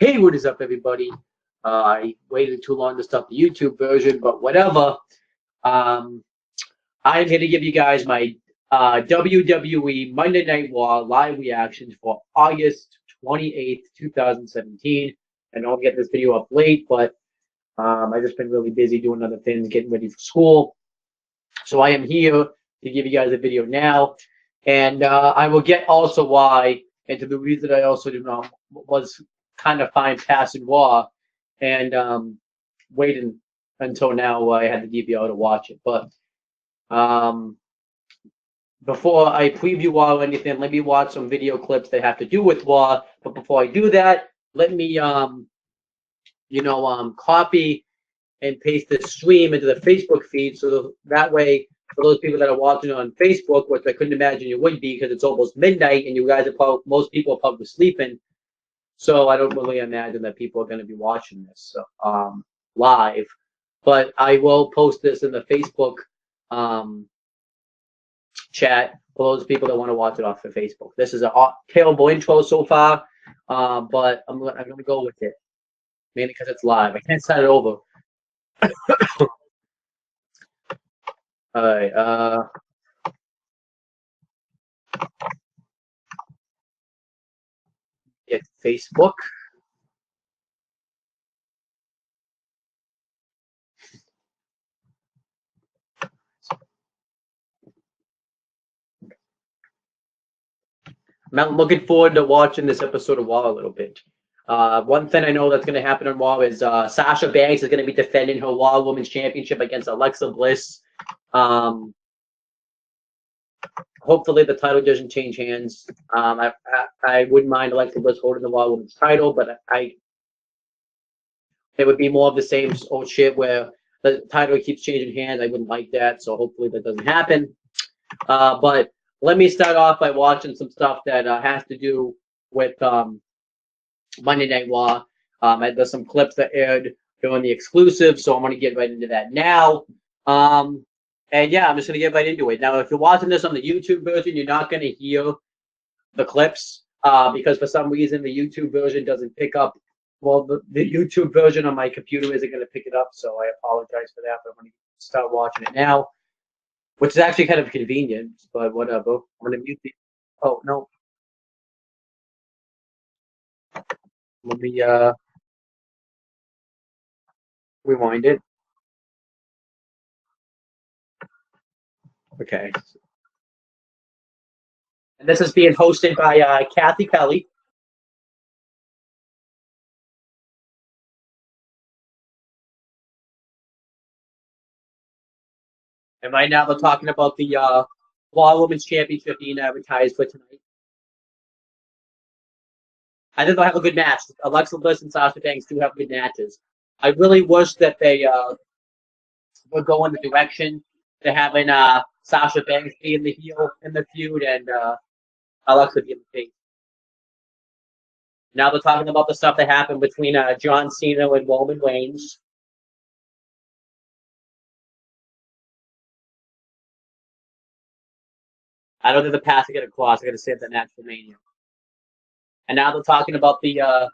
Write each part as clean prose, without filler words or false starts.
Hey, what is up, everybody? I waited too long to start the YouTube version, but whatever. Um, I'm here to give you guys my WWE Monday Night Raw live reactions for August 28th, 2017. I know I'll get this video up late, but I've just been really busy doing other things, getting ready for school. So I am here to give you guys a video now. And I will get also why, and to the reason I also was kind of fine passing Raw and waiting until now I had the DVR to watch it. But before I preview Raw or anything, let me watch some video clips that have to do with Raw. But before I do that, let me copy and paste the stream into the Facebook feed, so that way, for those people that are watching on Facebook, which I couldn't imagine you would be because it's almost midnight and you guys are probably, most people are probably sleeping, so I don't really imagine that people are going to be watching this live. But I will post this in the Facebook chat for those people that want to watch it off of Facebook. This is a terrible intro so far, but I'm going to go with it, mainly because it's live. I can't start it over. All right. Get Facebook. I'm looking forward to watching this episode of Raw a little bit. One thing I know that's going to happen on Raw is Sasha Banks is going to be defending her Raw Women's Championship against Alexa Bliss. Hopefully the title doesn't change hands. I wouldn't mind Alexa Bliss holding the Raw Women's title, but it would be more of the same old shit where the title keeps changing hands. I wouldn't like that, so hopefully that doesn't happen. But let me start off by watching some stuff that has to do with Monday Night Raw. There's some clips that aired during the exclusive, so I'm going to get right into that now. And yeah, I'm just going to get right into it. Now, if you're watching this on the YouTube version, you're not going to hear the clips because for some reason the YouTube version doesn't pick up. Well, the YouTube version on my computer isn't going to pick it up, so I apologize for that. But I'm going to start watching it now, which is actually kind of convenient, but whatever. I'm going to mute the. Oh, no. Let me rewind it. Okay. And this is being hosted by Kathy Kelly. And right now they're talking about the Raw Women's Championship being advertised for tonight. I think they'll have a good match. Alexa Bliss and Sasha Banks do have good matches. I really wish that they would go in the direction to having Sasha Banks be in the heel in the feud and Alexa be in the face. Now they're talking about the stuff that happened between John Cena and Roman Reigns. I don't think the pass to get across. I got to save that match for Mania. And now they're talking about the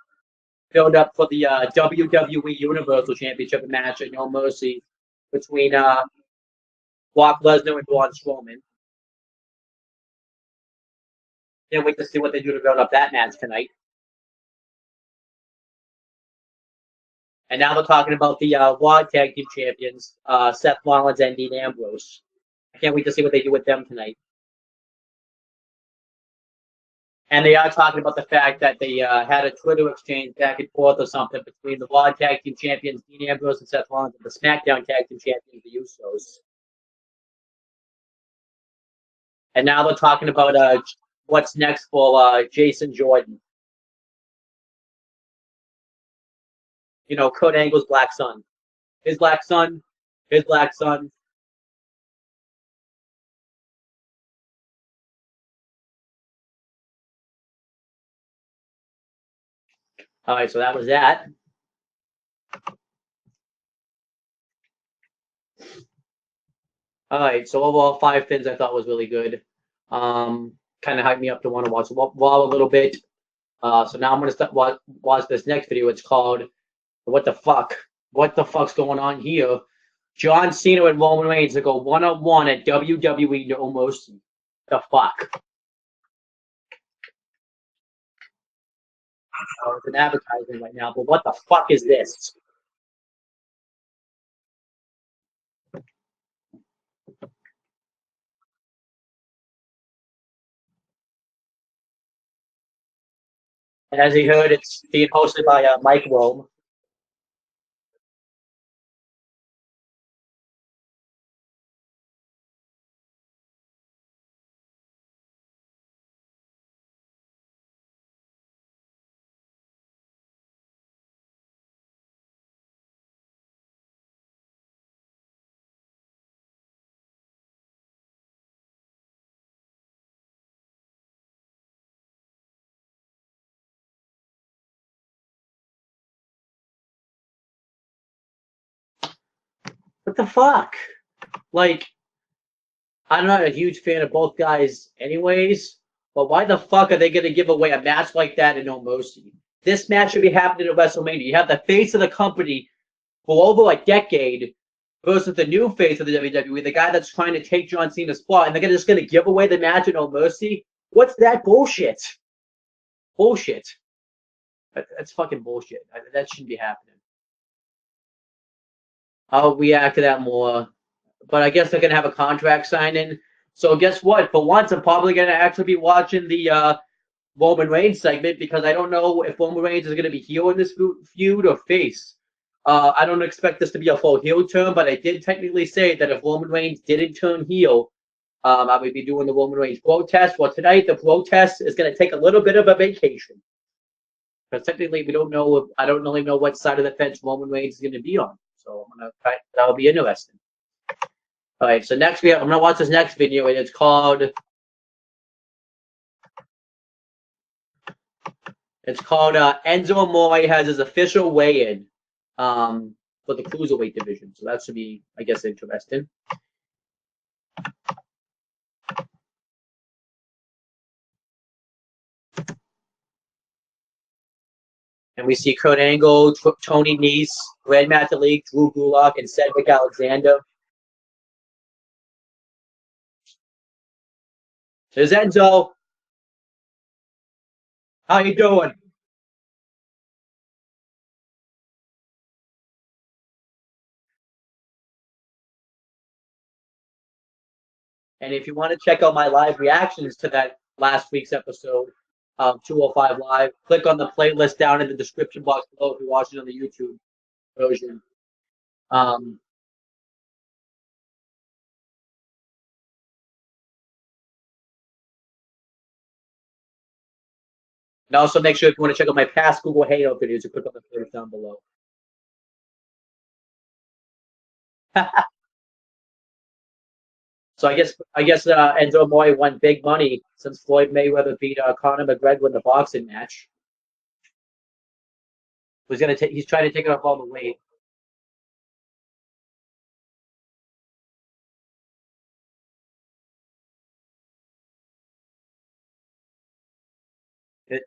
build up for the WWE Universal Championship match at No Mercy between Brock Lesnar and Braun Strowman. Can't wait to see what they do to build up that match tonight. And now they're talking about the Raw Tag Team Champions, Seth Rollins and Dean Ambrose. I can't wait to see what they do with them tonight. And they are talking about the fact that they had a Twitter exchange back and forth or something between the Raw Tag Team Champions, Dean Ambrose and Seth Rollins, and the SmackDown Tag Team Champions, the Usos. And now they're talking about what's next for Jason Jordan. You know, Kurt Angle's black son. His black son. His black son. All right, so that was that. All right, so overall, 5 things I thought was really good. Kind of hyped me up to want to watch Raw a little bit. So now I'm gonna watch this next video. It's called "What the Fuck? What the Fuck's Going On Here?" John Cena and Roman Reigns to go one-on-one at WWE No Mercy. The fuck? Oh, it's an advertisement right now, but what the fuck is this? And as you heard, it's being hosted by Mike Rome. What the fuck? Like, I'm not a huge fan of both guys, anyways. But why the fuck are they going to give away a match like that in No Mercy? This match should be happening at WrestleMania. You have the face of the company for over a decade versus the new face of the WWE, the guy that's trying to take John Cena's spot, and they're just going to give away the match at No Mercy. What's that bullshit? Bullshit. That's fucking bullshit. That shouldn't be happening. I'll react to that more. But I guess they're going to have a contract signing. So guess what? For once, I'm probably going to actually be watching the Roman Reigns segment because I don't know if Roman Reigns is going to be heel in this feud or face. I don't expect this to be a full heel turn, but I did technically say that if Roman Reigns didn't turn heel, I would be doing the Roman Reigns protest. Well, tonight the protest is going to take a little bit of a vacation because technically we don't know. I don't really know what side of the fence Roman Reigns is going to be on. So that'll be interesting. All right, so next I'm gonna watch this next video, and it's called Enzo Amore has his official weigh-in for the cruiserweight division. So that should be, I guess, interesting. And we see Kurt Angle, Tony Nese, Grand Metalik, Drew Gulak, and Cedric Alexander. There's Enzo. How you doing? And if you want to check out my live reactions to that last week's episode of 205 Live, click on the playlist down in the description box below if you're watching on the YouTube version. And also make sure if you want to check out my past Google Hangout videos, you click on the playlist down below. So I guess Enzo Amore won big money since Floyd Mayweather beat Conor McGregor in the boxing match. He's trying to take off all the weight.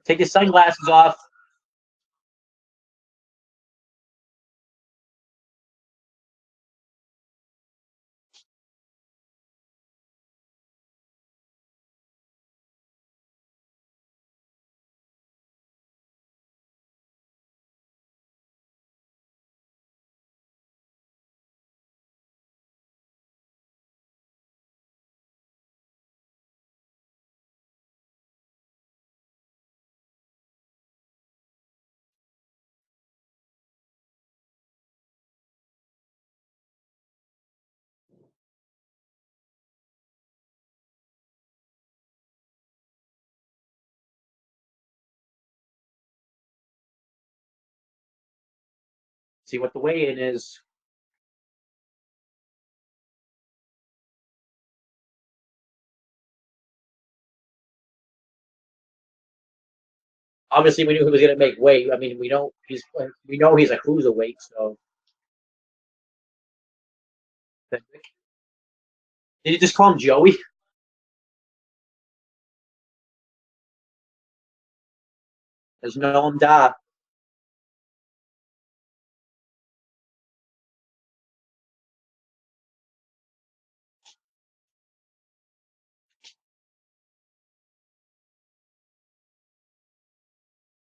Take your sunglasses off. See what the weigh-in is. Obviously, we knew he was going to make weight. I mean, we know he's a cruiserweight. So did you just call him Joey? There's no da.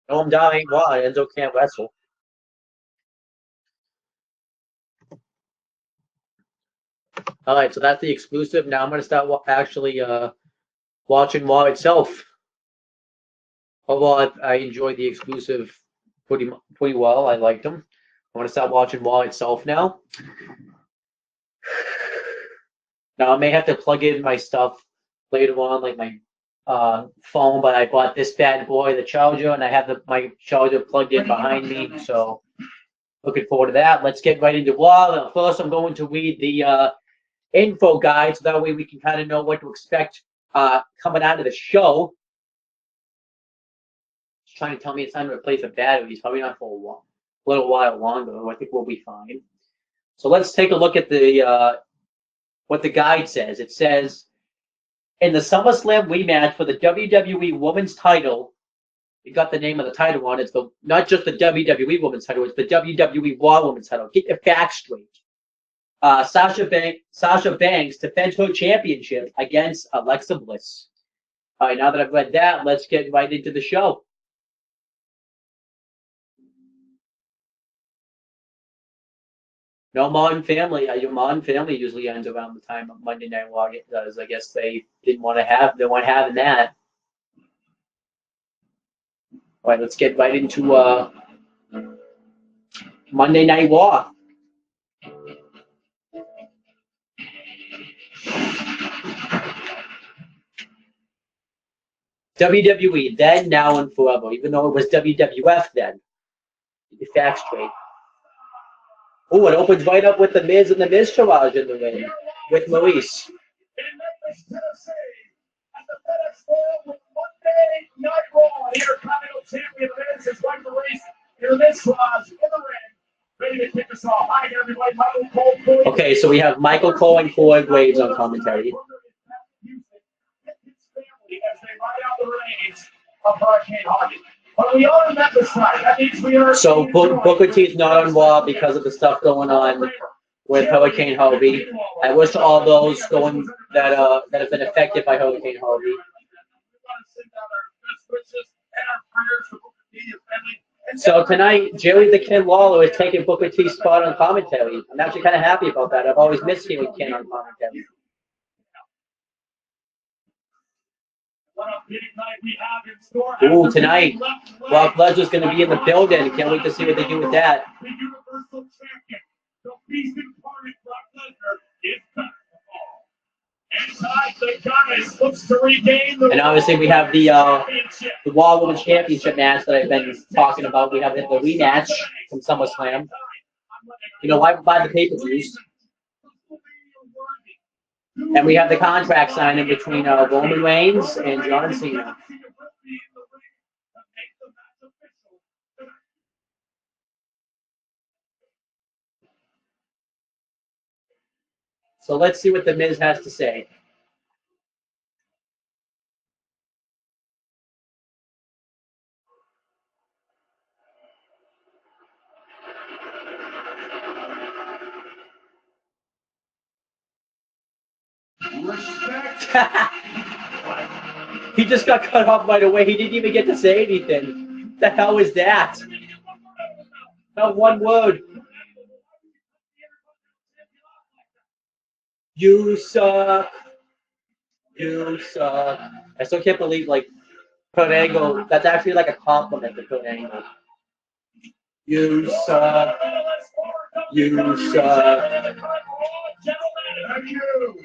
No da ain't why Enzo can't wrestle. All right, so that's the exclusive. Now I'm going to start actually watching RAW itself. Although I enjoyed the exclusive pretty well. I liked them. I want to start watching RAW itself now. Now I may have to plug in my stuff later on, like my phone, but I bought this bad boy, the charger, and I have my charger plugged in behind me. So looking forward to that. Let's get right into RAW. Now, first, I'm going to read the info guide, so that way we can kind of know what to expect coming out of the show. He's trying to tell me it's time to replace the batteries. Probably not for a little while longer. I think we'll be fine. So let's take a look at the what the guide says. It says, in the SummerSlam rematch for the WWE Women's title, you got the name of the title on it. It's not just the WWE Women's title, it's the WWE RAW Women's title. Get your facts straight. Sasha Banks defends her championship against Alexa Bliss. All right, now that I've read that, let's get right into the show. No Modern Family. Your Modern Family usually ends around the time of Monday Night Raw does. I guess they didn't want to have. They weren't having that. All right, let's get right into Monday Night Raw. WWE then, now, and forever. Even though it was WWF then. Get your facts straight. Oh, it opens right up with the Miz and the Miz Taraj in the ring with Maurice. Okay, so we have Michael Cole and Corey Graves on commentary. But we all remember tonight. That means we are. So Booker T's not on RAW because of the stuff going on with Hurricane Harvey. I wish all those going that have been affected by Hurricane Harvey. So tonight, Jerry the Ken Lawler is taking Booker T's spot on commentary. I'm actually kind of happy about that. I've always missed hearing Ken on commentary. Ooh, tonight, Brock Lesnar's going to be in the building. Can't wait to see what they do with that. And obviously, we have the Raw Women's Championship match that I've been talking about. We have the rematch from SummerSlam. You know, why buy the pay-per-views? And we have the contract signing between Roman Reigns and John Cena. So let's see what The Miz has to say. He just got cut off right away. He didn't even get to say anything. The hell is that? Not one word. You suck. You suck. I still can't believe, like, Kurt Angle. That's actually like a compliment to Kurt Angle. You suck. You suck. Thank you.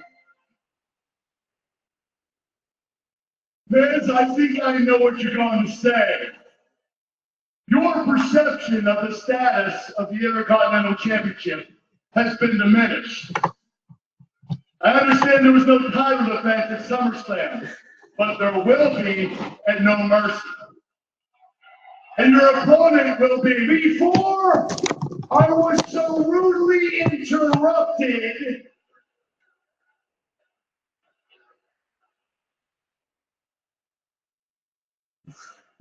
Miz, I think I know what you're going to say. Your perception of the status of the Intercontinental Championship has been diminished. I understand there was no title defense at SummerSlam, but there will be at No Mercy. And your opponent will be. Before I was so rudely interrupted,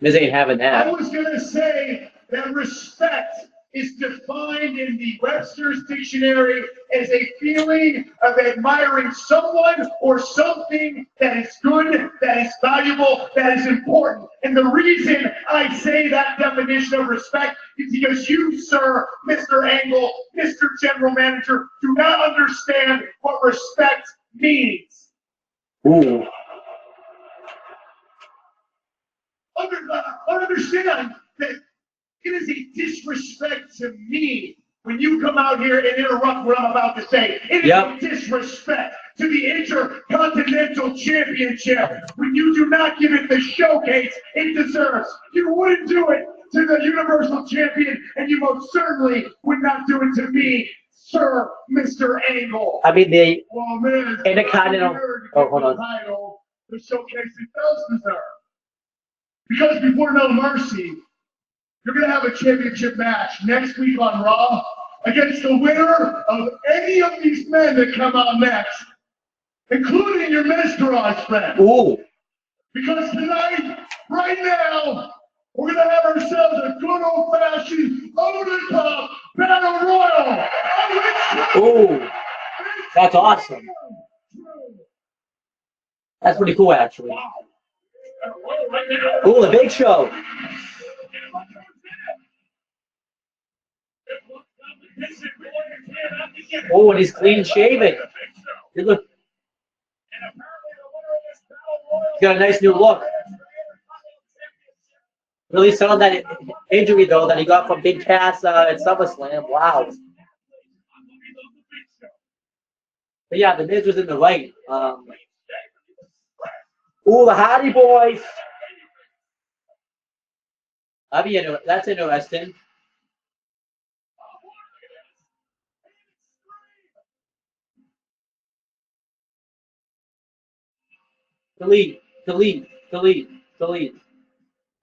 Miz ain't having that. I was going to say that respect is defined in the Webster's Dictionary as a feeling of admiring someone or something that is good, that is valuable, that is important. And the reason I say that definition of respect is because you, sir, Mr. Angle, Mr. General Manager, do not understand what respect means. Ooh. Understand that it is a disrespect to me when you come out here and interrupt what I'm about to say. It is a disrespect to the Intercontinental Championship when you do not give it the showcase it deserves. You wouldn't do it to the Universal Champion, and you most certainly would not do it to me, Sir Mr. Angle. I mean, the Intercontinental hold on. Title, the showcase it does deserve. Because before No Mercy, you're going to have a championship match next week on Raw against the winner of any of these men that come out next, including your Miztourage friend. Ooh. Because tonight, right now, we're going to have ourselves a good old-fashioned, over-the-top battle royal. Ooh. That's awesome. That's pretty cool, actually. Ooh, the Big Show. Oh, and he's clean shaven. He got a nice new look. Really selling that injury, though, that he got from Big Cass at SummerSlam. Wow. But yeah, the Miz was in the right. Ooh, the Hardy Boys. That's interesting. Delete.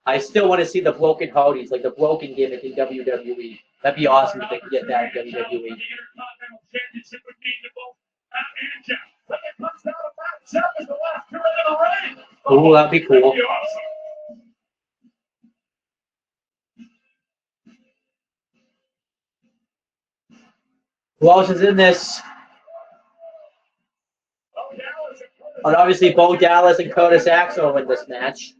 I still want to see the broken Hardys, like the broken gimmick in WWE. That'd be awesome if they could get that in WWE. Ooh, that'd be cool. Who else is in this? And obviously, Bo Dallas and Curtis Axel in this match,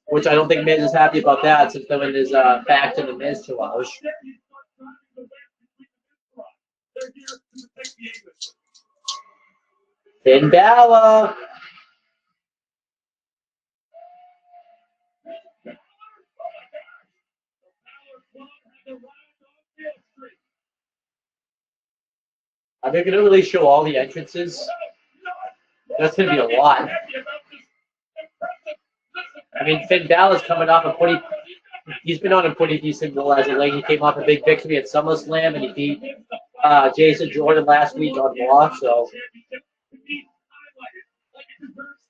which I don't think Miz is happy about that since they're in his back to the Miztourage. Finn Balor. Are they going to really show all the entrances? That's going to be a lot. I mean, Finn Balor's coming off he's been on a pretty decent roll as of late. He came off a big victory at SummerSlam, and he beat Jason Jordan last week on Raw, so.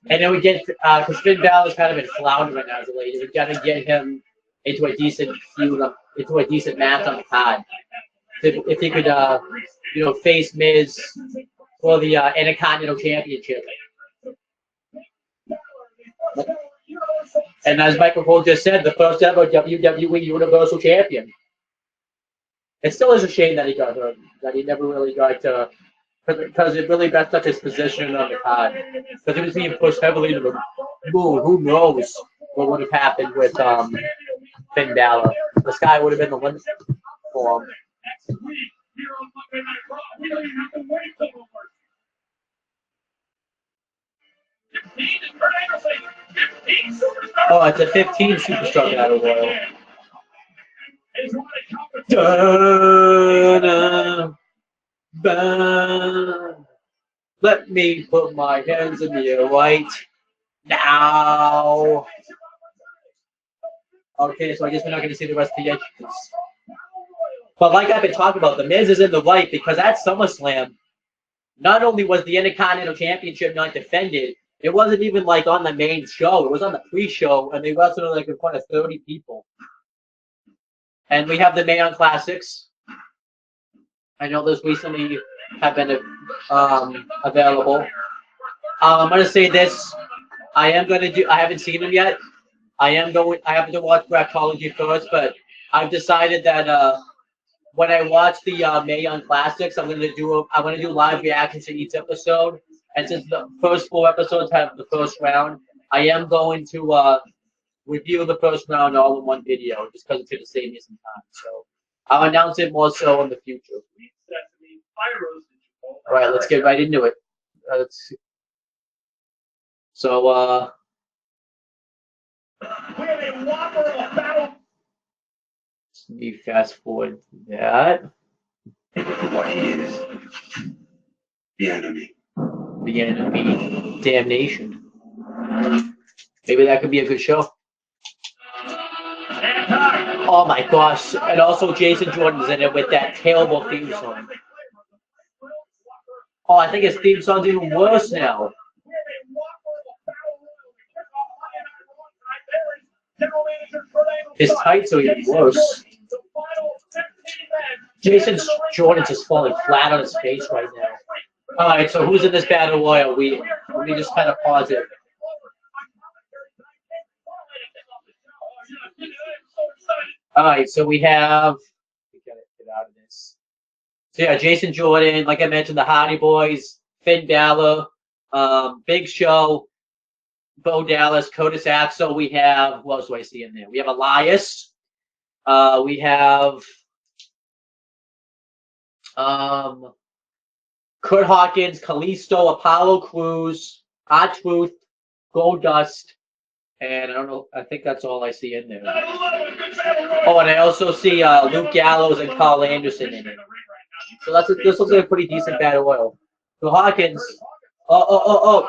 And then we get, because Finn Balor's kind of been floundering as of late, we got to get him into a decent feud, into a decent match on the card. If he could, face Miz for the Intercontinental Championship. And as Michael Cole just said, the first ever WWE Universal Champion. It still is a shame that he got hurt, that he never really got to, because it really messed up his position on the card. Because he was being pushed heavily to the moon. Who knows what would have happened with Finn Balor? The sky would have been the limit for him. Oh, it's a 15 Superstar Battle Royal. Let me put my hands in the air right now. Okay, so I guess we're not going to see the rest of the entries. But like I've been talking about, the Miz is in the right because at SummerSlam, not only was the Intercontinental Championship not defended, it wasn't even like on the main show. It was on the pre-show, and they wrestled like in front of 30 people. And we have the Mae Young Classics. I know those recently have been available. I'm gonna say this. I haven't seen them yet, I have to watch Brackology first, but I've decided that when I watch the Mae Young Classics, I'm gonna do live reactions to each episode. And since the first 4 episodes have the first round, I am going to review the first round all in one video, just because it's gonna save me some time. So I'll announce it more so in the future. All right, let's get right into it. Let's see. So let me fast forward that. What is the enemy? The enemy, damnation. Maybe that could be a good show. Oh my gosh! And also Jason Jordan's in it with that terrible theme song. Oh, I think his theme song's even worse now. His tights are even worse. Jason Jordan's just falling flat on his face right now. All right, so who's in this battle royal? Let me just kind of pause it. All right, so we have. We gotta get out of this. So yeah, Jason Jordan, like I mentioned, the Hardy Boys, Finn Balor, Big Show, Bo Dallas, Curtis Axel. We have, who else do I see in there? We have Elias. We have Kurt Hawkins, Kalisto, Apollo Crews, R-Truth, Goldust, and I don't know. I think that's all I see in there. Oh, and I also see Luke Gallows and Carl Anderson in it. So this looks like a pretty decent battle royal. So Hawkins. Oh.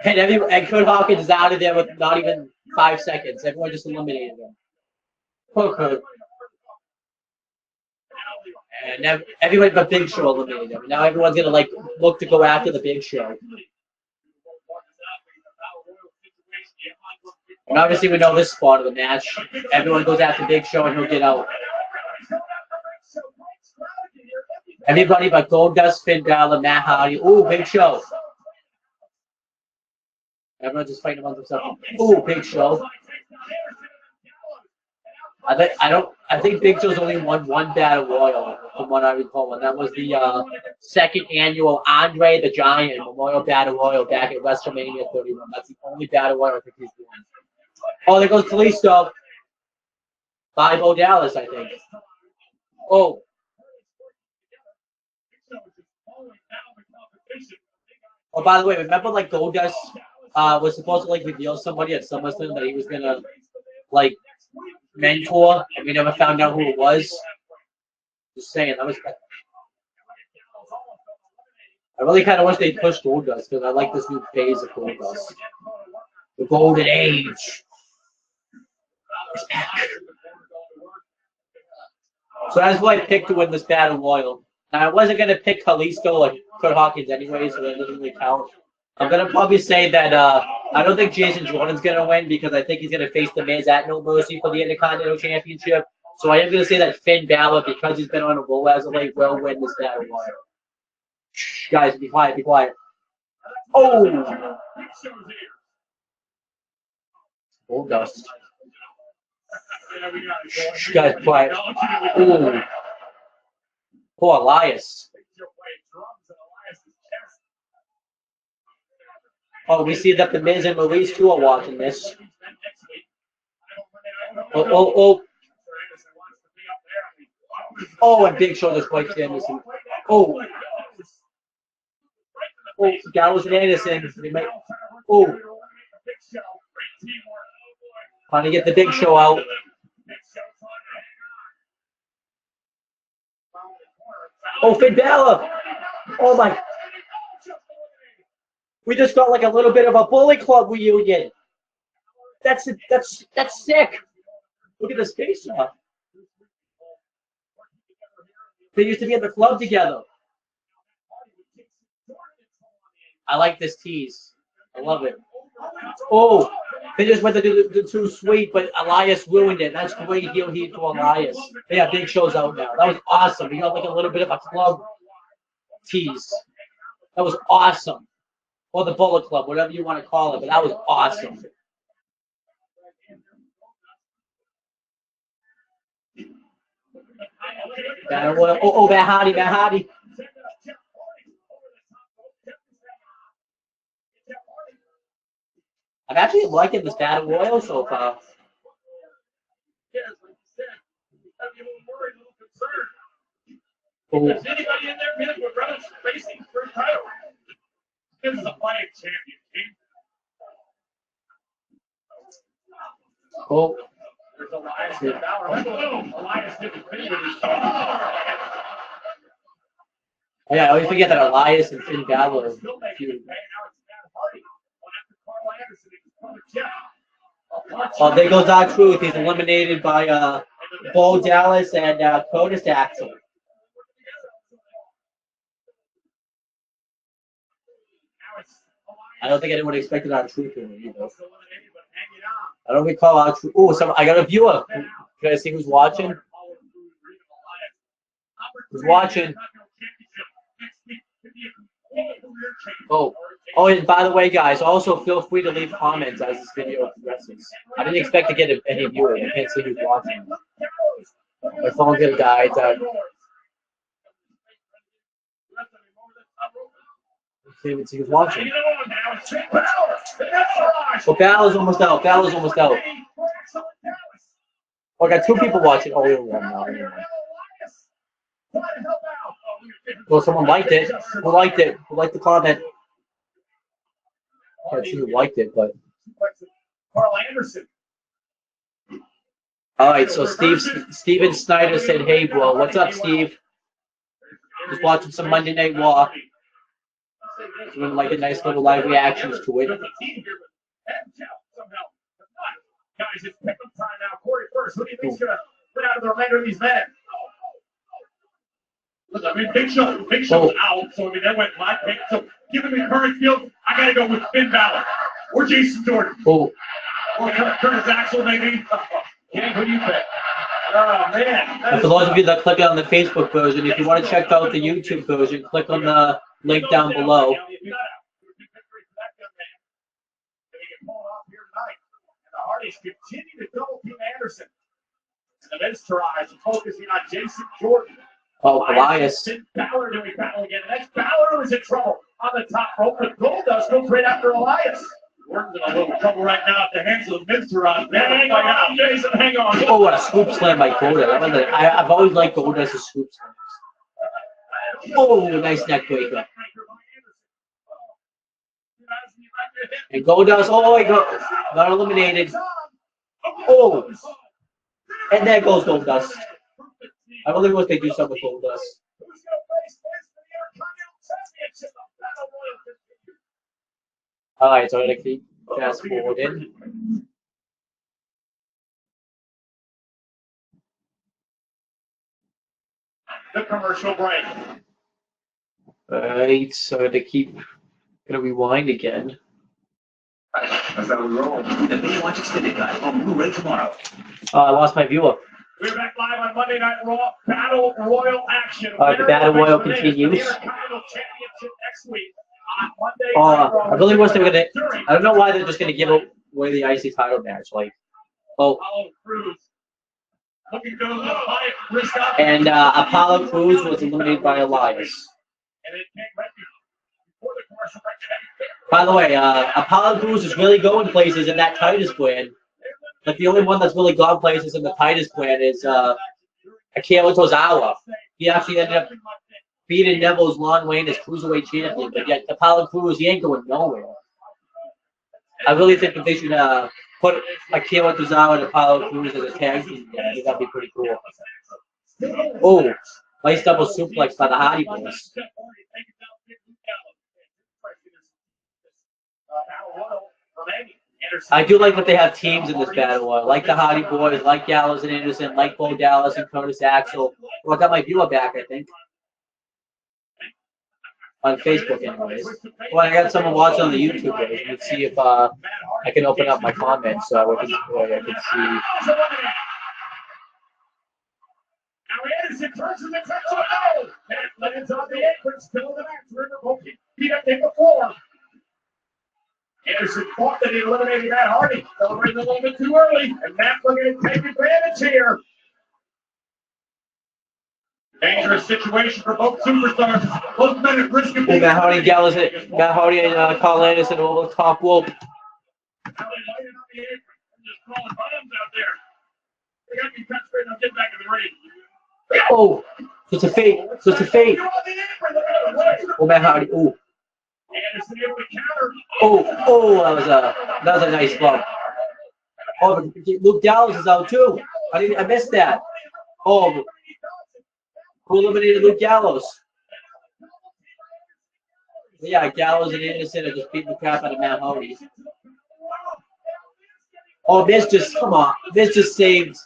And Kurt Hawkins is out of there with not even 5 seconds. Everyone just eliminated him. Poor Kurt. And everybody but Big Show eliminated him. Now everyone's gonna look to go after the Big Show. And obviously we know this spot of the match. Everyone goes after Big Show and he'll get out. Everybody but Goldust, Finn Balor, Matt Hardy. Ooh, Big Show. Everyone's just fighting among themselves. Ooh, Big Show. I think Big Show's only won one battle royal, from what I recall, and that was the second annual Andre the Giant Memorial Battle Royal back at WrestleMania 31. That's the only battle royal I think he's won. Oh, there goes Kalisto. By Bo Dallas, I think. Oh. Oh, by the way, remember Goldust was supposed to reveal somebody at SummerSlam that he was gonna mentor, and we never found out who it was. Just saying, that was. I really kind of wish they pushed Goldust because I like this new phase of Goldust. The Golden Age. So that's who I picked to win this battle royal. Now I wasn't gonna pick Kalisto or Kurt Hawkins anyway, so that doesn't really count. I'm gonna probably say that I don't think Jason Jordan's gonna win because I think he's gonna face the Miz at No Mercy for the Intercontinental Championship. So I am gonna say that Finn Balor, because he's been on a roll as of late, will win this battle royal. Shh, guys, be quiet, be quiet. Oh! Goldust. Shh, guys, be quiet. Ooh. Poor Elias. Oh, we see that the Miz and Maurice too are watching this. Oh, and Big Show just wipes Anderson. Oh, Gallows and Anderson. Oh, trying to get the Big Show out. Oh, Finn Balor. Oh my. We just got a little bit of a Bullet Club reunion. That's sick. Look at this face off. They used to be at the club together. I like this tease. I love it. Oh, they just went to do the too sweet, but Elias ruined it. That's great heel heat for Elias. Yeah, Big Show's out now. That was awesome. We got a little bit of a club tease. That was awesome. Or the Bullet Club, whatever you want to call it, but that was awesome. Battle Royal. Oh, Matt Hardy, Matt Hardy. I'm actually liking this Battle Royal so far. If there's anybody in there, man, would rather facing for a title. This is a fighting champion, King. Oh. There's Elias and Bauer. Elias didn't finish with his time. Yeah, I always forget that Elias and Finn Balor are feud. Oh, there goes our truth. He's eliminated by Bo Dallas and Curtis Axel. I don't think anyone expected our truth to win either. I don't recall our truth. Oh, I got a viewer. Can I see who's watching? Who's watching? Oh, and by the way, guys, also feel free to leave comments as this video progresses. I didn't expect to get any viewers. I can't see who's watching. My phone's gonna die. It's out. Can't even see who's watching. Well, Balor's almost out. Balor's almost out. Oh, I got 2 people watching. Oh, we have 1 now. Well, someone liked it. Who liked it? Who liked the comment? I can't see who liked it, but. Carl Anderson. All right, so Steven Snyder said, "Hey, bro, what's up, Steve? Just watching some Monday Night Raw. Doing like a nice little live reactions to it." Guys, it's pickup time now. Corey first. Who do you think's gonna put out of the remainder of these men? Look, I mean, Big Show's out, so I mean, that went my pick. So, given the current field, I gotta go with Finn Balor or Jason Jordan. Oh. Or Curtis Axel, maybe. King, who do you pick? Oh man. And for those of you that click on the Facebook version, if you want to check out the YouTube version, click on the link down below. The Hardys continue to double team Anderson. And the men's tries focusing on Jason Jordan. Oh, Elias. Balor doing battle again. Next, Balor is in trouble on the top rope, but Goldust goes right after Elias. Jordan's in a little trouble right now at the hands of the Miztourage. Hang on, Jason, hang on. Oh, what a scoop slam by Goldust. I've always liked Goldust's scoop slams. Oh, nice neck breaker. And Goldust, oh, he got eliminated. Oh, and there goes Goldust. I really wish they do something with Goldust. All right, so I'm gonna keep fast forwarding. The commercial break. All right, so I'm gonna rewind again. That's how we roll. The Baywatch Extended Guide on Blu-ray tomorrow. I lost my viewer. We're back live on Monday Night Raw. Battle Royal action. The Battle Royal continues. Next week on Monday Night Raw. I really wish they were gonna. I don't know why they're just gonna give away the IC title match. Like, oh. And Apollo Crews was eliminated by Elias. By the way, Apollo Crews is really going places in that Titus brand. Like, the only one that's really gone places in the Titus brand is Akira Tozawa. He actually ended up beating Neville's Lon Wayne as Cruiserweight champion, but yet Apollo Crews, he ain't going nowhere. I really think that they should put Akira Tozawa and Apollo Crews as a tag team. Yeah, I think that'd be pretty cool. Oh, nice double suplex by the Hardy Boys. I do like that they have teams in this battle royal, like the Hardy Boys, like Gallows and Anderson, like Bo Dallas and Curtis Axel. Well, I got my viewer back, I think. On Facebook, anyways. Well, I got someone watching on the YouTube version. Let's see if I can open up my comments so I can see. Now Anderson turns to the crowd. And lands on the apron, still in the match. River Pokey beat up him before. Anderson thought that he eliminated Matt Hardy. Celebrating a little bit too early. And Matt looking to take advantage here. Dangerous situation for both superstars. Both men at risk of being. Matt Hardy and Gallows, Matt Hardy and Carl Anderson over the top rope. How they light it on the apron. I'm just throwing bombs out there. They got me concentrating on getting back in the ring. Oh, so it's a fake. So it's a fake. Oh, Matt Hardy. Oh. Anderson able to counter. Oh, that was a nice bump. Oh, Luke Gallows is out too. I missed that. Oh, who eliminated Luke Gallows? Yeah, Gallows and Anderson are just beating the crap out of Matt Hardy. Oh, Miz just saved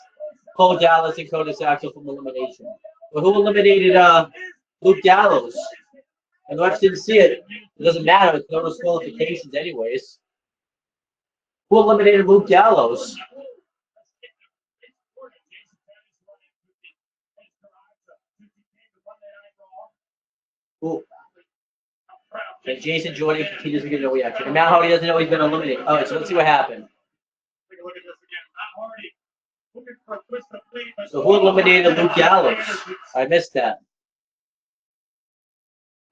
Cole Dallas and Curtis Axel from elimination. But who eliminated Luke Gallows? And the refs didn't see it. It doesn't matter. It's no disqualifications anyways. Who eliminated Luke Gallows? Who? And Jason Jordan continues to get no reaction. And Matt Hardy doesn't know he's been eliminated. All right, so let's see what happened. So who eliminated Luke Gallows? I missed that.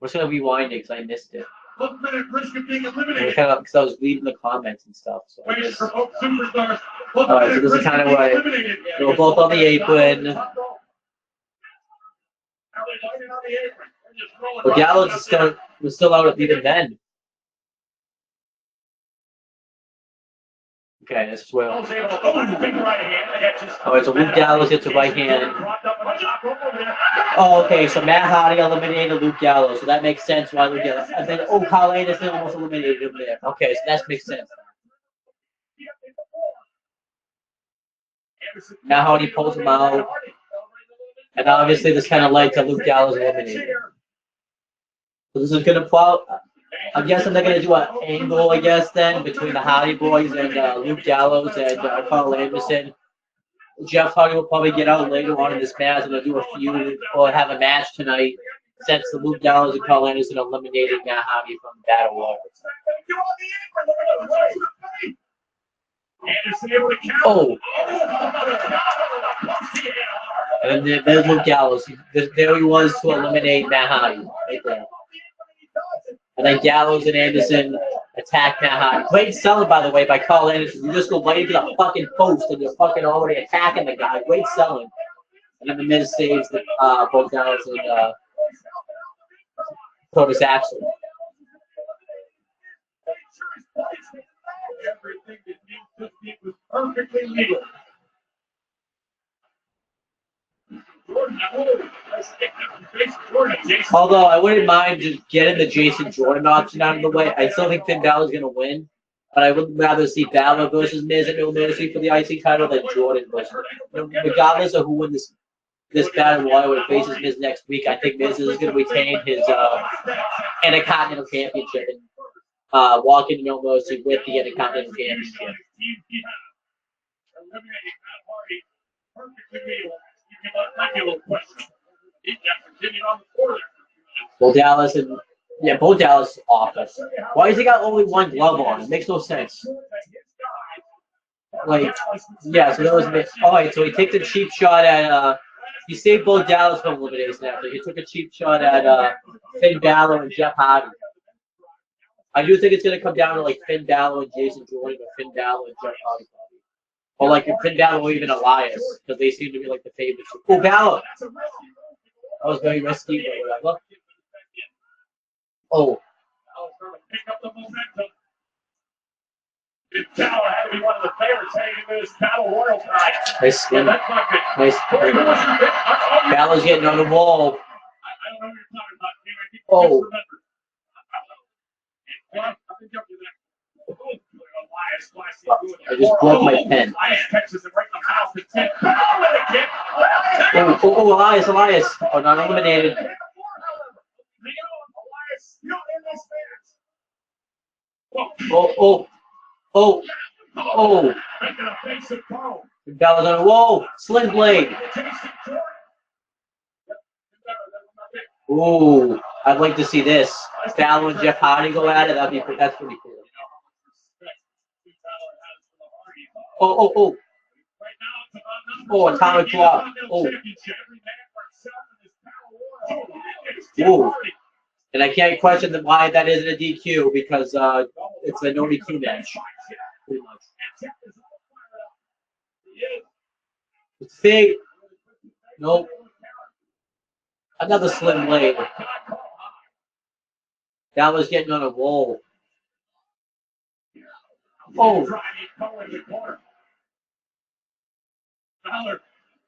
We're just gonna rewind it because I missed it. Because I was reading the comments and stuff. So all right, so this is kind of why they were both on the apron. But Gallows was still out even then. Okay, this is where. All right, so Luke Gallows gets a right hand. Oh, okay, so Matt Hardy eliminated Luke Gallows, so that makes sense why Luke Gallows. And then, Carl Anderson almost eliminated him there. Okay, so that makes sense. Matt Hardy pulls him out. And obviously this kind of led to Luke Gallows eliminated. So this is going to fall. I'm guessing they're going to do an angle, I guess, then, between the Hardy Boys and Luke Gallows and Carl Anderson. Jeff Hardy will probably get out later on in this match and they'll do a feud or have a match tonight since the Luke Gallows and Carl Anderson eliminated Matt Hardy from the Battle Royal. Oh. And then there's Luke Gallows. There he was to eliminate Matt Hardy right there. And then Gallows and Anderson attack Matt Hardy. Great selling, by the way, by Carl Anderson. You just go right into the fucking post and you're fucking already attacking the guy. Great selling. And then the Miz saves both Gallows and Curtis Axel. Everything that needs to be was perfectly legal. Although I wouldn't mind just getting the Jason Jordan option out of the way. I still think Finn Balor's going to win. But I would rather see Balor versus Miz at No Mercy for the IC title than Jordan versus. Regardless of who wins this Battle Royal when he faces Miz next week, I think Miz is going to retain his Intercontinental Championship and walk into No Mercy with the Intercontinental Championship. Bo Dallas and Bo Dallas office. Why has he got only one glove on? It makes no sense. Like, yeah, so that was all right. So he takes a cheap shot at he saved Bo Dallas from elimination after he took a cheap shot at Finn Balor and Jeff Hardy. I do think it's gonna come down to like Finn Balor and Jason Jordan or Finn Balor and Jeff Hardy. Or like Finn Balor or even Elias, because they seem to be like the favorites. Oh, Balor! That was very risky, but whatever. Oh. Balor had to be one of the favorites heading into this Battle Royal tonight. Nice skin. Nice. Balor's getting on the wall. I don't know what you're talking about. Oh. I just broke my pen. Oh, Elias. Oh, not eliminated. Oh. Balor's on. Whoa, Sling Blade. Ooh, I'd like to see this. Balor and Jeff Hardy go at it. That's pretty cool. Oh, atomic drop. Oh. Ooh. And I can't question why that isn't a DQ because it's a no DQ match. Pretty much. See? Nope. Another slim blade. That was getting on a roll. Oh. Fowler,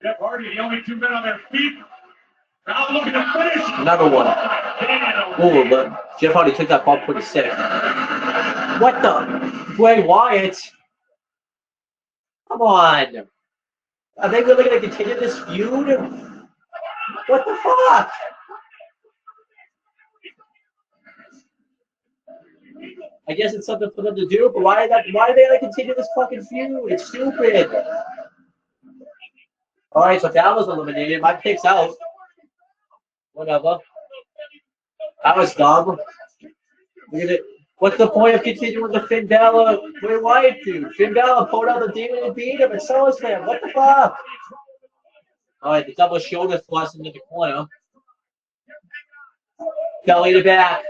Jeff Hardy, the only 2 men on their feet. Now looking to finish. Another one. Oh, but Jeff Hardy took that ball pretty sick. What the? Bray Wyatt? Come on. Are they really going to continue this feud? What the fuck? I guess it's something for them to do, but why do they like continue this fucking feud? It's stupid. Alright, so that was eliminated. My pick's out. Whatever. That was dumb. Look at it. What's the point of continuing the Finn Balor Bray Wyatt feud? Finn Balor pulled out the demon and beat him at SummerSlam. What the fuck? Alright, the double shoulder thrust into the corner. Belly to back.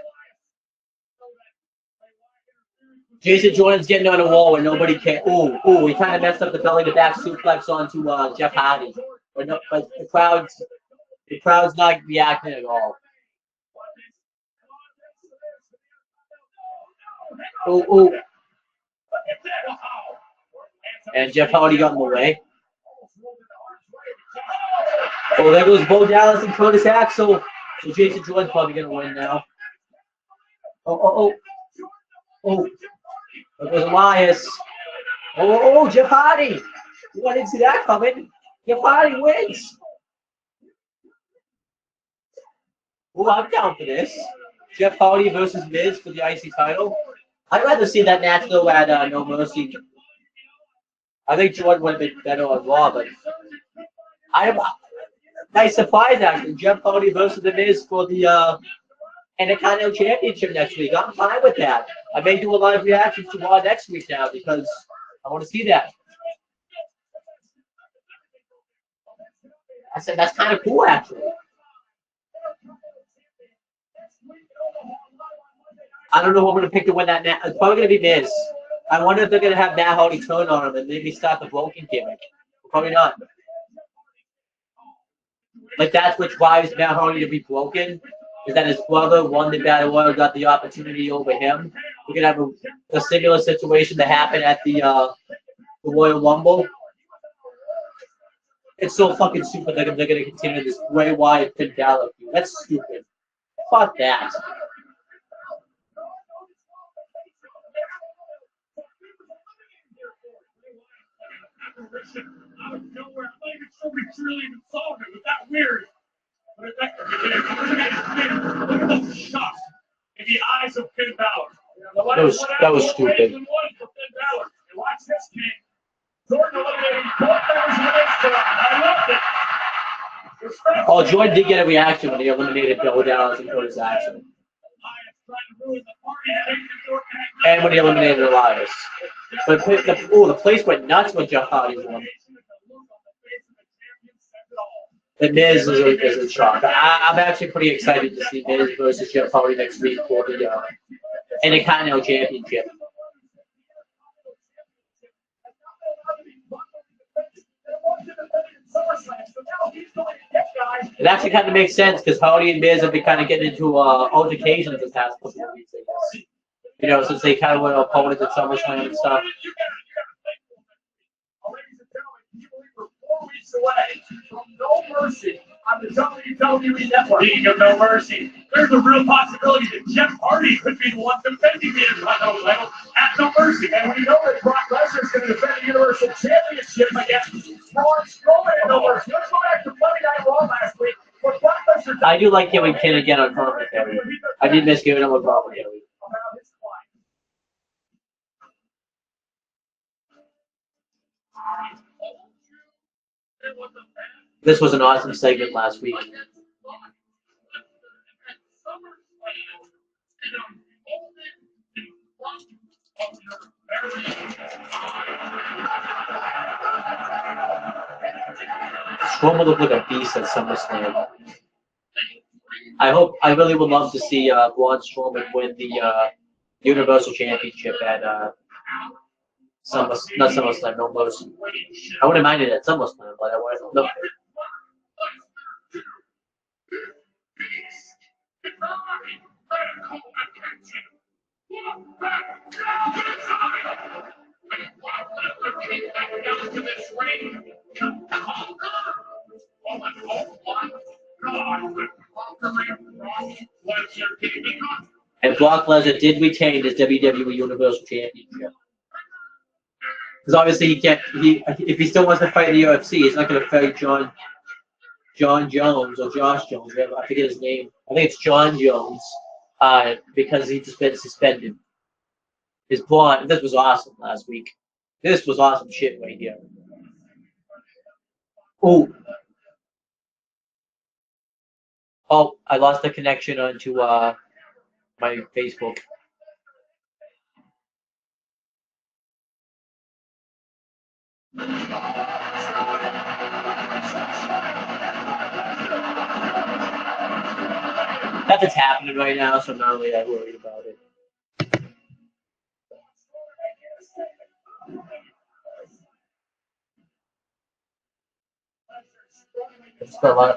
Jason Jordan's getting on a wall where nobody can. Ooh, he kind of messed up the belly to back suplex onto Jeff Hardy. But the crowd's not reacting at all. Ooh. And Jeff Hardy got in the way. Oh, there goes Bo Dallas and Curtis Axel. So Jason Jordan's probably going to win now. Oh. There goes Elias. Oh, Jeff Hardy. You didn't see that coming. Jeff Hardy wins. Oh, I'm down for this. Jeff Hardy versus Miz for the IC title. I'd rather see that match though at No Mercy. I think Jordan would have been better on Raw, but I'm nice surprise actually. Jeff Hardy versus the Miz for the Intercontinental Championship next week. I'm fine with that. I may do a lot of reactions to Raw next week now because I want to see that. I said that's kind of cool actually. I don't know who I'm going to pick to win that match. It's probably going to be Miz. I wonder if they're going to have Matt Hardy turn on him and maybe start the broken gimmick. Probably not. Like that's what drives Matt Hardy to be broken. Is that his brother won the Battle Royal, got the opportunity over him. We're going to have a similar situation that happened at the Royal Rumble. It's so fucking stupid that they're going to continue this Bray Wyatt Finn Balor feud. That's stupid. Fuck that. Out of nowhere, I'm not even sure we truly even saw it. It was that weird. But look at the shock in the eyes of Finn Balor. That was stupid. Watch this, King. Jordan eliminating both members of the Miz tonight. I loved it. Oh, Jordan did get a reaction when he eliminated Bo Dallas and Curtis Axel. And when he eliminated Elias. But the place went nuts when Jeff Hardy won. The Miz is in shock. I'm actually pretty excited to see Miz versus Jeff Hardy next week for the Intercontinental Championship. It actually kind of makes sense because Hardy and Miz have been kind of getting into altercations the past couple of weeks, I guess. You know, since they kind of went opponents at SummerSlam and stuff. Away from No Mercy on the WWE Network. Speaking of No Mercy, there's a real possibility that Jeff Hardy could be the one defending the Intercontinental title at No Mercy. And we know that Brock Lesnar is going to defend the Universal Championship against Braun Strowman at No Mercy. Let's go back to Monday Night Raw last week. Brock Lesnar. I do like giving Ken again on commentary. I did miss giving him a commentary. This was an awesome segment last week. Strowman looked like a beast at SummerSlam. I really would love to see Braun Strowman win the Universal Championship at not SummerSlam, no Mercy. I wouldn't mind it at SummerSlam, but I want no. And Brock Lesnar did retain his WWE Universal Championship. Because obviously he can't. If he still wants to fight in the UFC, he's not going to fight John Jones or Josh Jones. I forget his name. I think it's John Jones. Because he's just been suspended. His blonde. This was awesome last week. This was awesome shit right here. Oh, I lost the connection onto my Facebook. Nothing's happening right now, so I'm not really that worried about it.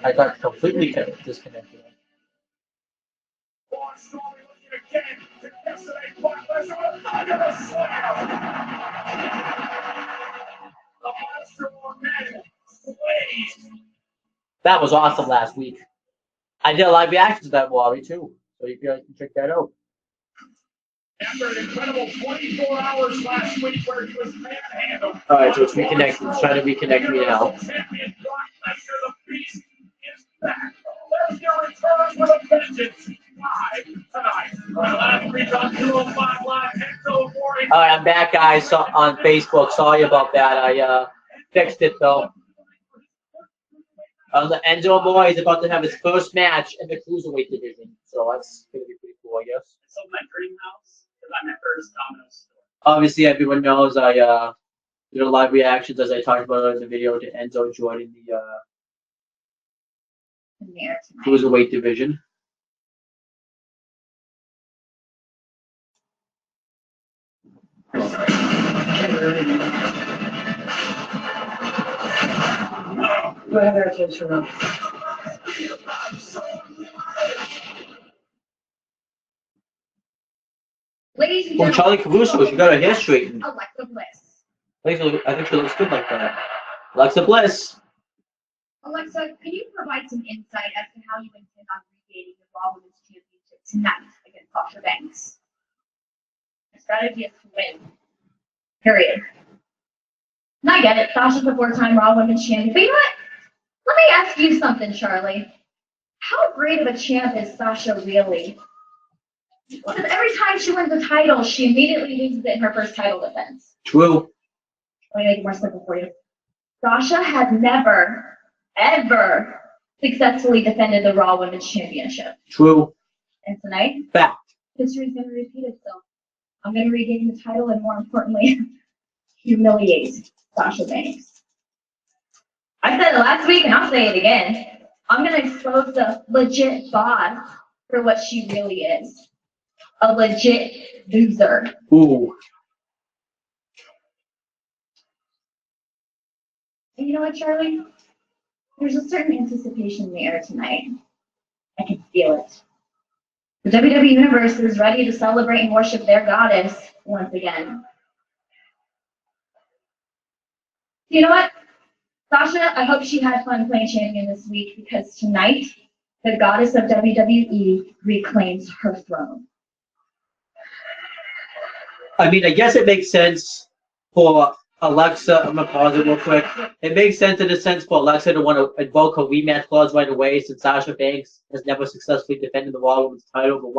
I got completely disconnected. That was awesome last week. I did a live reaction to that Wally too, so you guys can check that out. After an incredible 24 hours last week where he was manhandled. All right, so it's reconnected. It's trying to reconnect me now. Champion Brock Lesnar, the Beast, is back. Lesnar returns with a vengeance. Live tonight. Last week on 205 Live, Enzo Amore. All right, I'm back, guys. So, on Facebook. Sorry about that. I fixed it though. Enzo Amore is about to have his first match in the cruiserweight division, so that's gonna be pretty cool, I guess. So my dream house, because I'm at first Domino's store. Obviously, everyone knows I did a live reactions as I talked about in the video to Enzo joining the cruiserweight division. Go ahead, Eric, for now. Ladies and Oh, gentlemen, Charlie Caruso, she got her hair straightened. Alexa Bliss. I think she looks good like that. Alexa Bliss. Alexa, can you provide some insight as to how you intend on regaining the Raw Women's Championship tonight against Sasha Banks? The strategy is to win. Period. And I get it. Sasha's a four-time Raw Women's Champion. But you know what? Let me ask you something, Charlie. How great of a champ is Sasha really? Because every time she wins a title, she immediately loses it in her first title defense. True. Let me make it more simple for you. Sasha has never, ever successfully defended the Raw Women's Championship. True. And tonight, Fact. history is going to repeat itself. I'm going to regain the title and, more importantly, humiliate Sasha Banks. I said it last week and I'll say it again. I'm going to expose the legit boss for what she really is. A legit loser. Ooh. And you know what, Charlie? There's a certain anticipation in the air tonight. I can feel it. The WWE Universe is ready to celebrate and worship their goddess once again. You know what? Sasha, I hope she had fun playing champion this week because tonight, the goddess of WWE reclaims her throne. I mean, I guess it makes sense for Alexa. I'm gonna pause it real quick. It makes sense in a sense for Alexa to want to invoke a rematch clause right away, since Sasha Banks has never successfully defended the Raw Women's title. But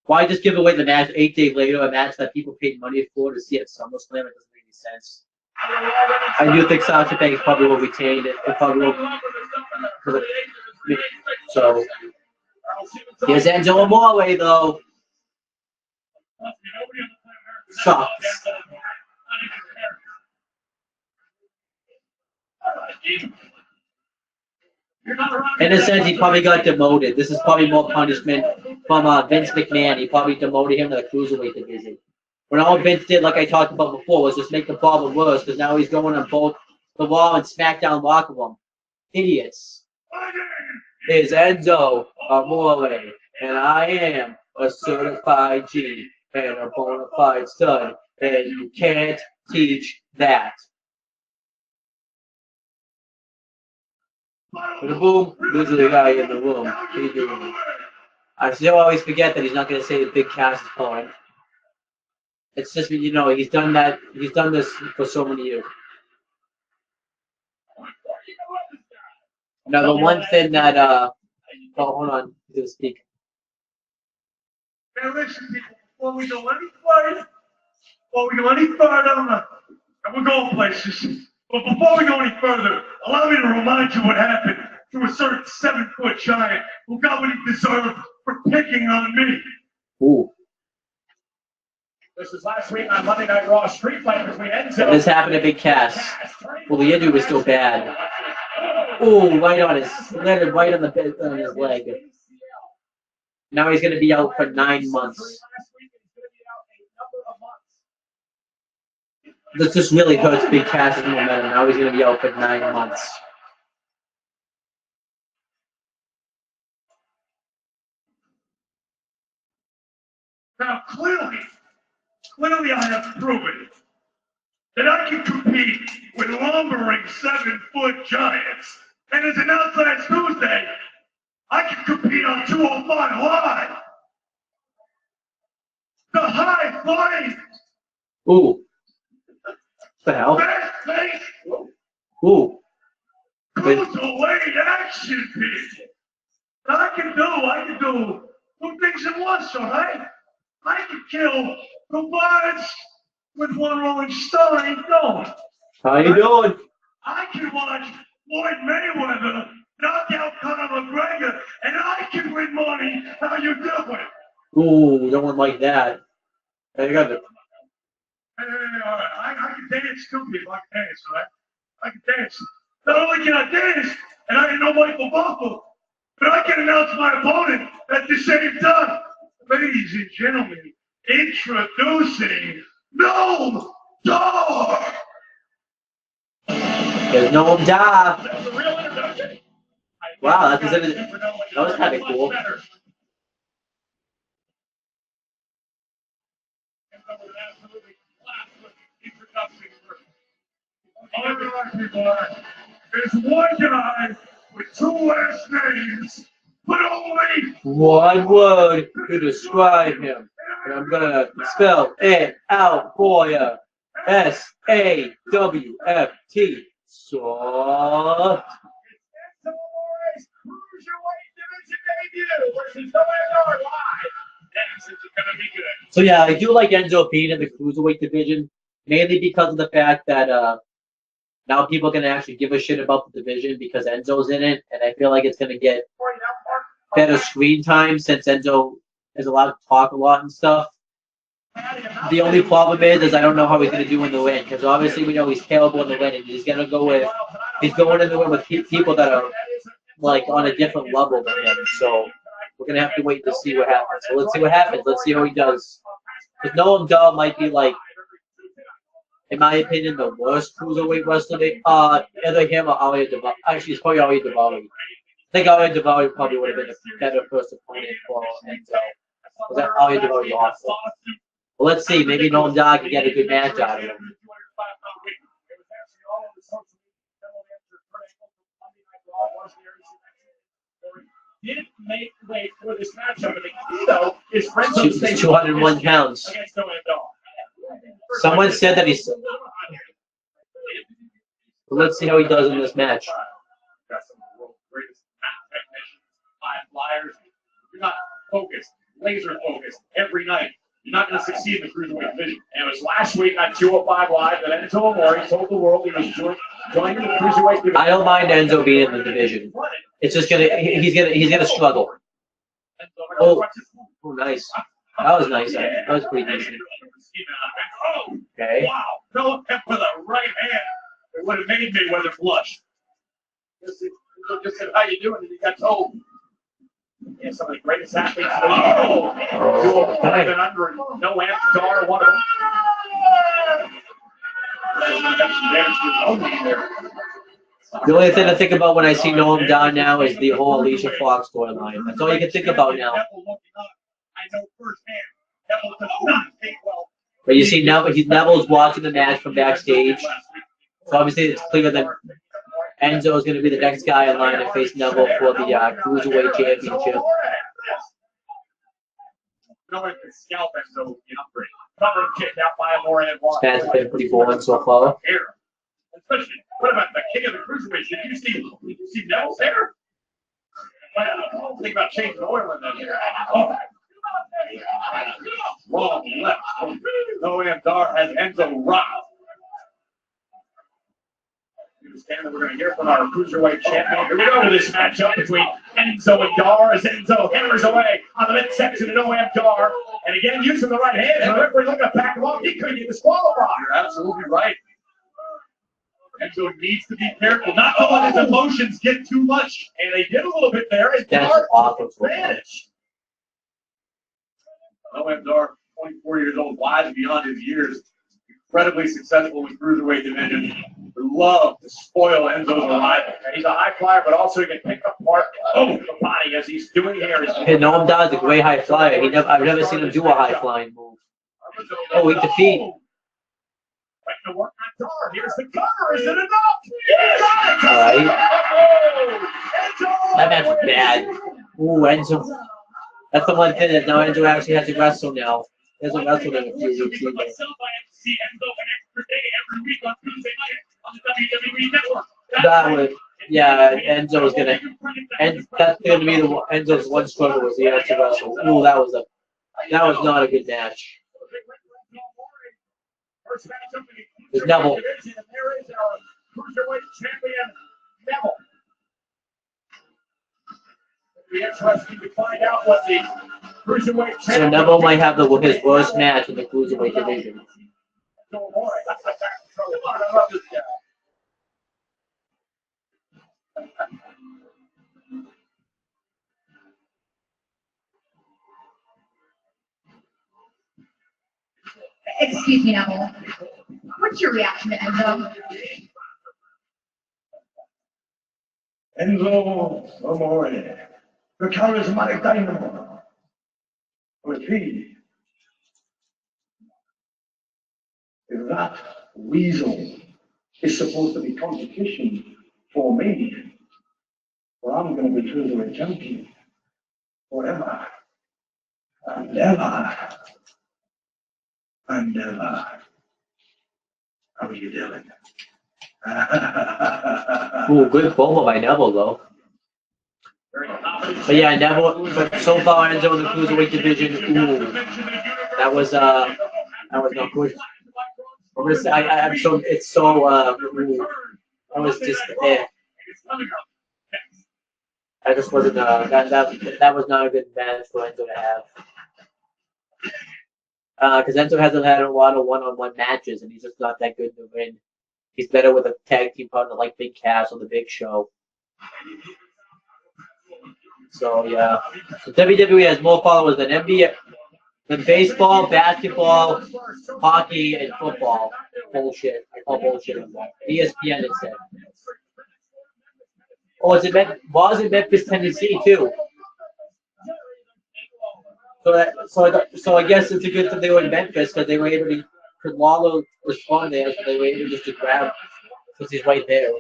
why just give away the match 8 days later, a match that people paid money for to see at SummerSlam? It doesn't make any sense. I do think Sasha Banks probably will retain it. It probably will. So here's Enzo Amore though. Sucks. In a sense, he probably got demoted. This is probably more punishment from Vince McMahon. He probably demoted him to the cruiserweight division. When all Vince did, like I talked about before, was just make the problem worse because now he's going on both the Raw and SmackDown locker room. Idiots. Is Enzo Amore, and I am a certified G and a bona fide stud, and you can't teach that. With a boom, this is the guy in the room. I still always forget that he's not going to say the big cast is calling. It's just, you know, he's done that. He's done this for so many years. Now, the one thing that, oh, hold on, he's going to speak. Now listen, people, before we go any further, and we're going places, but before we go any further, allow me to remind you what happened to a certain 7-foot giant who got what he deserved for picking on me. Ooh. This was last week on Monday Night Raw street fight between Enzo. And this happened to Big Cass. Well, the injury was still bad. Ooh, right on his, landed right on his leg. Now he's going to be out for 9 months. This just really hurts Big Cass's momentum. Now he's going to be out for 9 months. Now, clearly I have proven that I can compete with lumbering 7-foot giants. And as announced last Tuesday, I can compete on 205 Live. The high flying. Ooh. What the hell? Fast-paced. Ooh. Cruiserweight action piece. I can do two things at once, all right? I can kill the birds with one rolling stone ain't going. How you doing? I can watch Floyd Mayweather knock out Conor McGregor, and I can win money. How you doing? Ooh, no one like that. Hey, you got it. Hey, all right. I can dance too, people. I can dance, all right? I can dance. Not only can I dance, and I ain't no Michael Buffalo, but I can announce my opponent at the same time. Ladies and gentlemen, introducing Noam Dar. There's Noam Dar. That's a real introduction. Wow, that was kind of cool. All right, people. There's one guy with 2 last names, but only One word to describe him. And I'm going to spell it out for you. S-A-W-F-T. Soft. So yeah, I do like Enzo being in the cruiserweight division, mainly because of the fact that now people are going to actually give a shit about the division because Enzo's in it, and I feel like it's going to get better screen time since Enzo is allowed to talk a lot and stuff. The only problem is I don't know how he's going to do in the ring, because obviously we know he's terrible in the ring, and he's going in the ring with people that are like on a different level than him. So we're going to have to wait to see what happens. So let's see what happens. Let's see how he does. Because Noam Dar might be like, in my opinion, the worst cruiserweight wrestler. Either him or Alia Daivari. Actually, it's probably Alia Daivari. I think Alia Daivari probably would have been a better first opponent for Enzo. Was that Alia Daivari awful? Well, let's see. Maybe Noam Dar can get a good match out of him. Didn't make way for this matchup, and the key though is Renzo staying 201 pounds. against Owen. Someone said that he's. Let's see how he does in this match. Got some of the world's greatest technicians, high flyers. You're not focused, laser focused every night. You're not going to succeed in the cruiserweight division. And it was last week on 205 Live that Enzo Amore told the world he was joining the cruiserweight division. I don't mind Enzo being in the division. It's just he's gonna struggle. Oh, nice. That was nice. That was pretty decent. Okay. Wow, no, with a right hand, it would have made Mayweather blush. Enzo just said, "How you doing?" And he got told. Yeah, some of the greatest athletes. Oh, Okay. been under no Amstar, one of them. The only thing to think about when I see Noam Don now is the whole Alicia Fox storyline. That's all you can think about now. I know firsthand. Neville does not take well. But you see Neville's watching the match from backstage. So obviously it's clear that Enzo is going to be the next guy in line to face Neville for the Cruiserweight Championship. No one can scalp Enzo with the upgrade. Cover kicked out by a more This match has been pretty boring so far. Especially, what about the king of the cruiserweight? Did you see Neville's hair? Think about changing oil in that hair. Oh. Wrong, left. Noam Dar has Enzo rocked. We understand that we're going to hear from our cruiserweight champion. Here we go to this matchup between Enzo and Dar as Enzo hammers away on the midsection of Noam Dar. And again, using the right hand. And the referee looking to back him off. He could get disqualified. You're absolutely right. Enzo needs to be careful, not to let his emotions get too much. And they did a little bit there. And That's Dar awful. vanished. Owen Dar, 24 years old, wise beyond his years, incredibly successful in the cruiserweight division. Would love to spoil Enzo's arrival. And he's a high flyer, but also he can pick apart the body as he's doing here. Hey, Noam Don's a great high flyer. I've never seen him do a high flying move. Oh, he defeat. To work on Dar. Here's the cover. Is it enough? Yes! All right. That match was bad. Ooh, Enzo. That's the one thing that now Enzo actually has to wrestle now. He hasn't wrestled in a few weeks either. Myself, I have to see Enzo an extra day every week on Tuesday night on the WWE Network. That was, yeah, Enzo's gonna, and that's gonna be Enzo's one struggle was he had to wrestle. Ooh, that was not a good match. There's Neville. There is our cruiserweight champion, Neville. It'll be interesting to find out what the cruiserweight champion. So Neville might have his worst match in the cruiserweight division. I love this guy. Excuse me, Neville. What's your reaction to Enzo? Enzo Amore, the charismatic dynamo. But he, if that weasel is supposed to be competition for me, well, I'm going to be cruiserweight champion forever and ever. And how are you doing? Ooh, good promo by Neville though. But yeah, Neville. But so far Enzo in the cruiserweight division. Ooh, that was not good. I'm so it's so ooh, that was just I just wasn't that was not a good match for Enzo to have. Because Enzo hasn't had a lot of one-on-one matches, and he's just not that good in the ring. He's better with a tag team partner like Big Cass or The Big Show. So yeah, so WWE has more followers than NBA, than baseball, basketball, hockey, and football. Bullshit. I call bullshit on that. ESPN instead. Oh, was it Memphis, Tennessee too? So I guess it's a good thing they were in Memphis because they were able to, because Lawler responded there, so they were able just to grab because he's right there.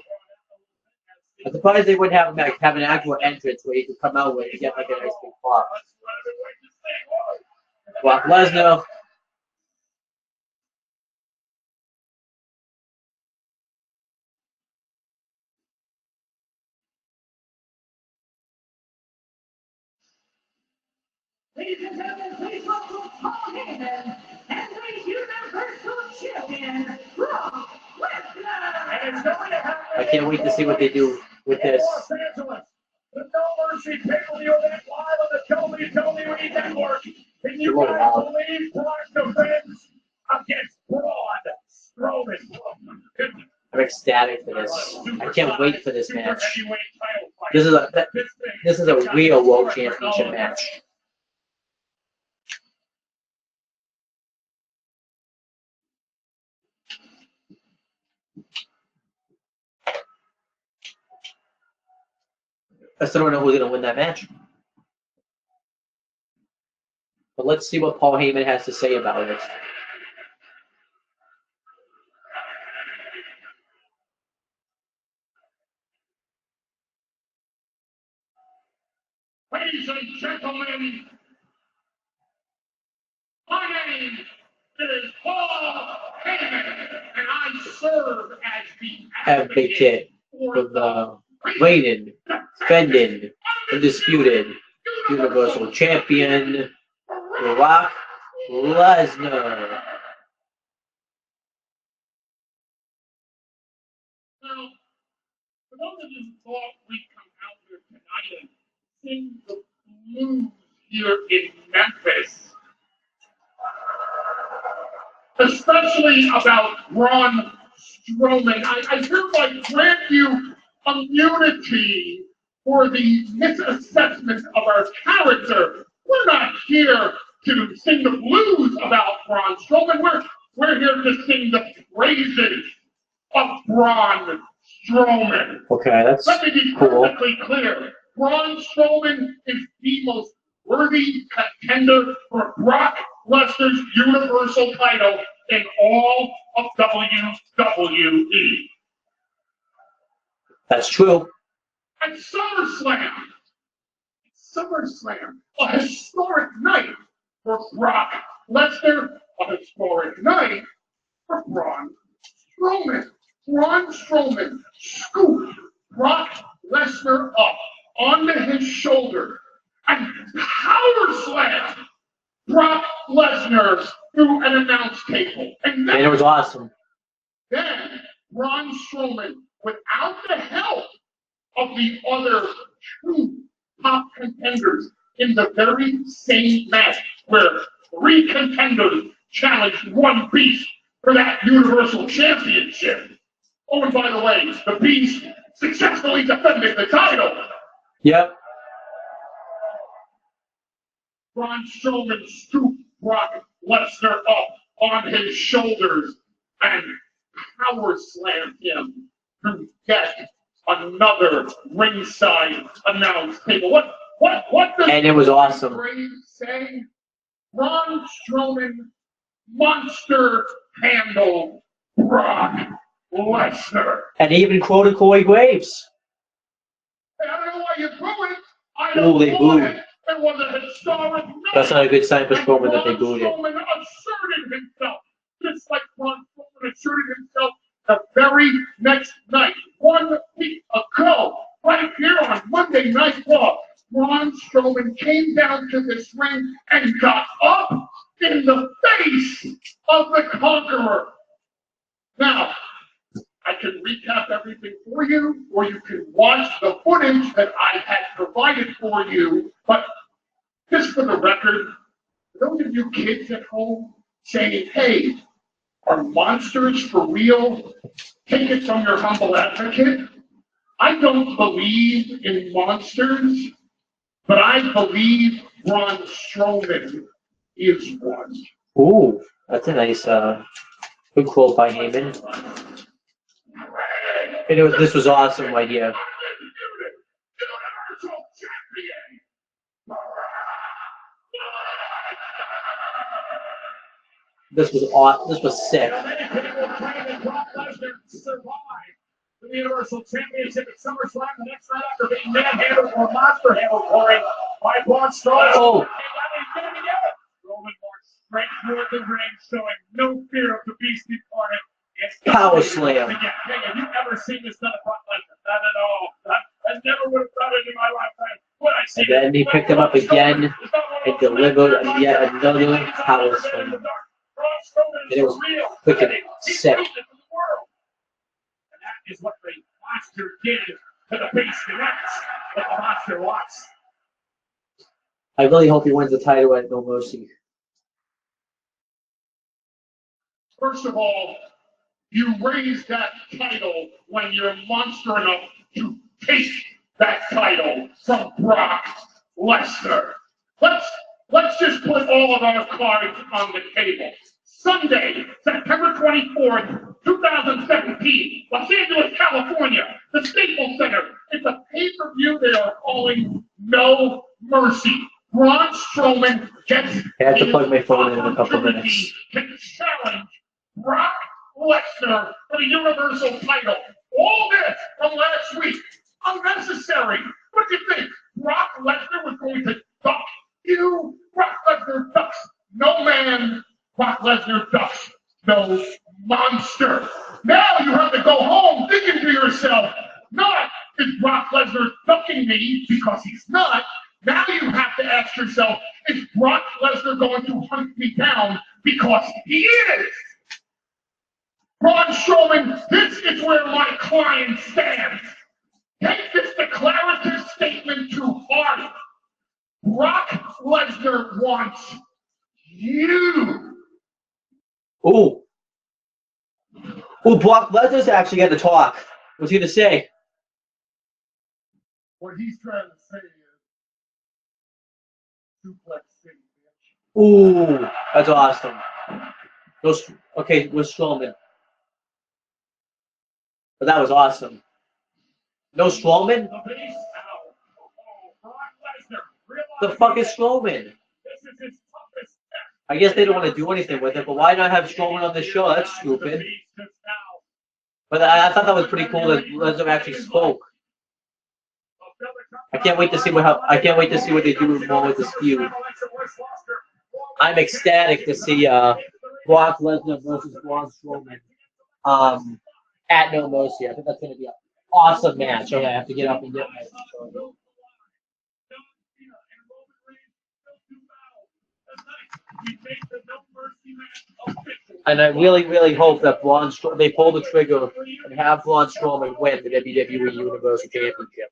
I'm surprised they wouldn't have him have an actual entrance where he could come out with and get like a nice big pop. Brock Lesnar. Ladies and gentlemen, please welcome Paul Heyman and the Universal Champion, Brock Lesnar. I can't wait to see what they do with this. The No Mercy pay-per-view event live on the WWE Network. Can you guys believe Brock defends against Braun Strowman? I'm ecstatic for this. I can't wait for this match. Heavyweight title fight. This is a real World Championship match. I still don't know who's going to win that match. But let's see what Paul Heyman has to say about it. Ladies and gentlemen, my name is Paul Heyman, and I serve as the Advocate for the reigning, defending, undisputed Universal Champion, Brock Lesnar. Now, for those of you who thought we'd come out here tonight and sing the blues here in Memphis, especially about Braun Strowman, I hereby grant you immunity for the misassessment of our character. We're not here to sing the blues about Braun Strowman. We're here to sing the praises of Braun Strowman. Okay, that's Let me be cool. perfectly clear. Braun Strowman is the most worthy contender for Brock Lesnar's Universal title in all of WWE. That's true. At SummerSlam, a historic night for Brock Lesnar, a historic night for Braun Strowman. Braun Strowman scooped Brock Lesnar up onto his shoulder and power slammed Brock Lesnar through an announce table. And And it was awesome. then Braun Strowman, without the help of the other two top contenders in the very same match, where three contenders challenged one beast for that Universal Championship. Oh, and by the way, the beast successfully defended the title. Yep. Braun Strowman scooped Brock Lesnar up on his shoulders and power slammed him to get another ringside announce table. What does And it was awesome. the phrase say? Braun Strowman monster handle Brock Lesnar. And he even quoted Corey Graves. Hey, I don't know why you boo it. I Ooh, don't they boo booed. it. It was a historic night. That's not a good sign for And Strowman that they Braun booed it. Strowman asserted himself, just like Braun Strowman asserted himself the very next night. 1 week ago, right here on Monday Night Raw, Braun Strowman came down to this ring and got up in the face of the Conqueror. Now, I can recap everything for you, or you can watch the footage that I had provided for you, but just for the record, for those of you kids at home saying, hey, are monsters for real? Take it from your humble advocate. I don't believe in monsters, but I believe Braun Strowman is one. Ooh, that's a nice good quote by Heyman. And this was awesome right here. This was sick. The Universal Championship at SummerSlam the next night after being manhandled or monster handled by Braun Strowman. Oh. Strowman marched straight toward the ring, showing no fear of the beast incarnate. Power slam. Again, have you ever seen this done at Brock Lesnar? Not at all. I never would have done it in my lifetime. When I see And then he picked him up again and delivered yet another power slam. And it was freaking sick. And that is what the monster did to the beast, and that's what the monster wants. I really hope he wins the title at No Mercy. First of all, you raise that title when you're monster enough to take that title from Brock Lesnar. Let's just put all of our cards on the table. Sunday, September 24th, 2017, Los Angeles, California, the Staples Center. It's a pay-per-view they are calling No Mercy. Braun Strowman gets I have to plug my phone in a couple minutes. to challenge Brock Lesnar for the Universal title. All this from last week, unnecessary. What do you think? Brock Lesnar was going to duck you? Brock Lesnar ducks no man. Brock Lesnar ducks no monster. Now you have to go home thinking to yourself, not is Brock Lesnar ducking me because he's not. Now you have to ask yourself, is Brock Lesnar going to hunt me down because he is? Braun Strowman, this is where my client stands. Take this declarative statement to heart. Brock Lesnar wants you. Ooh, Brock Lesnar's actually got to talk. What's he gonna say? What he's trying to say is, suplex city, bitch. Ooh, that's awesome. Okay, with Strowman. But that was awesome. No Strowman? The base out. Oh, Brock Lesnar. The fuck is Strowman? This is his toughest test. I guess they don't want to do anything with it, but why not have Strowman on the show? That's stupid. But I thought that was pretty cool that Lesnar actually spoke. I can't wait to see what they do more with this feud. I'm ecstatic to see Brock Lesnar versus Braun Strowman at No Mercy. I think that's going to be an awesome match. Okay, I have to get up and get my. And I really, really hope that they pull the trigger and have Braun Strowman win the WWE Universal Championship.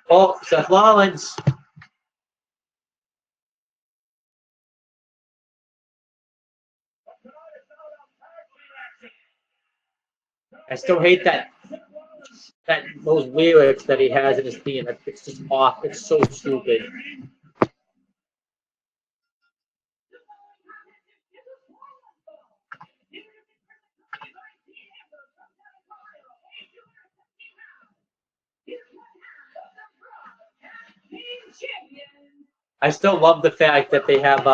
Oh, Seth Rollins. I still hate those lyrics that he has in his theme. It's just off. It's so stupid. I still love the fact that they have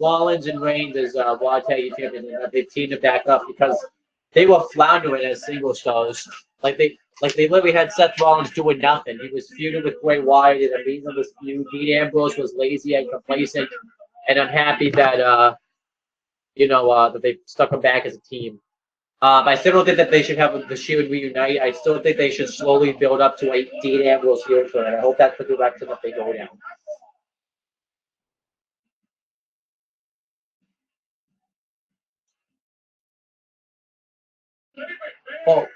Rollins and Reigns as Raw Tag Team Champions, and that they've teamed it back up because they were floundering as single stars. Like they literally had Seth Rollins doing nothing. He was feuding with Bray Wyatt in the beginning of this feud. Dean Ambrose was lazy and complacent, and I'm happy that that they stuck him back as a team. I still don't think that they should have the Shield reunite. I still think they should slowly build up to a Dean Ambrose heel turn. I hope that's the direction that they go down. Oh.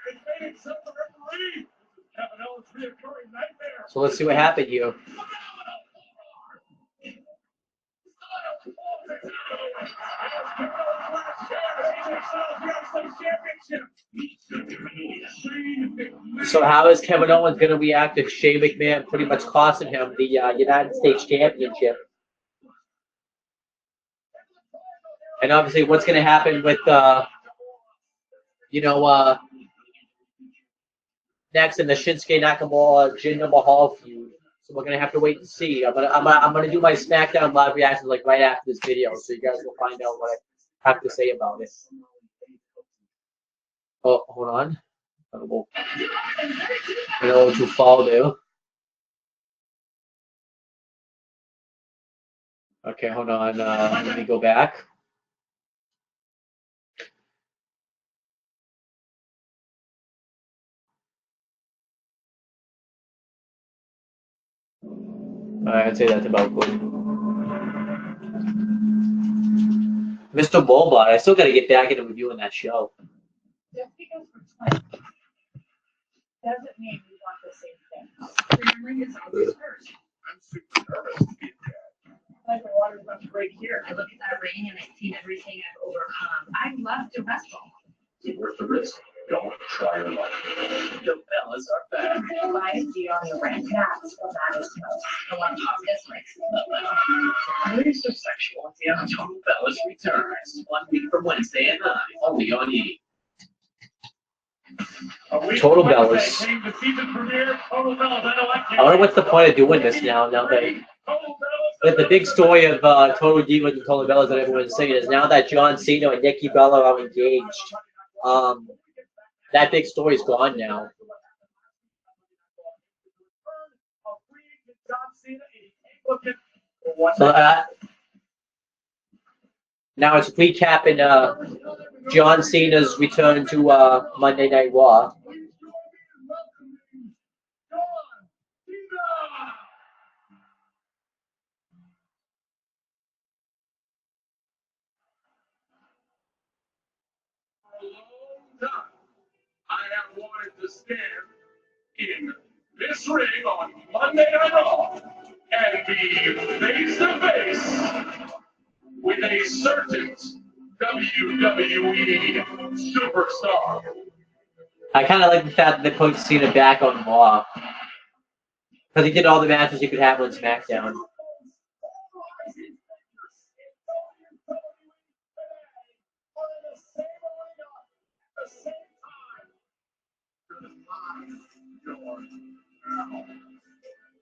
So let's see what happened here. So how is Kevin Owens going to react if Shane McMahon pretty much costing him the United States Championship? And obviously, what's going to happen with next in the Shinsuke Nakamura Jinder Mahal feud? So we're gonna have to wait and see. I'm gonna do my SmackDown live reactions like right after this video, so you guys will find out what I have to say about it. Oh, hold on. I don't know to follow there. Okay, hold on. Let me go back. I'd say that's about good. Mr. Bulbot, I still got to get back into reviewing that show. Just because we're twins doesn't mean we want the same thing. Remembering is always first. I'm super nervous to be a dad. Like the water's about to break here. I look at that ring and I see everything I've overcome. I'd love to wrestle. Is it worth the risk? Don't try your luck. The fellas are back. Why is G on the ring? That's what matters most. I want to talk this way. Release of sexual damage on Fellas returns 1 week from Wednesday at 9, only on E! Total Bellas. Came the season premiere, Total Bellas. I wonder what's the point of doing this now that the big story of Total Divas and Total Bellas that everyone's saying is now that John Cena and Nikki Bella are engaged, that big story's gone now. So now it's recapping John Cena's return to Monday Night Raw. I have wanted to stand in this ring on Monday Night Raw and be face to face with a certain WWE superstar. I kind of like the fact that they put Cena back on Raw because he did all the matches he could have on SmackDown.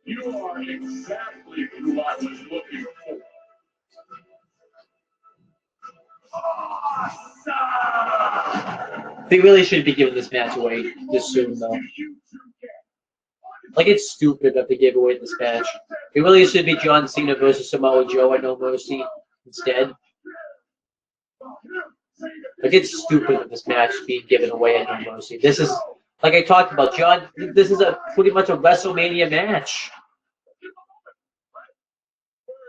You are exactly who I was looking for. They really shouldn't be giving this match away this soon, though. Like, it's stupid that they gave away this match. It really should be John Cena versus Samoa Joe at No Mercy instead. Like, it's stupid that this match is being given away at No Mercy. This is, like I talked about, John, this is pretty much a WrestleMania match.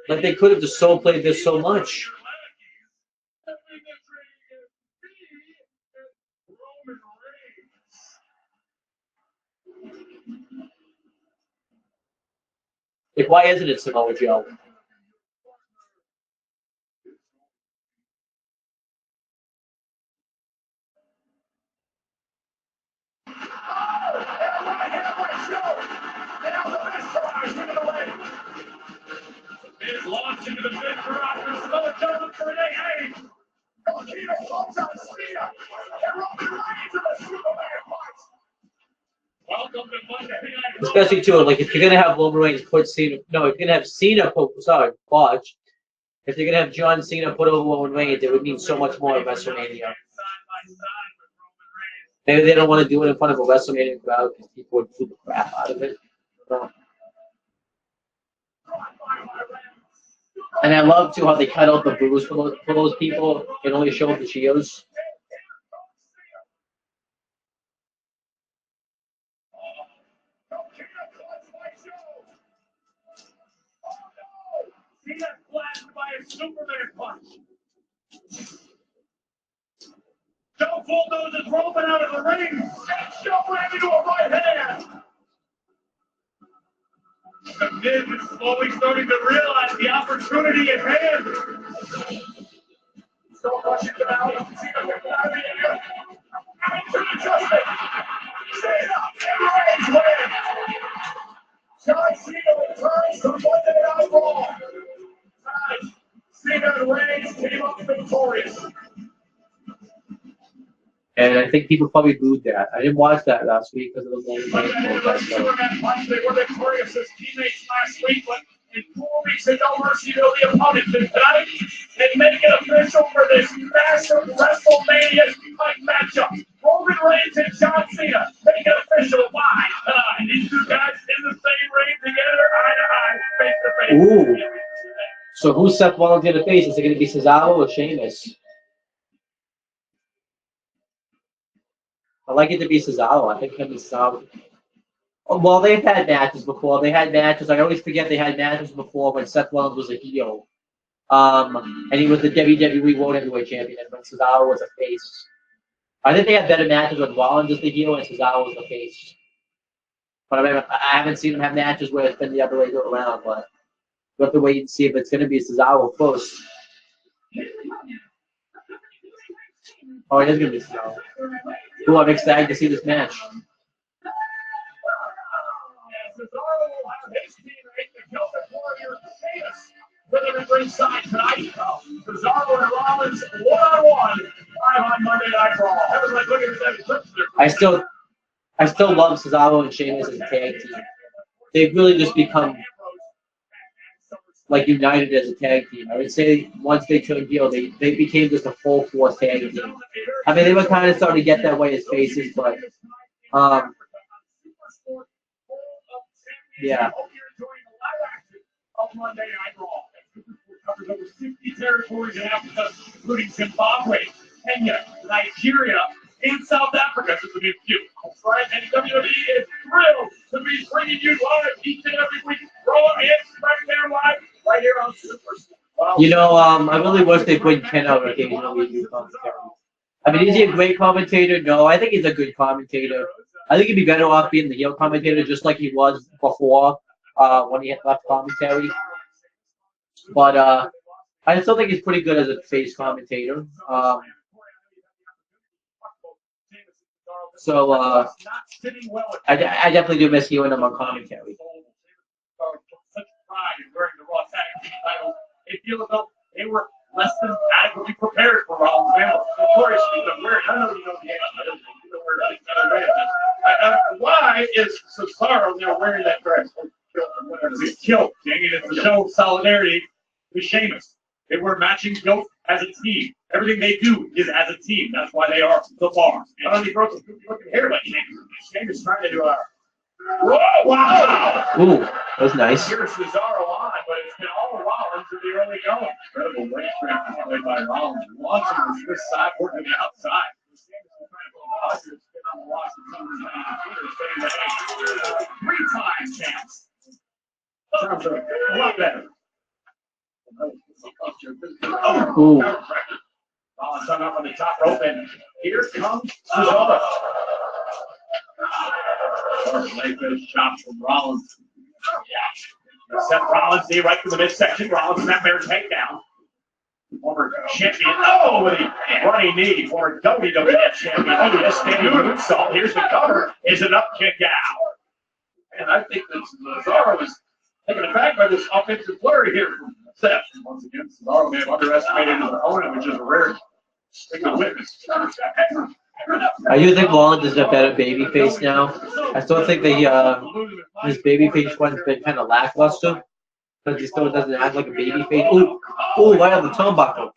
Like, they could have just so played this so much. Like, why isn't it Samoa Joe? Is launched into the mid roster, Samoa Joe for an AA. Welcome to Monday Night Raw. Especially, too, like, if you're going to have Roman Reigns put Cena... No, if you're going to have Cena put... Sorry, watch. If you're going to have John Cena put over Roman Reigns, it would mean so much more at WrestleMania. Maybe they don't want to do it in front of a WrestleMania crowd because people would flip the crap out of it. So. And I love, too, how they cut out the boos for those people and only show the cheers. Cena flashed by a Superman punch. Joe bulldozes Roman out of the ring. And Joe ran into a right hand. The Miz is slowly starting to realize the opportunity at hand. Still rushing him out. Cena whipping out of the air. And to the adjustment. Cena and Reigns win. John Cena returns to Monday Night Raw. Tonight, Cena and Reigns came up victorious. And I think people probably booed that. I didn't watch that last week because it was only But the Superman punch, they were victorious as teammates last week, but in 4 weeks at No Mercy, they'll be opponents. And tonight, they make it official for this massive WrestleMania matchup. Roman Reigns and John Cena make it official. Why? These two guys in the same ring together, eye to eye, face to face. Ooh. So who's Seth Rollins going to face? Is it going to be Cesaro or Sheamus? I like it to be Cesaro. I think him and Cesaro. Well, they've had matches before. They had matches. I always forget they had matches before when Seth Rollins was a heel. And he was the WWE World Heavyweight Champion when Cesaro was a face. I think they had better matches when Rollins was the heel and Cesaro was the face. But I haven't seen them have matches where it's been the other way around. But we'll have to wait and see if it's going to be Cesaro first. Oh, it is going to be Cesaro. Ooh, I'm excited to see this match. With him at ringside tonight, Cesaro and Rollins one-on-one live on Monday Night Raw. Everybody look at that clips there. I still love Cesaro and Sheamus as a tag team. They've really just become like united as a tag team. I would say once they turned heel, they became just a full force tag team. I mean, they were kind of starting to get that way as faces, but yeah. Of Monday Night Raw. Covers over 60 territories in Africa, including Zimbabwe, Kenya, Nigeria, and South Africa. This is a new few. That's right, and WWE is thrilled to be bringing you live each and every week, Raw and SmackDown live, right here on Superstore. Wow. You know, I really wish they bring Ken out occasionally to do commentary. I mean, is he a great commentator? No, I think he's a good commentator. I think he'd be better off being the heel commentator just like he was before when he had left commentary. But I still think he's pretty good as a face commentator. So I definitely do miss hearing him on commentary. Such pride in wearing the Raw Tag Team titles. They feel as though they were less than adequately prepared for Rollins' family. Notoriously, the weird. I know you know the answer. You know where why is Cesaro now wearing that dress? He's killed. Dang it, it's a show of solidarity with Sheamus. They were matching guilt as a team. Everything they do is as a team. That's why they are the bar. And he broke some looking hair like Sheamus trying to do a. Whoa! Wow! Ooh, that was nice. Here's Cesaro on, but it's been all Rollins in the early going. Incredible leg trap played by Rollins. Launching the Swiss side, working the outside. Three-time champs. Sounds a lot better. Ooh. Rollins hung up on the top rope, and here comes Cesaro. Leg chops from Rollins. Yeah. Seth Rollins knee right to the midsection. Rollins in that bear takedown. Former champion. Oh, with a running knee. Former WWE champion. Oh, just standing moonsault. Here's the cover. Is an up kick out. And I think that Cesaro is taken aback by this offensive flurry here from Seth. Once again, Cesaro may have underestimated his opponent, which is a rare thing to witness. I do think Rollins is a better babyface now. I still think his babyface one's been kind of lackluster because he still doesn't act like a babyface. Ooh, right on the turnbuckle.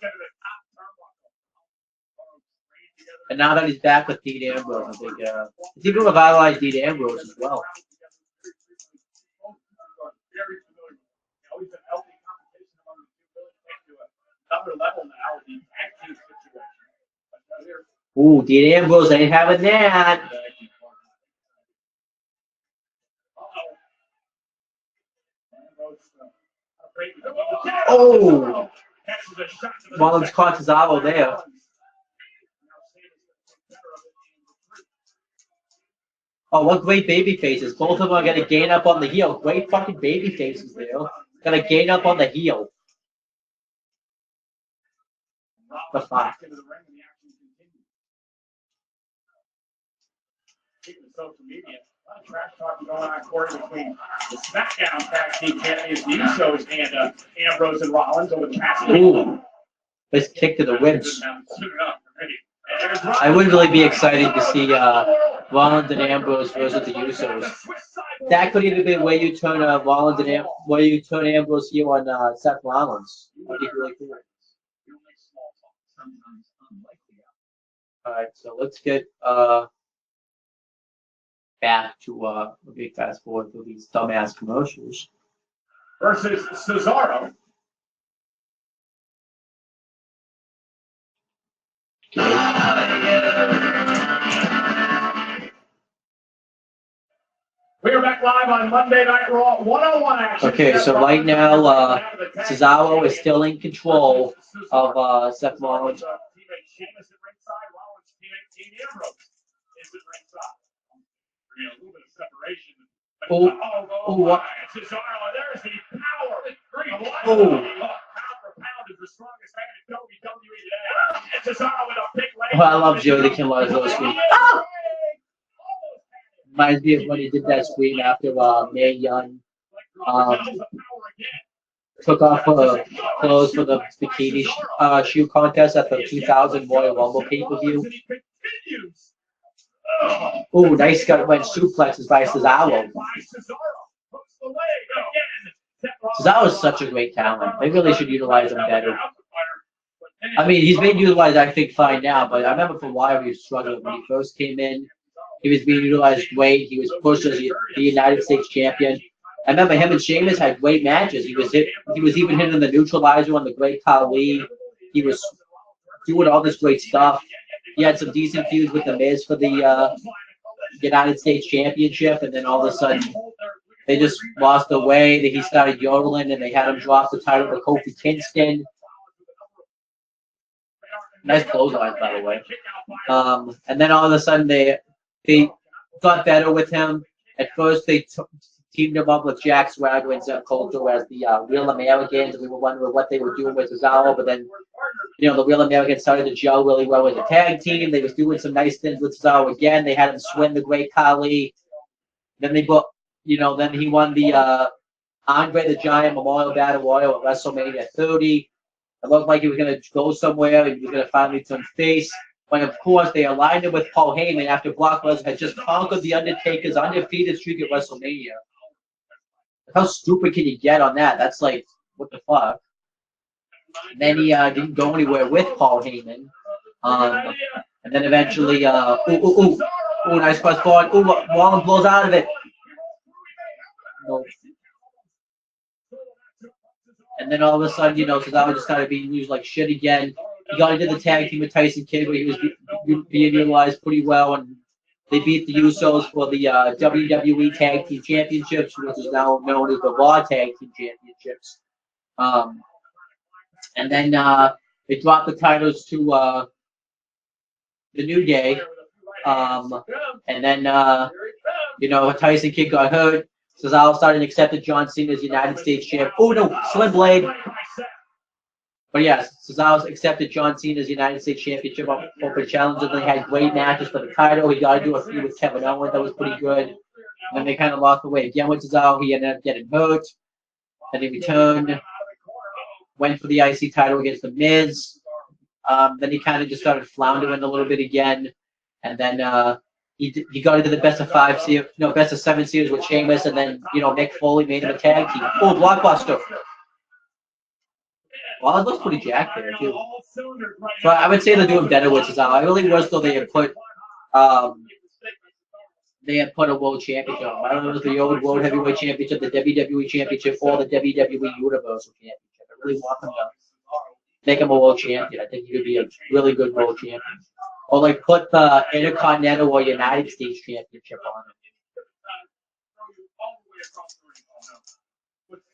And now that he's back with Dean Ambrose, I think he's even revitalized Dean Ambrose as well. Ooh, Dean Ambrose ain't having that. Oh, Rollins caught Cesaro there. Oh, what great baby faces. Both of them are going to gain up on the heel. Great fucking baby faces there. Going to gain up on the heel. The fuck. Social media. A lot of trash talk going on court between the SmackDown tag team champions, the Usos, and Ambrose and Rollins over the past week. Ooh, nice kick to the ribs. I would really be excited to see Rollins and Ambrose versus the Usos. That could even be where you turn Rollins and where you turn Ambrose heel on Seth Rollins. That'd be really cool. All right, so let's get back to a big fast forward to these dumbass commercials. Versus Cesaro. We are back live on Monday Night Raw 101 action. Okay, so right now Cesaro is still in control of Seth Rollins. Teammate Sheamus at ringside, Rollins teammate Dean Ambrose is at ringside. A little bit of separation. Oh, what? Cesaro, there's the power of Oh. Pound for pound is the strongest man in WWE today. And Cesaro with a big leg. Oh, I love Joey the Killer Lozowski. Reminds me of when he did that scream after Mae Young took off her clothes for the bikini shoe contest at the 2000 Royal Rumble pay-per-view. Oh, nice gut went suplexes by Cesaro. Cesaro is such a great talent. They really should utilize him better. I mean, he's being utilized, I think, fine now, but I remember for a while he was struggling when he first came in. He was being utilized great. He was pushed as the United States champion. I remember him and Sheamus had great matches. He was even hitting the neutralizer on the Great Khali. He was doing all this great stuff. He had some decent feuds with the Miz for the United States Championship, and then all of a sudden they just lost their way. He started yodeling, and they had him drop the title to Kofi Kingston. Nice clothesline, by the way. And then all of a sudden they got better with him. At first they teamed him up with Jack Swagger and Zeb Coulter as the Real Americans, and we were wondering what they were doing with Cesaro, but then, you know, the Real Americans started to gel really well as a tag team. They was doing some nice things with Cesaro again. They had him swing the Great Khali. Then they put, you know, then he won the Andre the Giant Memorial Battle Royal at WrestleMania 30. It looked like he was going to go somewhere. He was going to finally turn face. But of course, they aligned him with Paul Heyman after Brock Lesnar had just conquered the Undertaker's undefeated streak at WrestleMania. How stupid can you get on that? That's like, what the fuck? And then he didn't go anywhere with Paul Heyman. And then eventually, nice press forward. Rollins blows out of it. No. And then all of a sudden, you know, Cesaro just started being used like shit again. He got into the tag team with Tyson Kidd, where he was being utilized pretty well, and they beat the Usos for the WWE Tag Team Championships, which is now known as the Raw Tag Team Championships. And then they dropped the titles to the New Day. And then, you know, Tyson Kidd got hurt. Cesaro started and accepted John Cena as United States champ. Oh, no, Slim Blade. But yes, Cesaro accepted John Cena's United States Championship Open Challenge, and they had great matches for the title. He got to do a feud with Kevin Owen that was pretty good. And then they kind of lost the way again with Cesaro. He ended up getting hurt. Then he returned, went for the IC title against The Miz. Then he kind of just started floundering a little bit again. And then he got into the best of 7 series with Sheamus, and then, you know, Mick Foley made him a tag team. Oh, Blockbuster. Well, it looks pretty jacked there, too. So I would say they're doing better with Cesaro. I really wish, though, they had put a world championship. I don't know if it was the old World Heavyweight Championship, the WWE Championship, or the WWE Universal Championship. I really want them to make him a world champion. I think he would be a really good world champion. Or, like, put the Intercontinental or United States Championship on him.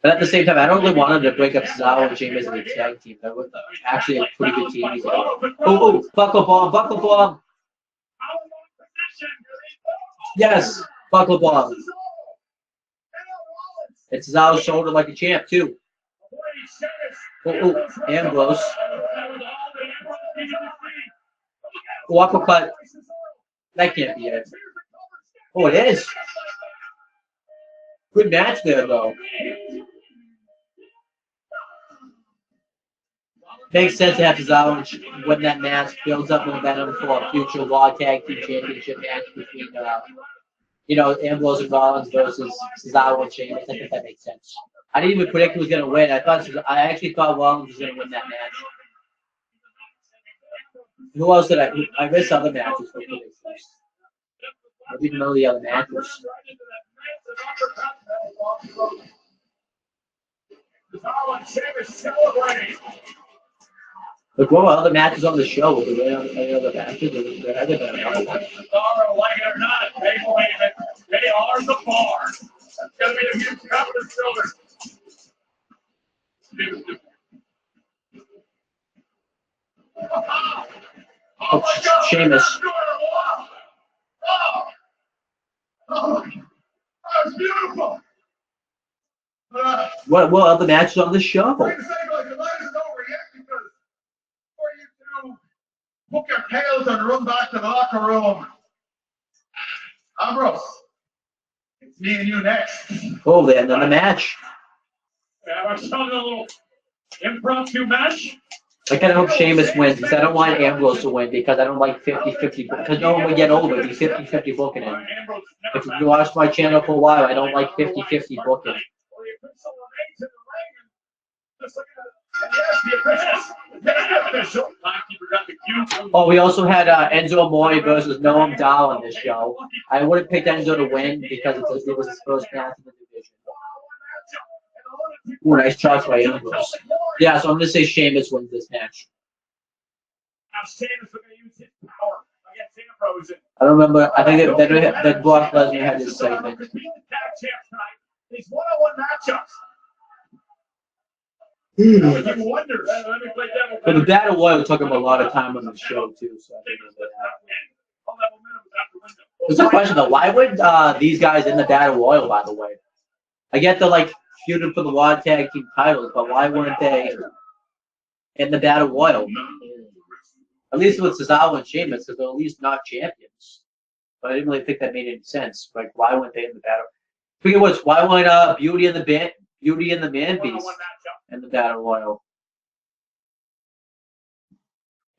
But at the same time, I don't really want him to break up Cesaro and Sheamus as a tag team. That was actually a pretty good team. Oh, buckle bomb. Yes, buckle bomb. It's Cesaro's shoulder like a champ, too. Oh, Ambrose. Uppercut. That can't be it. Oh, it is. Good match there, though. Makes sense to have Cesaro win that match. Builds up momentum for a future Raw Tag Team Championship match between, you know, Ambrose and Rollins versus Cesaro and Sheamus. I think that makes sense. I didn't even predict who was going to win. I actually thought Rollins was going to win that match. Who else did I missed other matches for predictions. I didn't even know the other matches. Look, what were other matches on the show? Were there any other matches? There hasn't been another one. Like it or not, they believe it. They are the bar. That's going to be a huge cup of silver. Oh, Sheamus. Oh, that was beautiful. What other matches on the show? Wait a second, like, the night isn't over yet because before you two book your tails and run back to the locker room, Ambrose, it's me and you next. Oh, they had another match. Yeah, we're starting a little impromptu match. I kind of hope Sheamus wins because I don't want Ambrose to win because I don't like 50-50 because no one would get over the 50-50 booking him. If you watched my channel for a while, I don't like 50-50 booking. Oh, we also had Enzo Amore versus Noam Dar on this show. I would have picked Enzo to win because it was his first match in the division. Ooh, nice chops by Ambrose. Yeah, so I'm gonna say Sheamus wins this match. Now Sheamus are going to use his power against Ambrose. I don't remember. I think that Brock Lesnar had his segment. These one-on-one matchups. But the Battle Royal took him a lot of time on the show too, so I think it was There's a question though. Why would these guys in the Battle Royal, by the way? I get the like feuding for the Raw Tag Team titles, but why weren't they in the Battle Royal? At least with Cesaro and Sheamus, because they're at least not champions. But I didn't really think that made any sense. Like, why weren't they in the Battle? Speaking of which, why weren't Beauty and the Man Beast in the Battle Royal?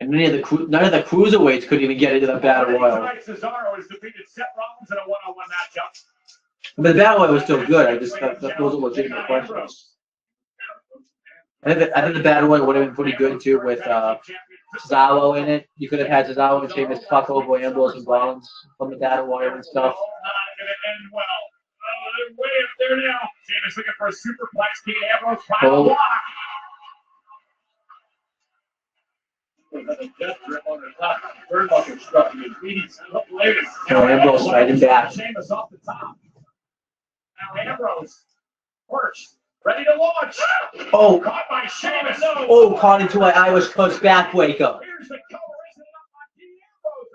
And none of the cruiserweights could even get into the Battle Royal. Tonight, Cesaro has defeated Seth Rollins in a one-on-one matchup. But the Battle Royal was still good. I just thought those are legitimate questions. I think the Battle Royal would have been pretty good too with Cesaro in it. You could have had Cesaro and Sheamus fuck over Ambrose and Rollins from the Battle Royal and stuff. Not going to end well. They're way up there now. Sheamus looking for a superplex. Dean Ambrose trying to block. Death grip on the top. Turnbuckle struck him. Ambrose fighting back. Sheamus off the top. Now Ambrose first. Ready to launch. Oh, Caught by Sheamus. oh, caught into an Irish Coach backbreaker. Here's the cover. Isn't it up by Dean Ambrose?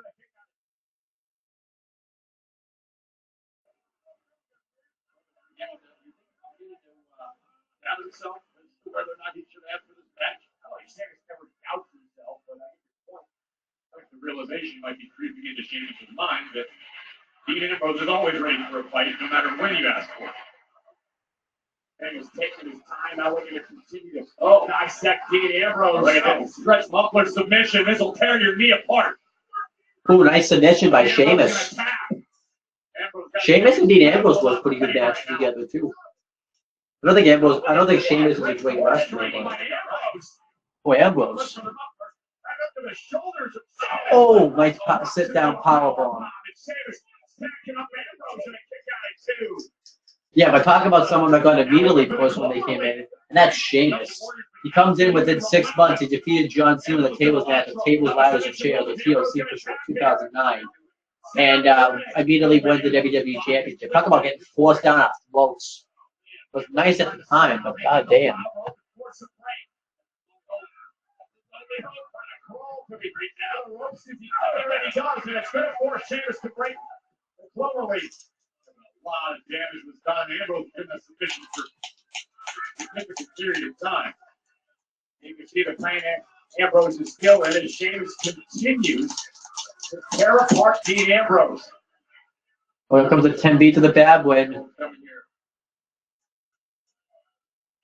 Doubt himself as to whether or not he should have for this match. I don't think Sheamus never doubts himself, but I think the point, I think the realization might be creeping into Sheamus' mind that Dean Ambrose is always ready for a fight, no matter when you ask for it. And he's taking his time. Now we're going to continue to dissect Dean Ambrose. Look at that stretch muffler submission. This will tear your knee apart. Ooh, nice submission by Sheamus. Sheamus and Dean Ambrose was pretty good match together too. I don't think Sheamus is a great wrestler, but Ambrose. Oh, nice sit down powerbomb. Yeah, but talk about someone that got immediately pushed when they came in, and that's Sheamus. He comes in within 6 months. He defeated John Cena in the tables match, the tables, ladders, and chairs, the TLC for sure, 2009, and immediately won the WWE Championship. Talk about getting forced down our throats. It was nice at the time, but goddamn. A lot of damage was done. Ambrose couldn't have submission for a significant period of time. You can see the plan Ambrose's skill in, and Sheamus continues to tear apart Dean Ambrose. Well, here comes a 10 beat to the bad win.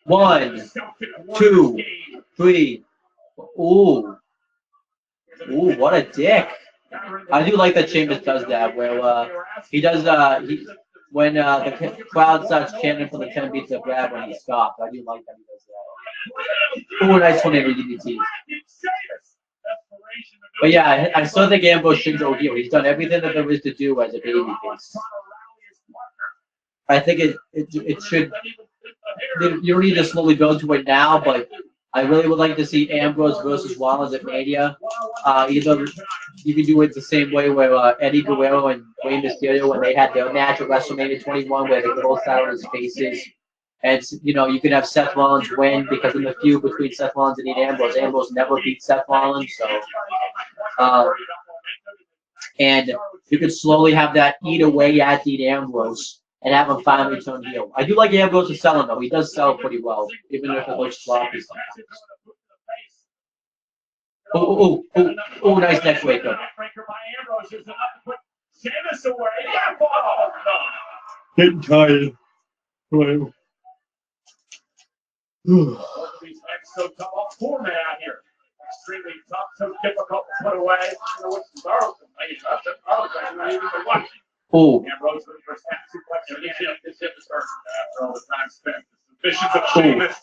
1, 2, 3. Ooh. Ooh, what a dick. I do like that Sheamus does that, where he does, when the crowd starts chanting for the 10 beats of Brad when he stops. I do like that he does that. Ooh, nice one in DDT. But yeah, I still think Ambrose should go heel. He's done everything that there is to do as a babyface. I think it should. You don't need to slowly build to it now, but I really would like to see Ambrose versus Rollins at Mania. Either you can do it the same way where Eddie Guerrero and Rey Mysterio, when they had their match at WrestleMania 21, where they both sat on his faces. And, you know, you can have Seth Rollins win because in the feud between Seth Rollins and Dean Ambrose, Ambrose never beat Seth Rollins. So, and you could slowly have that eat away at Dean Ambrose and have him finally turn heel. I do like Ambrose is selling though. He does sell pretty well, even if it looks sloppy sometimes. Oh, nice neck breaker. Getting tired. So tough format out here. Extremely tough, so difficult to put away. Oh. Ambrose with the first half suplex. This hip is hurt after all the time spent. The suspicions of Sheamus.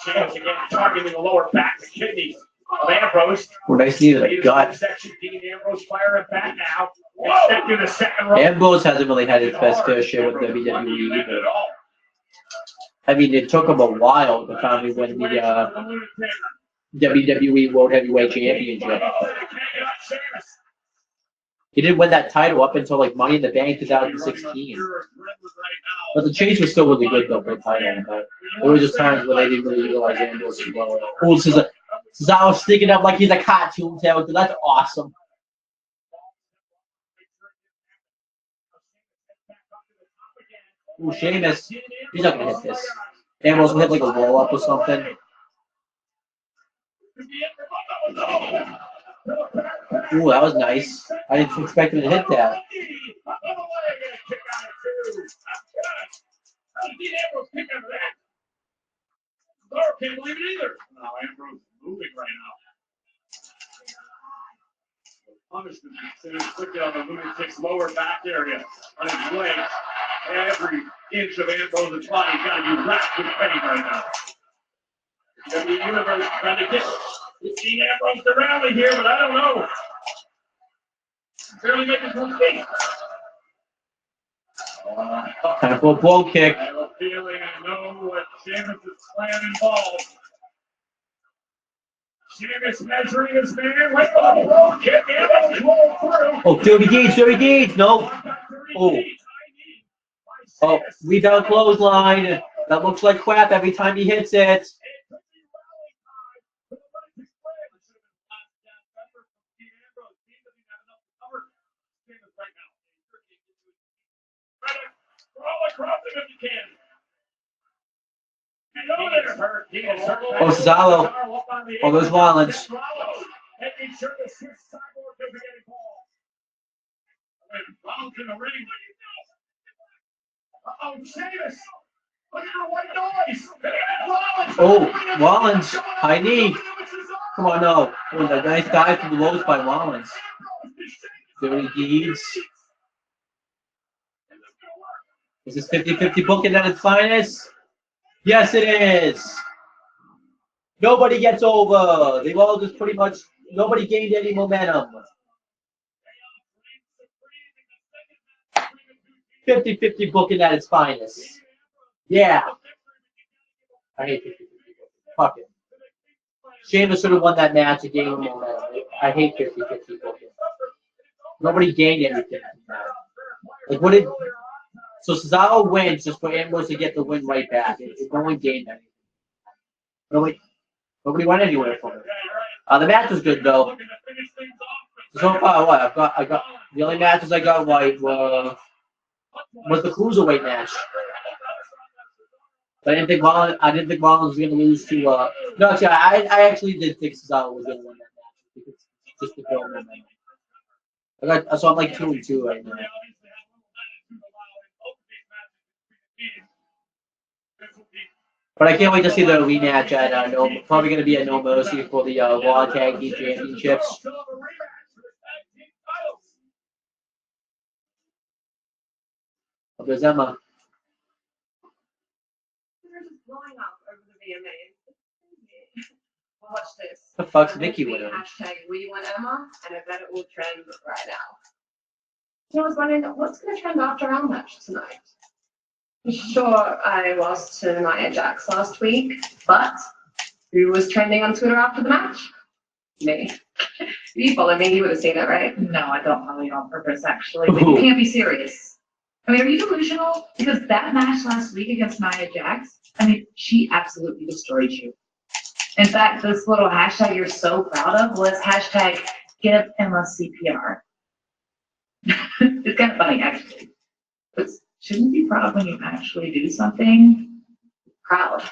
Sheamus again targeting the lower back, the kidneys of Ambrose. Oh, nice knee to the gut. Section Dean Ambrose firing back now. Expecting the second row. Ambrose hasn't really had his best fair share with WWE either. I mean, it took him a while to finally win the WWE World Heavyweight Championship. He didn't win that title up until like Money in the Bank 2016. But the chase was still really good though for the title. But there were just times where they didn't really utilize Ambrose as well. Oh, Cesaro sticking up like he's a cartoon character. That's awesome. Ooh, Sheamus. He's not gonna hit this. Ambrose will hit like a roll up or something. Ooh, that was nice. I didn't expect him to hit that. Can't believe it either. No, Ambrose is moving right now. Punishment is quickly on the lunatic's lower back area on his legs. Every inch of Ambrose's body's got to be wrapped with pain right now. The universe trying to get Dean Ambrose to rally here, but I don't know. Barely making some feet. Time for a blow kick. I have a feeling I know what Sheamus' plan involves. Sheamus measuring his man. Wait for the blow kick. Ambrose roll through. Oh, Dirty Gage. No. Oh, rebound clothesline. That looks like crap every time he hits it. Oh, Cesaro. Oh, there's Rollins. Oh, Rollins. High knee. Come on, no. Oh, the nice dive from the ropes by Rollins. Dirty Deeds. Is this 50-50 booking at its finest? Yes, it is. Nobody gets over. They've all just pretty much, nobody gained any momentum. 50-50 booking at its finest. Yeah. I hate 50-50 booking. Fuck it. Sheamus should have won that match and gained momentum. I hate 50-50 booking. Nobody gained anything from that. Like, what did... So Cesaro wins just for Ambrose to get the win right back. No one gained anything. Nobody went anywhere from it. The match was good though. So far, what I got the only matches I got right was the cruiserweight match. But I didn't think Rollins was gonna lose to. No, actually, I actually did think Cesaro was gonna win that match because just to build momentum. So I'm like 2-2 right now. But I can't wait to see the rematch at probably going to be at No Mercy for the Raw Tag Team Championships. Oh, there's Emma. They're just blowing up over the VMAs. Well, watch this. The fuck's Nikki winning? Hashtag we want Emma, and I bet it will trend right now. I was wondering what's going to trend after our match tonight. Sure, I lost to Nia Jax last week, but who was trending on Twitter after the match? Me. If you follow me, you would have seen it, right? No, I don't follow you on purpose, actually. But you can't be serious. I mean, are you delusional? Because that match last week against Nia Jax, I mean, she absolutely destroyed you. In fact, this little hashtag you're so proud of was hashtag give Emma CPR. It's kind of funny, actually. shouldn't you be proud when you actually do something? Proud.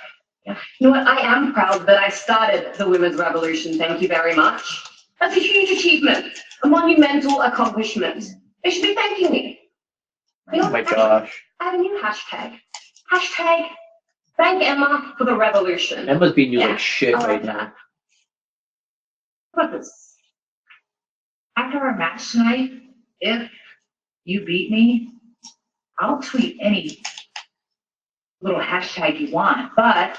Yeah. You know what? I am proud that I started the women's revolution. Thank you very much. That's a huge achievement, a monumental accomplishment. They should be thanking me. You know, Oh my gosh. I have a new hashtag. Hashtag thank Emma for the revolution. Emma's being used Yeah, like shit I like right that. now. How about this? After our match tonight, if you beat me, I'll tweet any little hashtag you want. But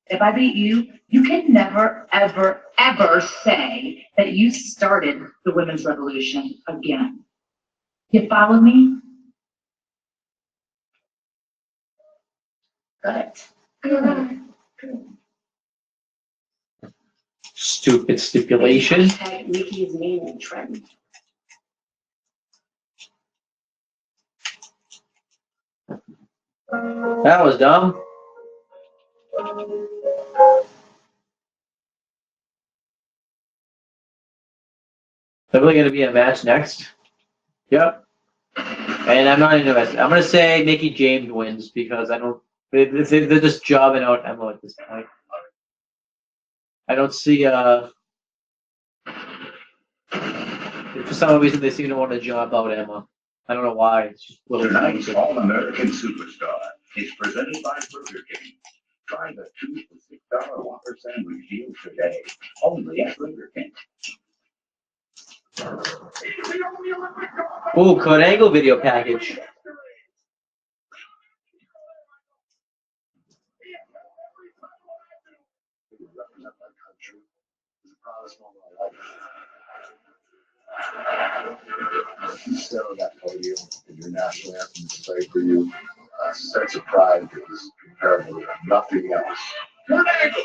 if I beat you, you can never, ever, ever say that you started the women's revolution again. You follow me? Good. Stupid stipulation. Hashtag Nikki's naming trend. That was dumb. Definitely going to be a match next. Yep. And I'm not interested. I'm going to say Mickey James wins because I don't. They're just jobbing out Emma at this point. I don't see. For some reason, they seem to want to job out Emma. I don't know why. It's just a little Tonight's thing. All-American Superstar is presented by Burger King. Try the $2 for $6 Whopper sandwich deal today, only at Burger King. Ooh, Kurt Angle video package. Represent my country. It's the proudest moment of my life. You stand on that podium and your national anthem is played for you. A sense of pride that is comparable to nothing else. Kurt Angle,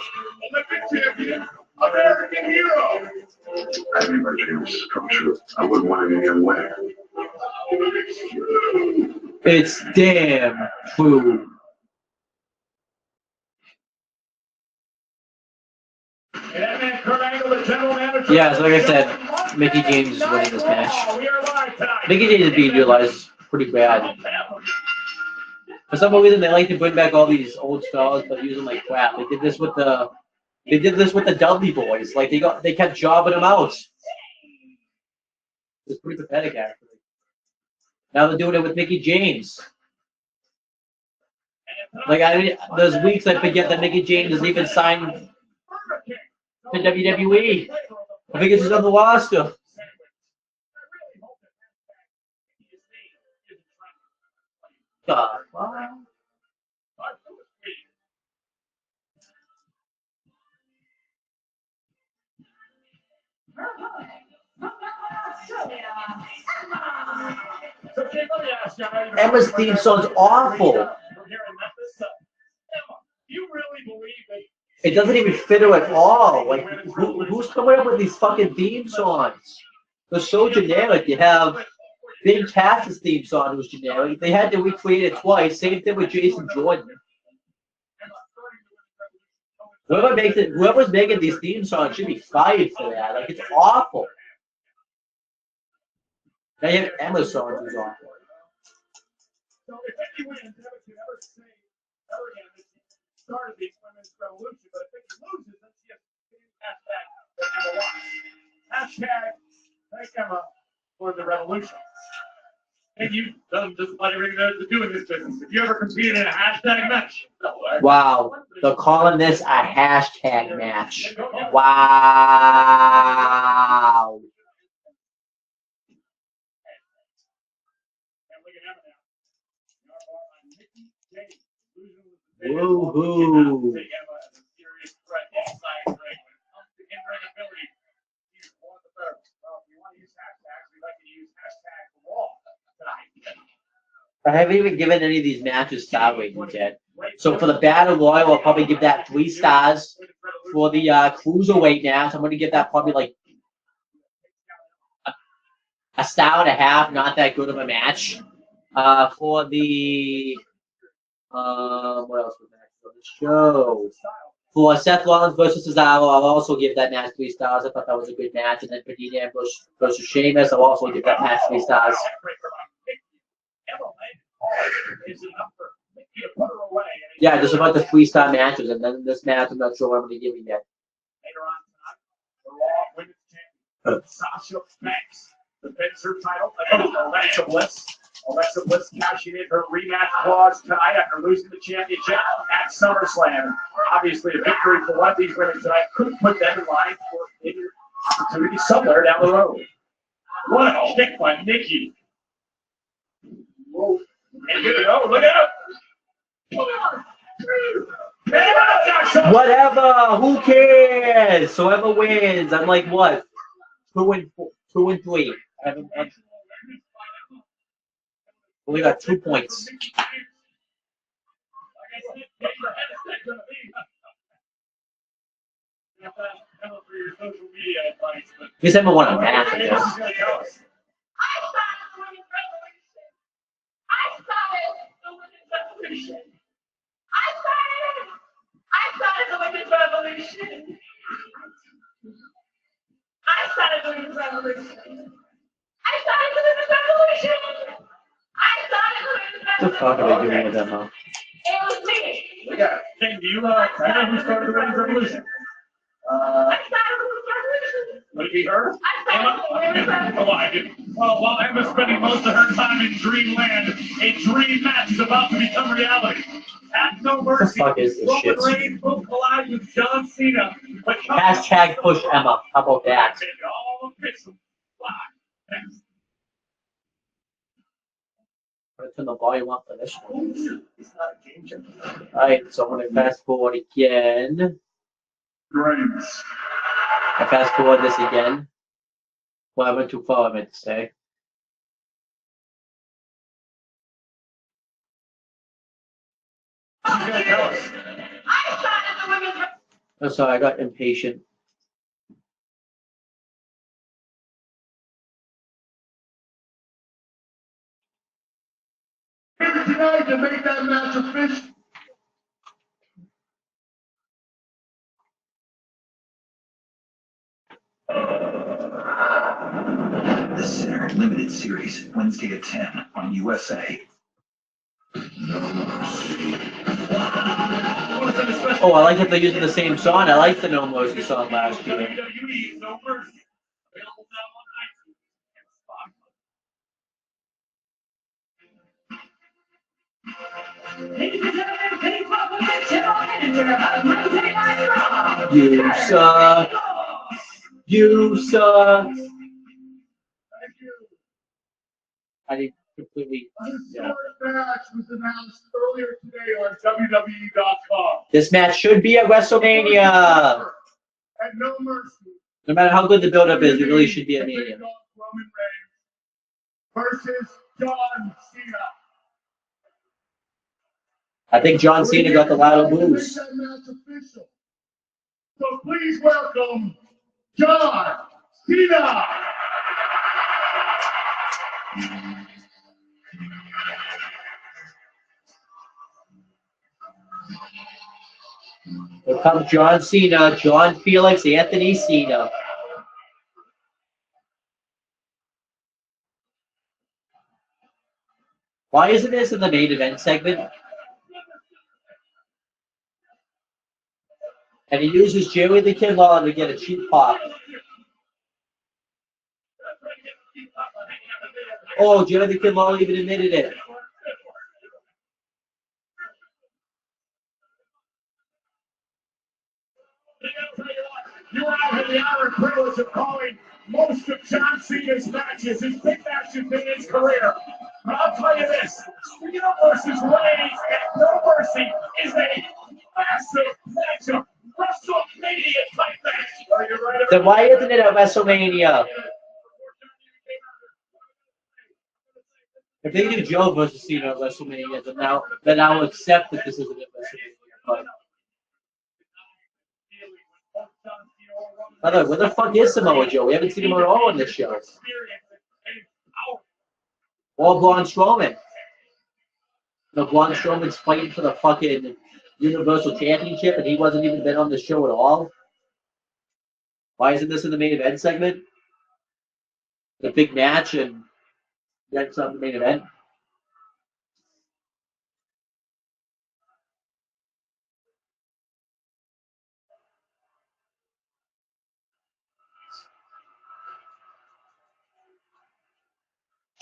Olympic champion, American hero. I made my dreams come true. I wouldn't want any other way. It's damn true. And that man, Kurt Angle, the general manager. Yeah, so like I said, Mickey James is winning this match. We are live tonight. Mickey James is being utilized pretty bad. For some reason, they like to bring back all these old stars, but use them like crap. They did this with the Dudley Boys. Like they kept jobbing them out. It's pretty pathetic, actually. Now they're doing it with Mickey James. Like there's weeks I forget that Mickey James is even signed to WWE. I think it's just on the roster. God. Emma's theme song's awful. It doesn't even fit her at all. Like, who's coming up with these fucking theme songs? They're so generic. You have Big Cass's theme song was generic. They had to recreate it twice. Same thing with Jason Jordan. Whoever's making these theme songs should be fired for that. Like, it's awful. Now you have Emma's song who's awful. So if Mickey wins, never can ever say ever again that he started the women's revolution, but if Mickey loses, then she has to hashtag Emma won. Hashtag thank Emma for the revolution. And you doesn't just let everybody know to do in this business. If you ever competed in a hashtag match, Wow, they're calling this a hashtag match. Wow. Woohoo. I haven't even given any of these matches star ratings yet. So for the Battle Royal, I'll probably give that 3 stars. For the Cruiserweight match, I'm going to give that probably like a star and a half. Not that good of a match. For the what else was next on the show? For Seth Rollins versus Cesaro, I'll also give that match 3 stars. I thought that was a good match. And then for Dean Ambrose versus Sheamus, I'll also give that match 3 stars. is enough for Nikki to put her away. Yeah, just about the 3-star matches, and then this match, I'm not sure what I'm going to give you yet. Later on tonight, the Raw Women's Champion, Sasha Banks, defends her title against Alexa Bliss. Alexa Bliss cashing in her rematch clause tonight after losing the championship at SummerSlam. Obviously, a victory for one of these women tonight could put them in line for maybe an opportunity somewhere down the road. What a kick by Nikki. Whoa. And here they go. Look out. Whatever, who cares? So whoever wins, I'm like what? 2 and 3. I haven't only got 2 points. At least I haven't won a match, I guess. What the fuck are they doing with them, huh? Yeah. King, do you know who started the Women's Revolution? Would it be her? Emma? Oh, I did. Well, while Emma's spending most of her time in Dreamland, a dream match is about to become reality. At No Mercy, What the fuck is this Roman shit? Reigns will collide with John Cena. But Hashtag push Emma. How about that? all official. Next. Turn the volume up for this one. It's not a game changer. Alright, so I'm gonna fast forward again. Great. I fast forward this again. Well, I went too far, I meant to say. Oh, sorry, I got impatient. Here tonight to make that match official. The Sinner Limited Series, Wednesday at 10 on USA. Oh, I like that they're using the same song. I liked the No Mercy song last year. WWE No Mercy. Available now on iTunes and Spotify. Ladies and gentlemen, please welcome the general manager of Monday Night Raw. You suck. You suck. Thank you. I did completely. A Yeah. historic match was announced earlier today on WWE.com. This match should be at WrestleMania. And No Mercy. No matter how good the build-up is, it really should be at Mania. Roman Reigns versus John Cena. I think John Cena got the louder moves. Make that match official. So please welcome John Cena. Here comes John Cena, John Felix, Anthony Cena. Why isn't this in the main event segment? And he uses Joey the Kid Lawler to get a cheap pop. Oh, Joey the Kid Lawler even admitted it. You and I had the honor and privilege of calling most of John Cena's matches, his big matches in his career. But I'll tell you this, Cena versus Reigns at No Mercy is a massive matchup. WrestleMania type match. Are you ready? Then why isn't it at WrestleMania? If they do Joe versus Cena at WrestleMania, then I'll accept that this isn't at WrestleMania. But by the way, where the fuck is Samoa Joe? We haven't seen him at all in this show. Or Braun Strowman. No, Braun Strowman's fighting for the fucking Universal Championship and he wasn't even been on the show at all. Why isn't this in the main event segment? The big match and that's on the main event.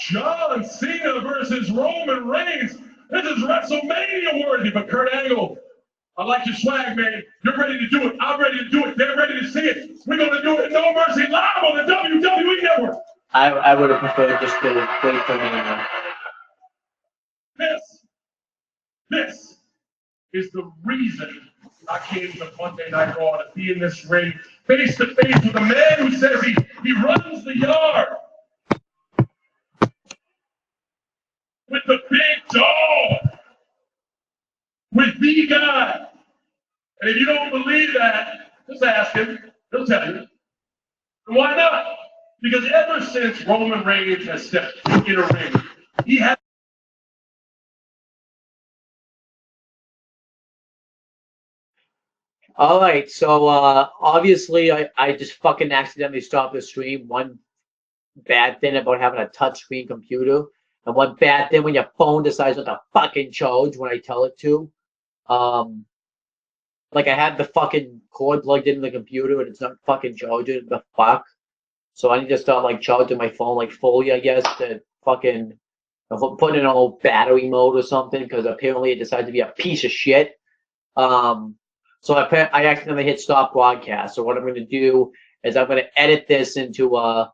John Cena versus Roman Reigns. This is WrestleMania worthy, but Kurt Angle, I like your swag, man. You're ready to do it. I'm ready to do it. They're ready to see it. We're going to do it at No Mercy live on the WWE Network. I would have preferred just to wait for me. This is the reason I came to Monday Night Raw to be in this ring face to face with a man who says he runs the yard. With the big dog. With the guy. And if you don't believe that, just ask him. He'll tell you. And why not? Because ever since Roman Reigns has stepped in a ring, he has. All right, so obviously I just fucking accidentally stopped the stream. One bad thing about having a touchscreen computer, and one bad thing when your phone decides not to fucking charge when I tell it to. Like I had the fucking cord plugged into the computer and it's not fucking charging. The fuck? So I need to start like charging my phone like fully, I guess, to fucking put it in a little battery mode or something, because apparently it decided to be a piece of shit. So I accidentally hit stop broadcast. So what I'm going to do is I'm going to edit this into a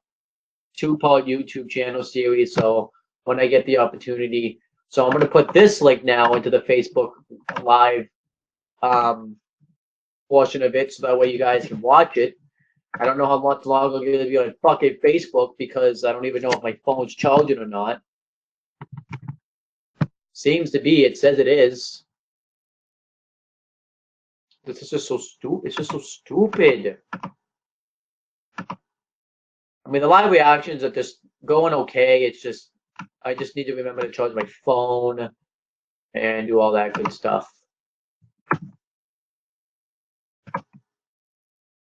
2-part YouTube channel series. So when I get the opportunity, so I'm going to put this link now into the Facebook Live portion of it, so that way you guys can watch it. I don't know how much longer I'm going to be on fucking Facebook, because I don't even know if my phone's charging or not. Seems to be. It says it is. This is just so stupid. It's just so stupid. I mean, the live reactions are just going okay. It's just, I just need to remember to charge my phone and do all that good stuff.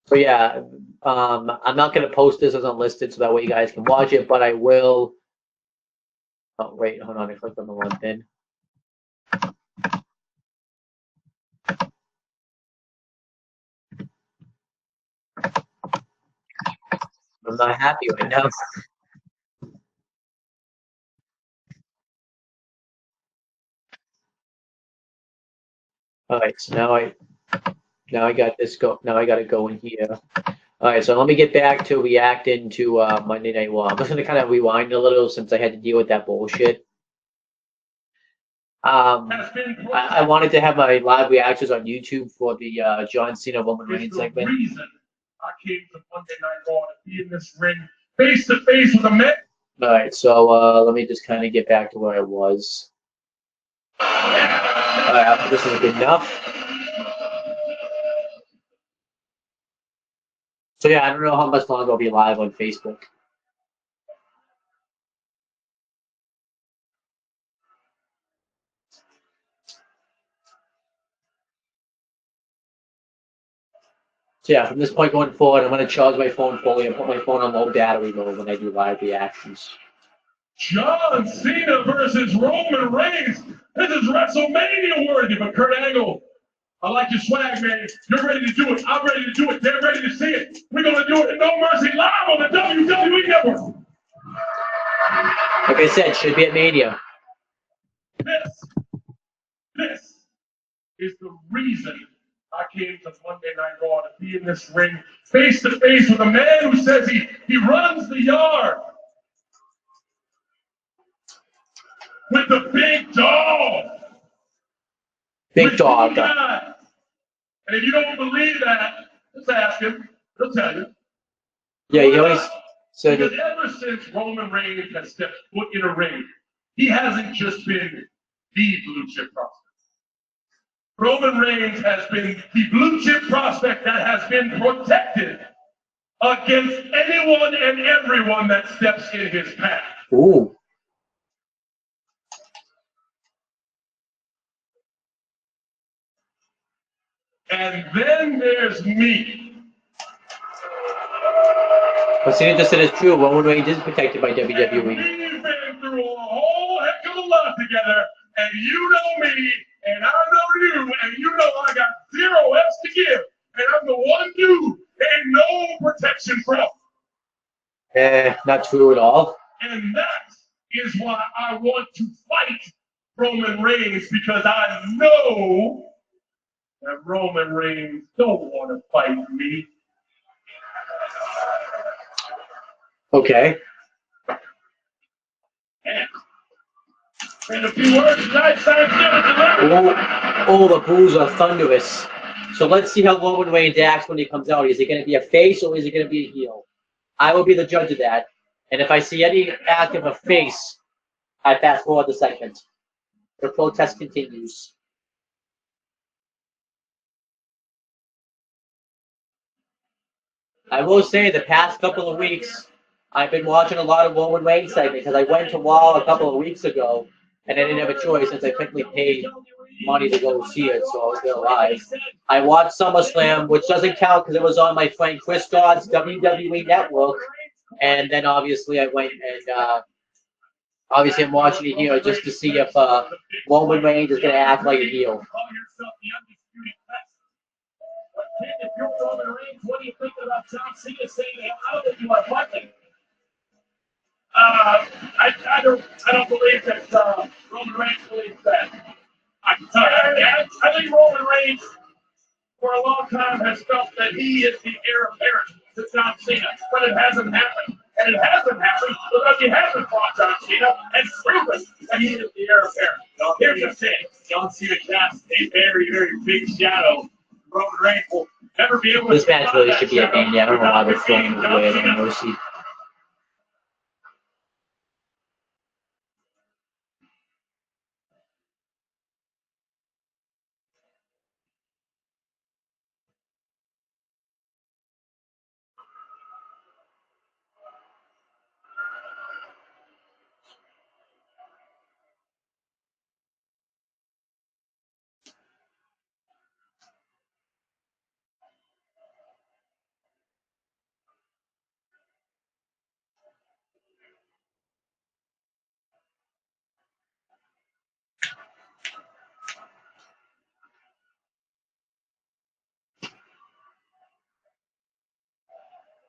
So yeah, I'm not going to post this as unlisted, so that way you guys can watch it, but I will. Oh, wait, hold on. I clicked on the wrong thing. I'm not happy right now. All right, so now I got this go. Now I got to go in here. All right, so let me get back to reacting to Monday Night Raw. I'm just gonna kind of rewind a little since I had to deal with that bullshit. I wanted to have my live reactions on YouTube for the John Cena Roman Reigns segment. Reason I came to Monday Night Raw to be in this ring face to face with a man. All right, so let me just kind of get back to where I was. All right, this is good enough. So yeah, I don't know how much longer I'll be live on Facebook. So yeah, from this point going forward, I'm going to charge my phone fully and put my phone on low battery mode when I do live reactions. John Cena versus Roman Reigns. This is WrestleMania worthy, but Kurt Angle, I like your swag, man. You're ready to do it. I'm ready to do it. They're ready to see it. We're going to do it at No Mercy live on the WWE Network. Like I said, should be at Mania. This is the reason I came to Monday Night Raw to be in this ring face to face with a man who says he runs the yard. With the big dog. Big dog. And if you don't believe that, just ask him. He'll tell you. Yeah, he always said because ever since Roman Reigns has stepped foot in a ring, he hasn't just been the blue chip prospect. Roman Reigns has been the blue chip prospect that has been protected against anyone and everyone that steps in his path. Ooh. And then there's me. But Cena just said it's true. Roman Reigns is protected by WWE. And we've been through a whole heck of a lot together, and you know me, and I know you, and you know I got 0 F's to give, and I'm the one dude and no protection from. Not true at all. And that I want to fight Roman Reigns because I know that Roman Reigns don't want to fight me. Okay. And a few words tonight, Oh, the boos are thunderous. So let's see how Roman Reigns acts when he comes out. Is he going to be a face or is he going to be a heel? I will be the judge of that. And if I see any act of a face, I fast forward the segment. The protest continues. I will say the past couple of weeks, I've been watching a lot of Roman Reigns segment because I went to RAW a couple of weeks ago and I didn't have a choice since I quickly paid money to go see it, so I was there live. I watched SummerSlam, which doesn't count because it was on my friend Chris Dodd's WWE Network, and then obviously I went and obviously I'm watching it here just to see if Roman Reigns is going to act like a heel. If you're Roman Reigns, what are you thinking about John Cena saying, I don't think you want to fight me? I don't believe that Roman Reigns believes that. I can tell you, I think Roman Reigns, for a long time, has felt that he is the heir apparent to John Cena, but it hasn't happened. And it hasn't happened because he hasn't fought John Cena and proven that he is the heir apparent. Here's the thing. John Cena casts a very, very big shadow. Roman Reigns will never be able to. This match really should be a game. I don't know why they're throwing it away at Mercy.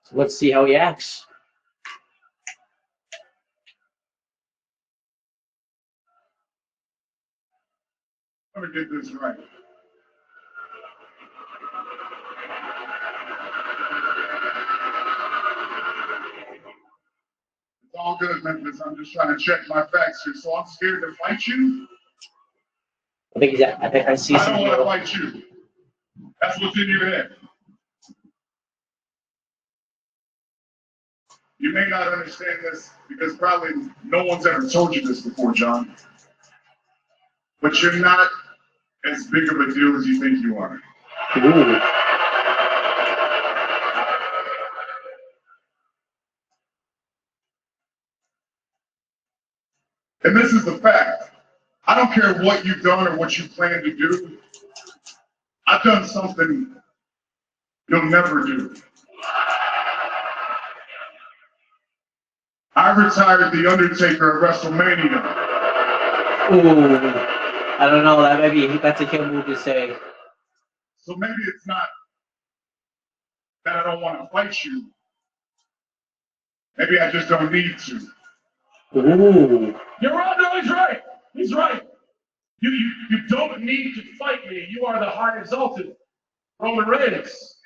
So let's see how he acts. Let me get this right. It's all good, Memphis. I'm just trying to check my facts here. So I'm scared to fight you? I think I see I some don't want to heel. fight you. That's what's in your head. You may not understand this because probably no one's ever told you this before, John. But you're not as big of a deal as you think you are. Ooh. And this is the fact. I don't care what you've done or what you plan to do. I've done something you'll never do. I retired The Undertaker at WrestleMania. Ooh. I don't know. That's a heel move to say. So maybe it's not that I don't want to fight you. Maybe I just don't need to. Ooh. You're right. No, he's right. He's right. You don't need to fight me. You are the high exalted Roman Reigns.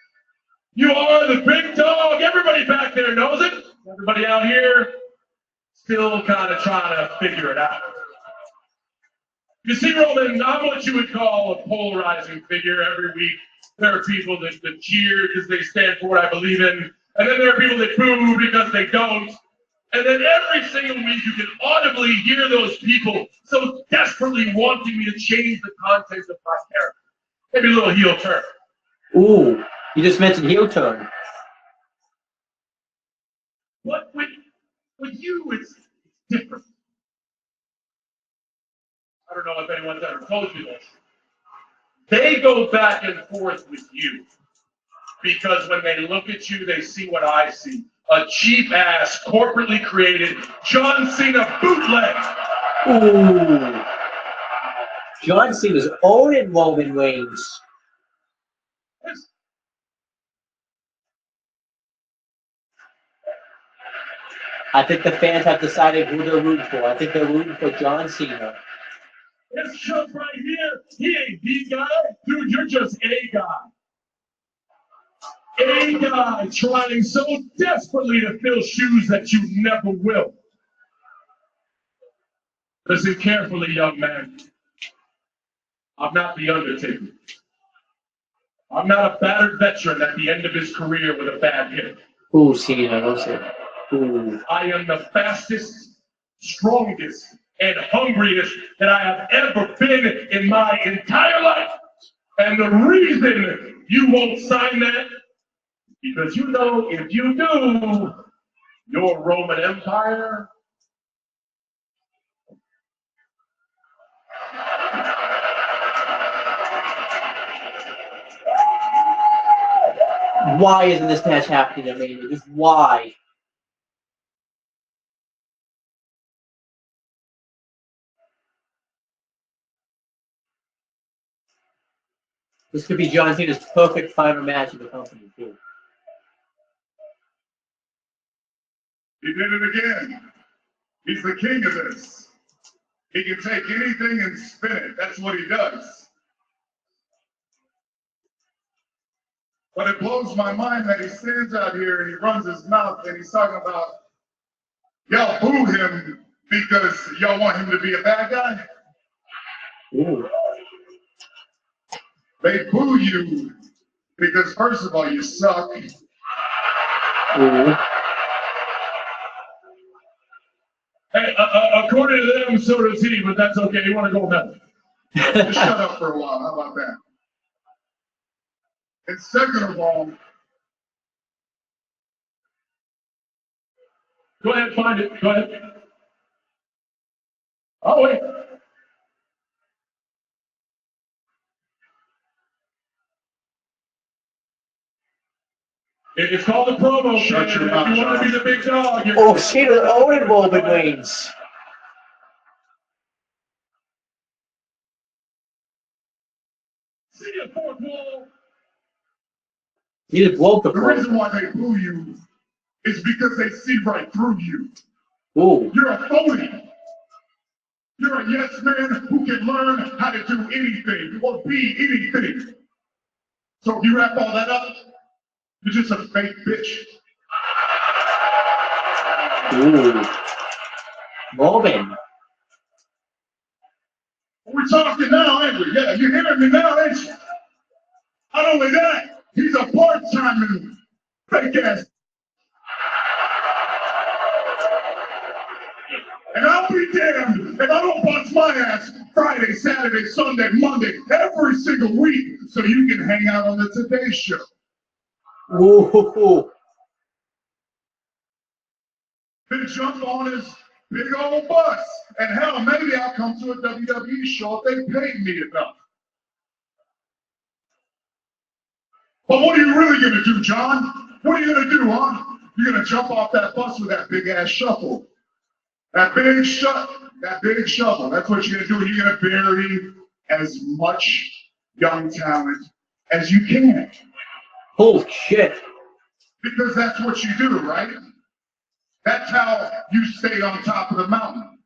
You are the big dog. Everybody back there knows it. Everybody out here still kind of trying to figure it out. You see, Roman, I'm what you would call a polarizing figure. Every week there are people that cheer because they stand for what I believe in. And then there are people that boo because they don't. And then every single week you can audibly hear those people so desperately wanting me to change the content of my character. Maybe a little heel turn. Ooh. You just mentioned heel turn. But with you, it's different. I don't know if anyone's ever told you this. They go back and forth with you because when they look at you, they see what I see. A cheap-ass, corporately created John Cena bootleg. Ooh. John Cena's owning Roman Reigns. I think the fans have decided who they're rooting for. I think they're rooting for John Cena. This Chuck right here, he ain't the guy. Dude, you're just a guy. A guy trying so desperately to fill shoes that you never will. Listen carefully, young man. I'm not the Undertaker. I'm not a battered veteran at the end of his career with a bad hip. Ooh, Cena, don't say that. Ooh. I am the fastest, strongest, and hungriest that I have ever been in my entire life. And the reason you won't sign that, because you know if you do, your Roman Empire. Why isn't this match happening at Mania? Just why? This could be John Cena's perfect final match in the company, too. He did it again. He's the king of this. He can take anything and spin it. That's what he does. But it blows my mind that he stands out here and he runs his mouth and he's talking about, y'all boo him because y'all want him to be a bad guy. Ooh. They boo you because, first of all, you suck. Ooh. Hey, according to them, so does he, but that's okay. You want to go with that? Just shut up for a while. How about that? And second of all, Go ahead, find it. Go ahead. Oh, wait. It's called the promo. Shut your mouth, if you want to be the big dog, you're Oh, Cena, Owen, Roman Reigns. See a fourth wall. He just broke the the reason promo. why they boo you is because they see right through you. Ooh. You're a phony. You're a yes man who can learn how to do anything or be anything. So if you wrap all that up, you're just a fake bitch. Ooh. Roman. We're talking now, ain't we? Yeah, you're hearing me now, ain't you? Not only that, he's a part-time fake ass. And I'll be damned if I don't bust my ass Friday, Saturday, Sunday, Monday, every single week so you can hang out on the Today Show. Ooh. Then jump on his big old bus. And hell, maybe I'll come to a WWE show if they paid me enough. But what are you really gonna do, John? What are you gonna do, huh? You're gonna jump off that bus with that big ass shovel. That big shovel. That's what you're gonna do. You're gonna bury as much young talent as you can. Holy shit. Because that's what you do, right? That's how you stay on top of the mountain.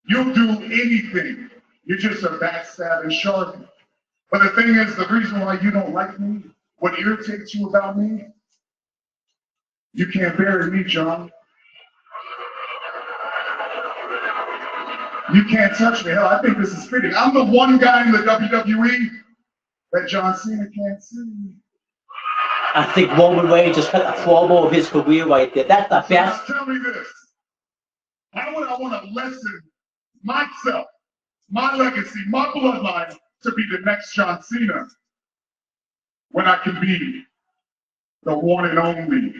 You'll do anything. You're just a backstabbing shark. But the thing is, the reason why you don't like me, what irritates you about me, you can't bury me, John. You can't touch me. Hell, I think this is fitting. I'm the one guy in the WWE that John Cena can't see. I think Roman Reigns just cut the promo of his career right there. That's the So best. now tell me this. How would I want to lessen myself, my legacy, my bloodline to be the next John Cena when I can be the one and only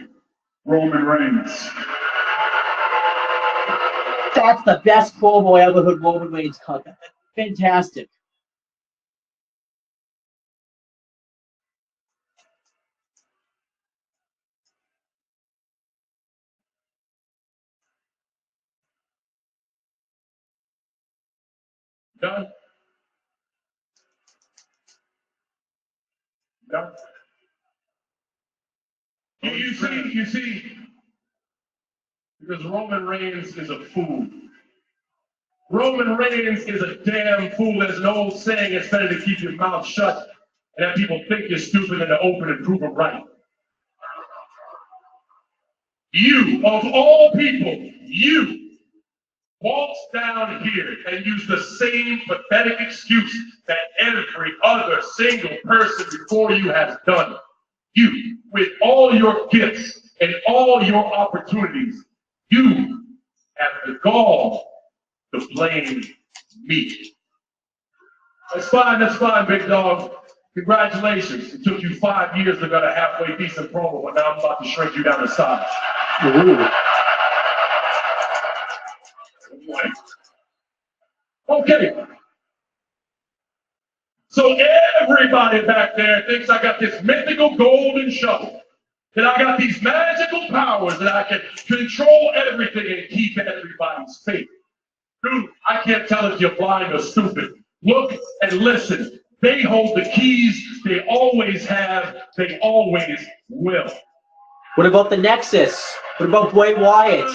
Roman Reigns? That's the best promo I ever heard Roman Reigns cut. Fantastic. Done. Done. You see, because Roman Reigns is a fool. Roman Reigns is a damn fool. There's an old saying, it's better to keep your mouth shut and have people think you're stupid than to open and prove them right. You, of all people, you waltz down here and use the same pathetic excuse that every other single person before you has done. You, with all your gifts and all your opportunities, you have the gall to blame me. That's fine, big dog. Congratulations. It took you 5 years to get a halfway decent promo, but now I'm about to shrink you down to size. Ooh. Okay. So everybody back there thinks I got this mythical golden shovel, that I got these magical powers, that I can control everything and keep everybody's faith. Dude, I can't tell if you're blind or stupid. Look and listen. They hold the keys. They always have. They always will. What about the Nexus? What about Bray Wyatt?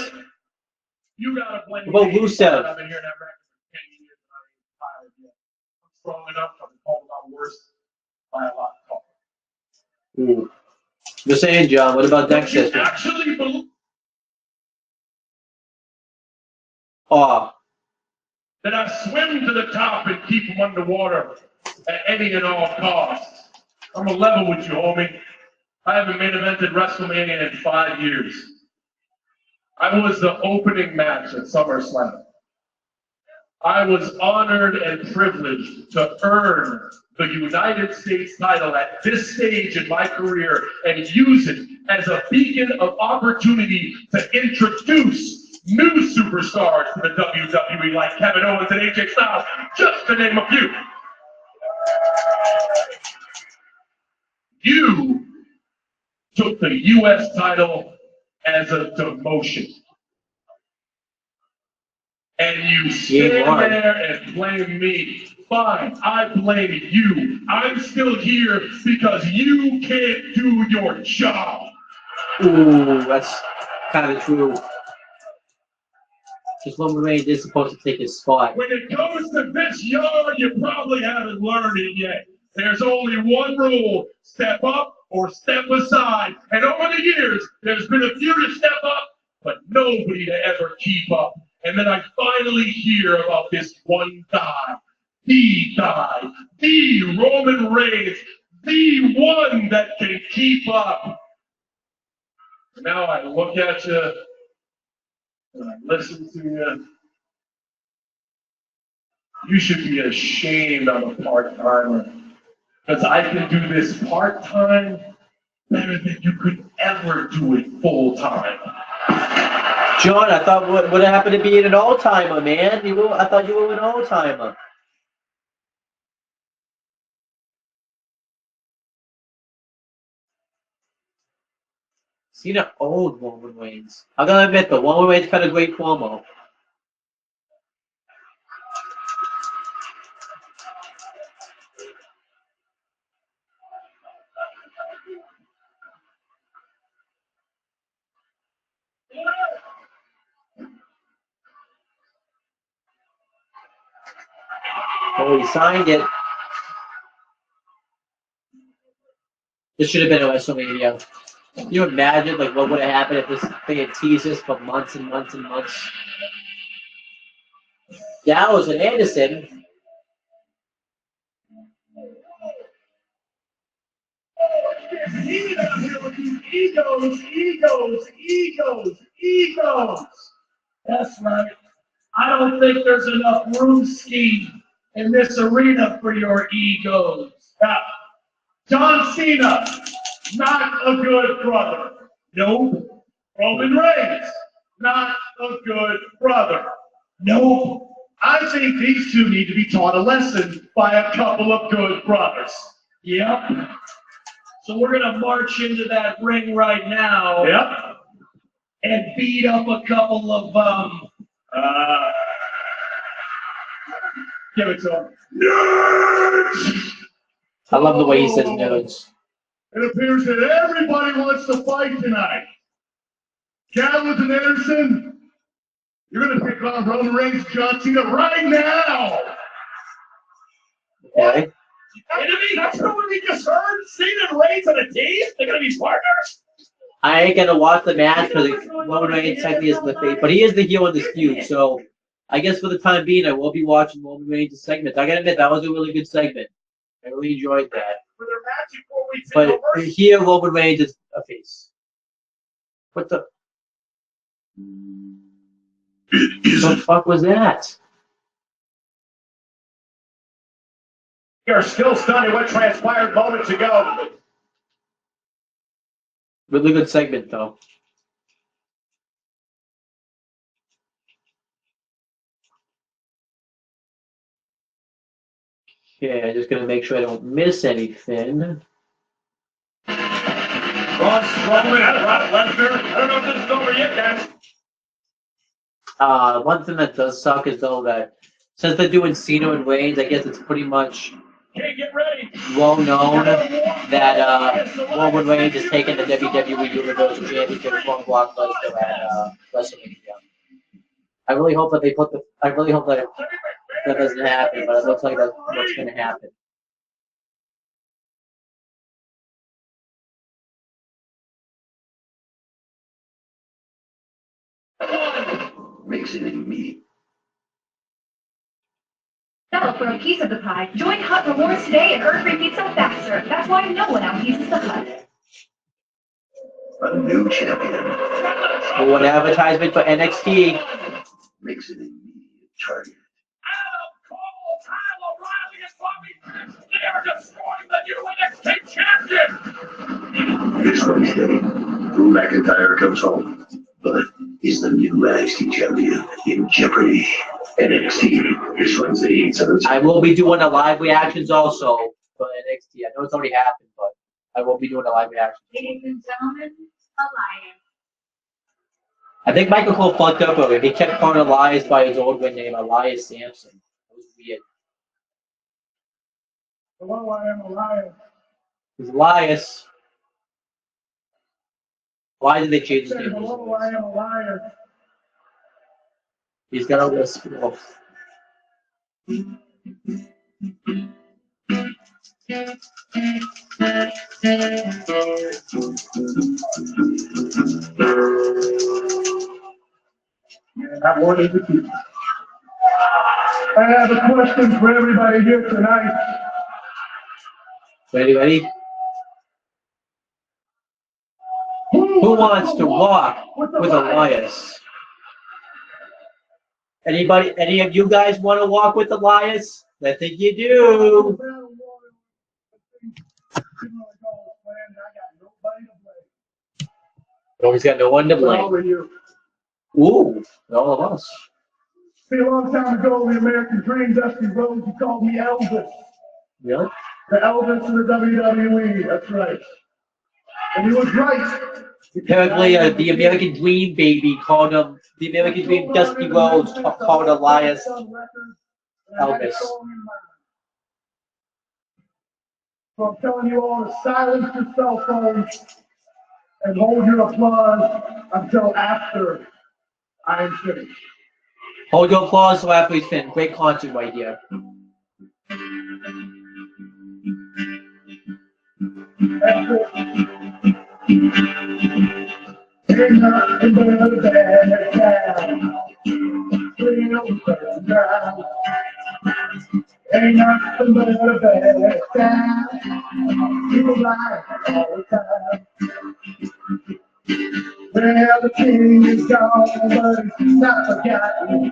You gotta blame What about me. Rusev? I've been hearing that record for 10 years and I ain't tired yet. I'm strong enough. I've been called a lot worse by a lot of talk. Ooh. You're saying, John, what about But Nexus? you actually believe Oh, that I swim to the top and keep them underwater at any and all costs. I'm a level with you, homie. I haven't main evented WrestleMania in 5 years. I was the opening match at SummerSlam. I was honored and privileged to earn the United States title at this stage in my career and use it as a beacon of opportunity to introduce new superstars to the WWE like Kevin Owens and AJ Styles, just to name a few. You took the U.S. title as a demotion. And you stand there and blame me. Fine, I blame you. I'm still here because you can't do your job. ooh, that's kind of true. Because Roman Reigns is supposed to take his spot. When it comes to this yard, you probably haven't learned it yet. There's only one rule: step up or step aside. And over the years, there's been a few to step up, but nobody to ever keep up. And then I finally hear about this one guy, the Roman Reigns, the one that can keep up. Now I look at you and I listen to you. You should be ashamed I'm a part-timer, because I can do this part-time better than you could ever do it full-time. John, I thought what happened to being an all-timer, man? I thought you were an all-timer. Seen an old Roman Reigns. I'm gonna admit though, Roman Reigns cut a great promo. Oh, he signed it. This should have been a WrestleMania. Can you imagine like what would have happened if this thing had teased us for months and months and months? Gallows and Anderson. He's out here with these egos. That's right. I don't think there's enough room scheme in this arena for your egos. Now, John Cena, not a good brother. Nope. Roman Reigns, not a good brother. Nope. I think these two need to be taught a lesson by a couple of good brothers. Yep. So we're going to march into that ring right now. Yep. And beat up a couple of, give it to him. Nerds! I love the way he says nerds. It appears that everybody wants to fight tonight. Gallows and Anderson, you're going to pick on Roman Reigns, John Cena right now. Okay. Kidding me? That's not what we just heard. Cena and Reigns on a team? They're going to be partners? I ain't gonna watch the match because Roman Reigns technically is the face, but he is the heel in this feud. So I guess for the time being, I will be watching Roman Reigns' segments. I gotta admit that was a really good segment. I really enjoyed that. For their match in 4 weeks But over. here, Roman Reigns is a face. What the? What the fuck was that? We are still stunned at what transpired moments ago. Really good segment, though. Okay, I'm just gonna make sure I don't miss anything. Braun Strowman and Brock Lesnar. I don't know if this is over yet, guys. One thing that does suck is though that since they're doing Cena and Reigns, I guess it's pretty much Okay, get ready. well known that Roman Reigns is taking the WWE Universal Championship from Brock Lesnar at WrestleMania. I really hope that that doesn't happen, but it looks like that's what's going to happen. Makes it immediate. Settle for a piece of the pie. Join Hut Rewards today and earn free pizza faster. That's why no one out-pieces the Hut. A new champion Oh, an advertisement for NXT. makes it an immediate target. Adam Cole, Kyle O'Reilly, and Bobby Fish. They are destroying the new NXT champion. This Wednesday, Drew McIntyre comes home, but is the new NXT champion in jeopardy? NXT this Wednesday, 8/7. I will be doing a live reactions also for NXT. I know it's already happened, but I will be doing a live reaction. Ladies and gentlemen, Alliance. I think Michael Cole fucked up over it. He kept calling Elias by his old ring name, Elias Sampson. That was weird. Hello, I am Elias. It's Elias. Why did they change his name? Hello, I am Elias. He's got a list. I wanted to keep. I have a question for everybody here tonight. Ready? Who wants to walk with Elias? Anybody? Any of you guys want to walk with Elias? I think you do. Oh, he's got no one to blame. Ooh, all of us. See, a long time ago, the American Dream, Dusty Rhodes, he called me Elvis. Really? The Elvis of the WWE, that's right. And he was right. Apparently, the American Dream baby called him, the American Dream Dusty Rhodes called Elias Elvis. So I'm telling you all to silence your cell phones and hold your applause until after I am finished. Hold your applause so after he's finished. Great concert right here. Ain't nothing but a bad time. Ain't nothing but a bad time. People lie all the time. Well, the king is gone, but he's not forgotten.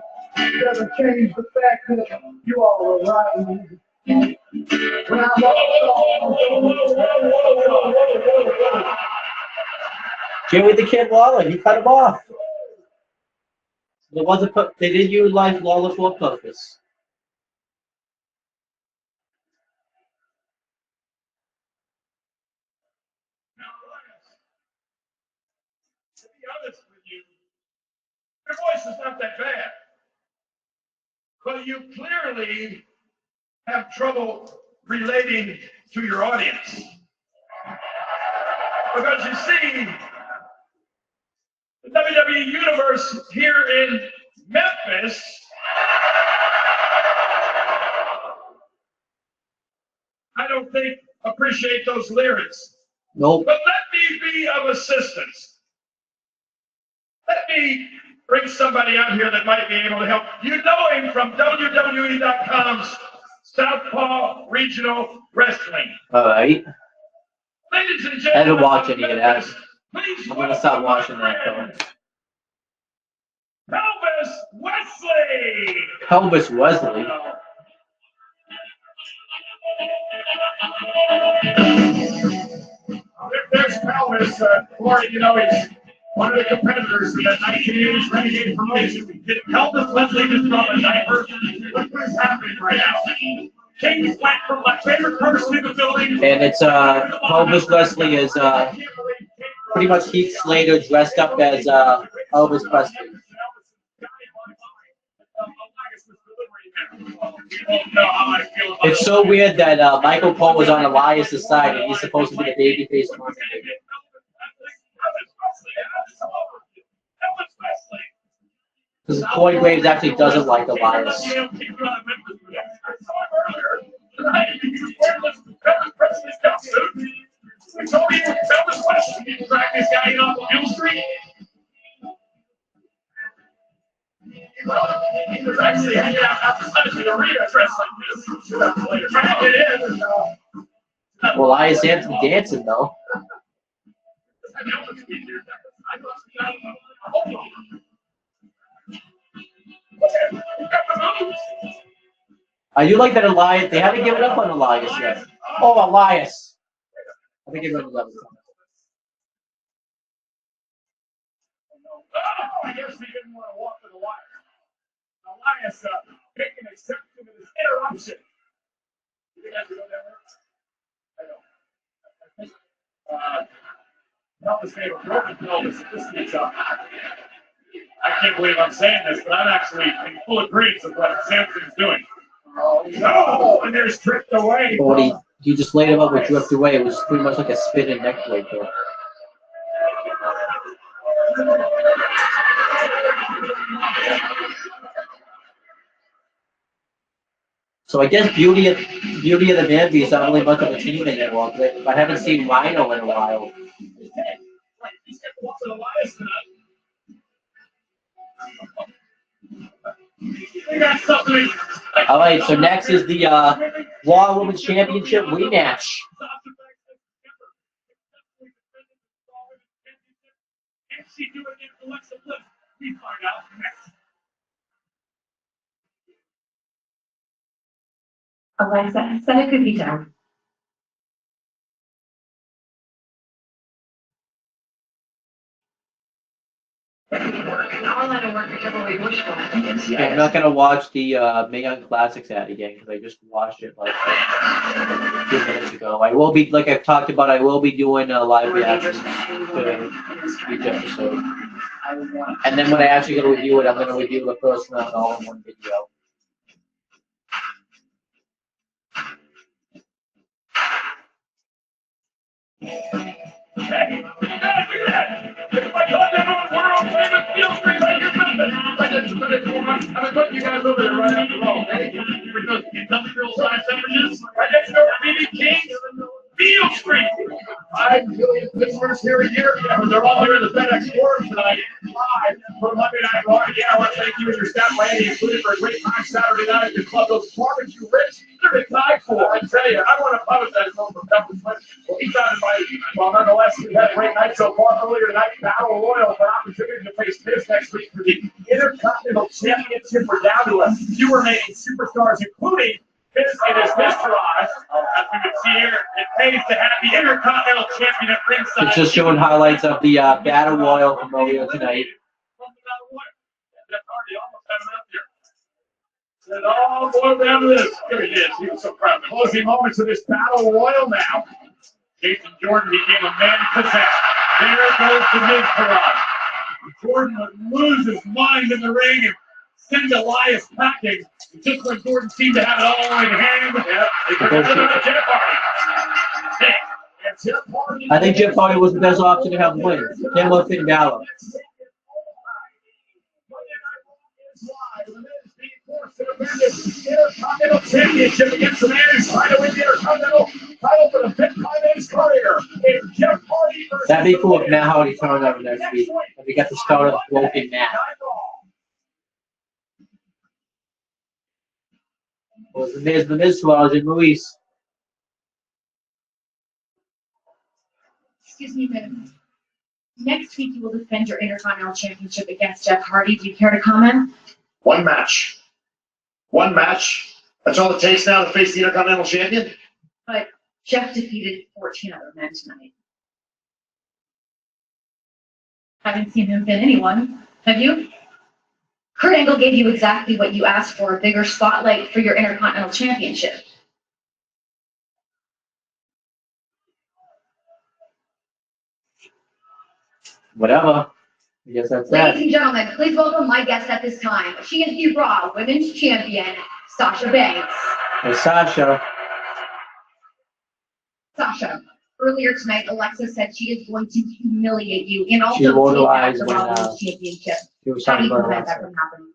Doesn't change the fact that you all are rotten. When I Jerry the Kid Lawler, he cut him off. They didn't utilize Lawler for a purpose. To be honest with you, your voice is not that bad. But you clearly have trouble relating to your audience. because you see, the WWE Universe here in Memphis I don't think appreciate those lyrics. Nope. But let me be of assistance. Let me bring somebody out here that might be able to help. You know him from WWE.com's Southpaw Regional Wrestling. All right. Ladies and I gentlemen, haven't watched any of that. please I'm gonna stop watching that though. Elvis Wesley. Elvis Wesley. There's Elvis. Corey, you know, he's one of the competitors in that 1980s Renegade promotion. Did Elvis Wesley just drop a diaper? What is happening right now? Kings went from my favorite person in the building. And it's Elvis Wesley is pretty much Heath Slater dressed up as Elvis Presley. It's so weird that Michael Cole was on Elias' side and he's supposed to be the babyface commentator. Because Corey Graves actually doesn't like Elias. He was actually hanging out outside the arena dressed like this. Trying to get in. Well, Elias Sampson dancing though. I do like that Elias. They haven't given up on Elias yet. Oh, Elias! I think everyone loves him. I guess he didn't want to walk to the wire. Elias taking exception to this interruption. You think I have to go down there? I don't. Elvis made a broken Elvis. This week's up. I can't believe I'm saying this, but I'm actually in full agreement with what Sampson's doing. Oh, no! And there's Drift Away. Oh, he just laid him up with Drift Away. It was pretty much like a spinning neck break there. So I guess Beauty of the Manby is not really much of a team anymore. But I haven't seen Rhino in a while. All right, so next is the Raw Women's Championship rematch. Alexa, set a cookie down. I'll let it work whichever way you wish for. I'm not gonna watch the Mae Classics ad again because I just watched it like a few minutes ago. I will be, like I've talked about, I will be doing a live reaction to each episode. And then when I actually go to review it, I'm gonna review the first round all in one video. I'm gonna put you guys over there right after all, okay? For those industrial size sandwiches, right next door to BB King's, Beale Street. I'm Julian listeners here a year. They're all here in the FedEx Forum tonight. Live for Monday Night Raw. Yeah, I want to thank you and your staff, Randy, included for a great time Saturday night at the club. Those barbecue ribs, they're to die for. I tell you, I want to apologize for Elvis Wesley. Well, he's not invited. Well, nonetheless, we've had a great night so far. Earlier tonight, Battle Royal for opportunity to face Finch next week for the Intercontinental Championship. We're down to a few remaining superstars, including Finch and his Mistrage. As we can see here, it pays to have the Intercontinental Champion at ringside. It's just showing highlights of the Battle Royal from earlier tonight. It all boiled down to this. Here he is. He was so proud. Closing moments of this Battle Royal now. Jason Jordan became a man possessed. There goes the Mistrage. Jordan would lose his mind in the ring and send Elias packing. Just when Jordan seemed to have it all in hand, they put another Jeff Hardy. Hey, and I think Jeff Hardy was the best option to have win. Him or Finn Balor. Intercontinental Championship against the man who's trying to win the Intercontinental title for the fifth time in his career. It's Jeff Hardy versus That'd be cool if Matt Hardy turned over next week. And we got the start of the broken Matt. It was the Miz Suarez and Luis. Excuse me, ma'am. Next week you will defend your Intercontinental Championship against Jeff Hardy. Do you care to comment? One match. One match. That's all it takes now to face the Intercontinental Champion? But Jeff defeated 14 other men tonight. Haven't seen him pin anyone, have you? Kurt Angle gave you exactly what you asked for, a bigger spotlight for your Intercontinental Championship. Whatever. I guess that's that. Ladies and gentlemen, please welcome my guest at this time. She is the Raw Women's Champion, Sasha Banks. Hey, Sasha. Sasha, earlier tonight, Alexa said she is going to humiliate you and She also take back immortalized the when, Raw Women's Championship. She was How do talking you about prevent that Alexa. from happening?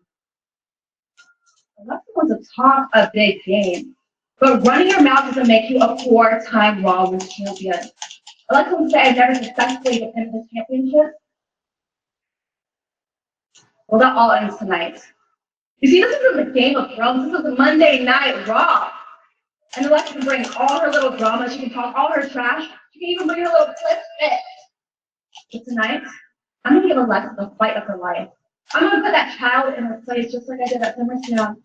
Alexa wants to talk a big game, but running your mouth doesn't make you a four-time Raw Women's Champion. Alexa would say I've never successfully defended this championship. Well, that all ends tonight. You see, this isn't the Game of Thrones. This is the Monday Night Raw. And Alexa can bring all her little drama. She can talk all her trash. She can even bring her little clip fit. But tonight, I'm going to give Alexa the fight of her life. I'm going to put that child in her place just like I did at SummerSlam.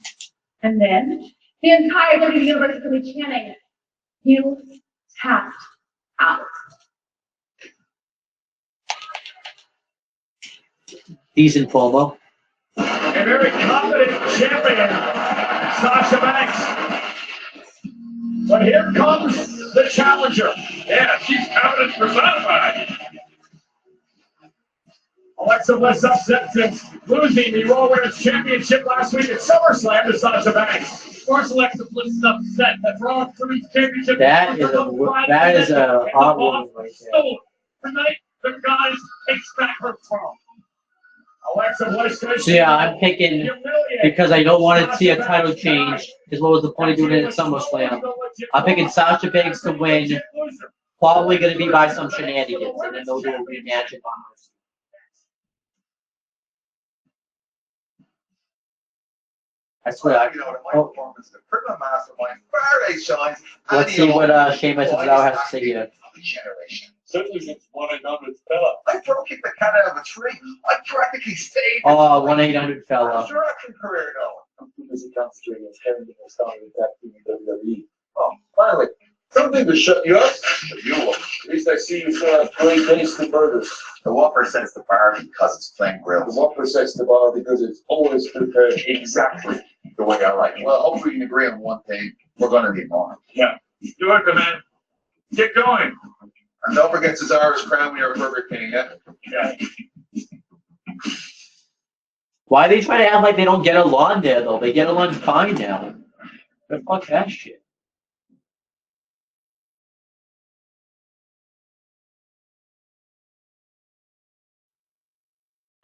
And then the entire WWE Universe is going to be chanting, "You tapped out." Decent promo. A very confident champion, Sasha Banks. But here comes the challenger. Yeah, she's confident personified. Alexa Bliss upset since losing the Raw Women's Championship last week at SummerSlam to Sasha Banks. Of course, Alexa Bliss is upset that Raw Women's Championship. That is a hot woman right there. Tonight, the goddess takes back her throne. Alexa Bliss. So yeah, I'm picking because I don't want to see a title change. As well as the point of doing it at SummerSlam. I'm picking Sasha Banks to win. Probably going to be by some shenanigans, and then they'll do a rematch in Honors. I swear. Let's see what Sheamus and Cesaro has to say here. Certainly since 1-800 fella. I throw kick the cat out of a tree. I practically stayed. Oh, 1-800 fella. Construction career going. I'm too busy concentrating on Kevin and starting with that team in WWE. Oh, finally. Something to shut you up. But you will. At least I see you still have great taste for burgers. The Whopper sets the bar because it's plain The grilled. Whopper sets the bar because it's always prepared. Exactly the way I like it. Well, hopefully we can agree on one thing. We're going to need more. Yeah. Do it, man. Get going. And don't forget Cesaro's crown when you're at Burger King, yeah? Yeah. Why are they trying to act like they don't get along there, though? They get along fine now. But fuck that shit.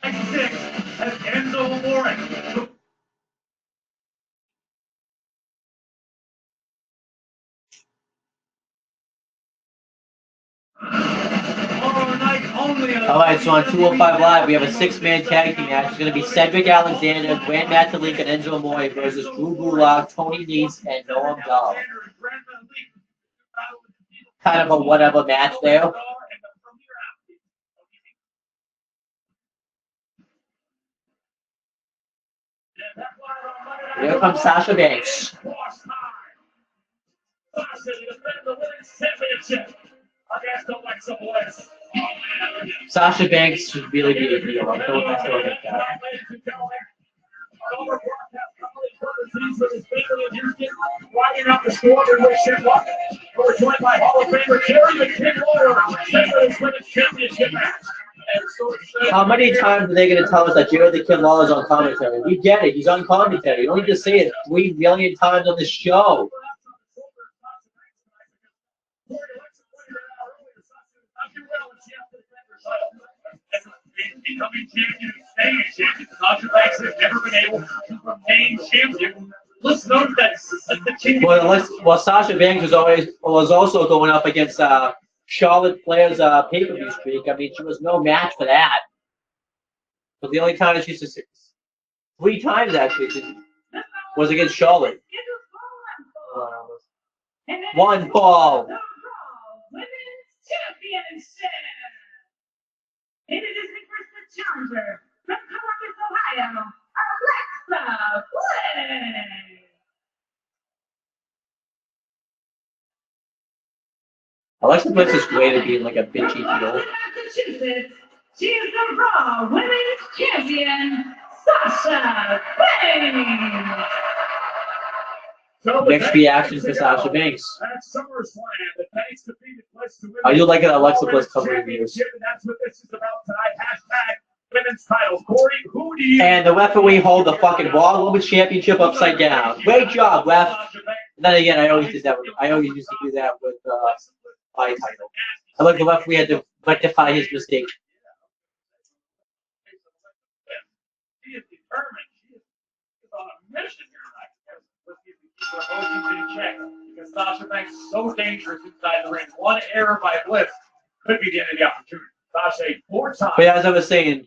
Next 6 has Enzo Amore. Alright, so on 205 Live, we have a 6-man tag team match. It's going to be Cedric Alexander, Grand Metalik, and Enzo Amore versus Drew Gulak, Tony Nese, and Noam Dar. Kind of a whatever match there. Here comes Sasha Banks. Sasha Banks should really be a heel. I still think that. Riding out the storm in which Shit Luck. We're joined by Hall of Famer Jerry the King Lawler, Women's Championship match. How many times are they going to tell us that Jerry the Kid Lawler's on commentary? We get it. He's on commentary. You don't need to say it 3 million times on the show. becoming champion and staying a champion. Sasha Banks has never been able to remain champion. Let's note that the champion. Well, Sasha Banks was also going up against Charlotte Flair's pay-per-view streak. I mean, she was no match for that. But the only time she's 3 times actually was against Charlotte. One fall. Women's Championship. Introducing first the challenger from Columbus, Ohio, Alexa Bliss. Alexa Bliss is great at being like a bitchy heel. Massachusetts, she is the Raw Women's Champion, Sasha Banks. Next reaction to Sasha Banks. At SummerSlam, the Banks defeated Bliss to win I do like an Alexa Bliss the cover reviews. championship, and that's what this is about tonight. Hashtag women's titles. Corey, who do you? And the referee hold the fucking Raw Women's Championship upside down. Great job, ref. And then again, I always used to do that with my title. I like the referee had to rectify his mistake. She is determined. She is on a mission here tonight. Let's keep her emotions in check because Sasha Banks is so dangerous inside the ring. One error by Bliss could be the end of the opportunity. Sasha 4 times. But as I was saying,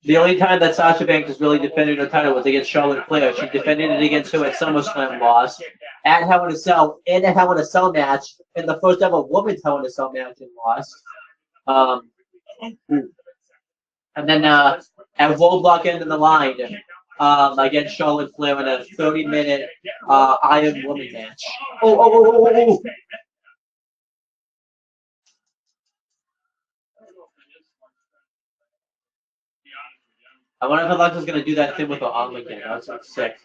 the only time that Sasha Banks has really defended her title was against Charlotte Flair. She defended it against her at SummerSlam, lost. At Hell in a Cell, in a Hell in a Cell match, in the first ever women's Hell in a Cell match, and lost. And then at Roadblock End of the Line, against Charlotte Flair in a 30-minute Iron Woman match. Oh. I wonder if Alexa's going to do that thing with her arm again. That's sick.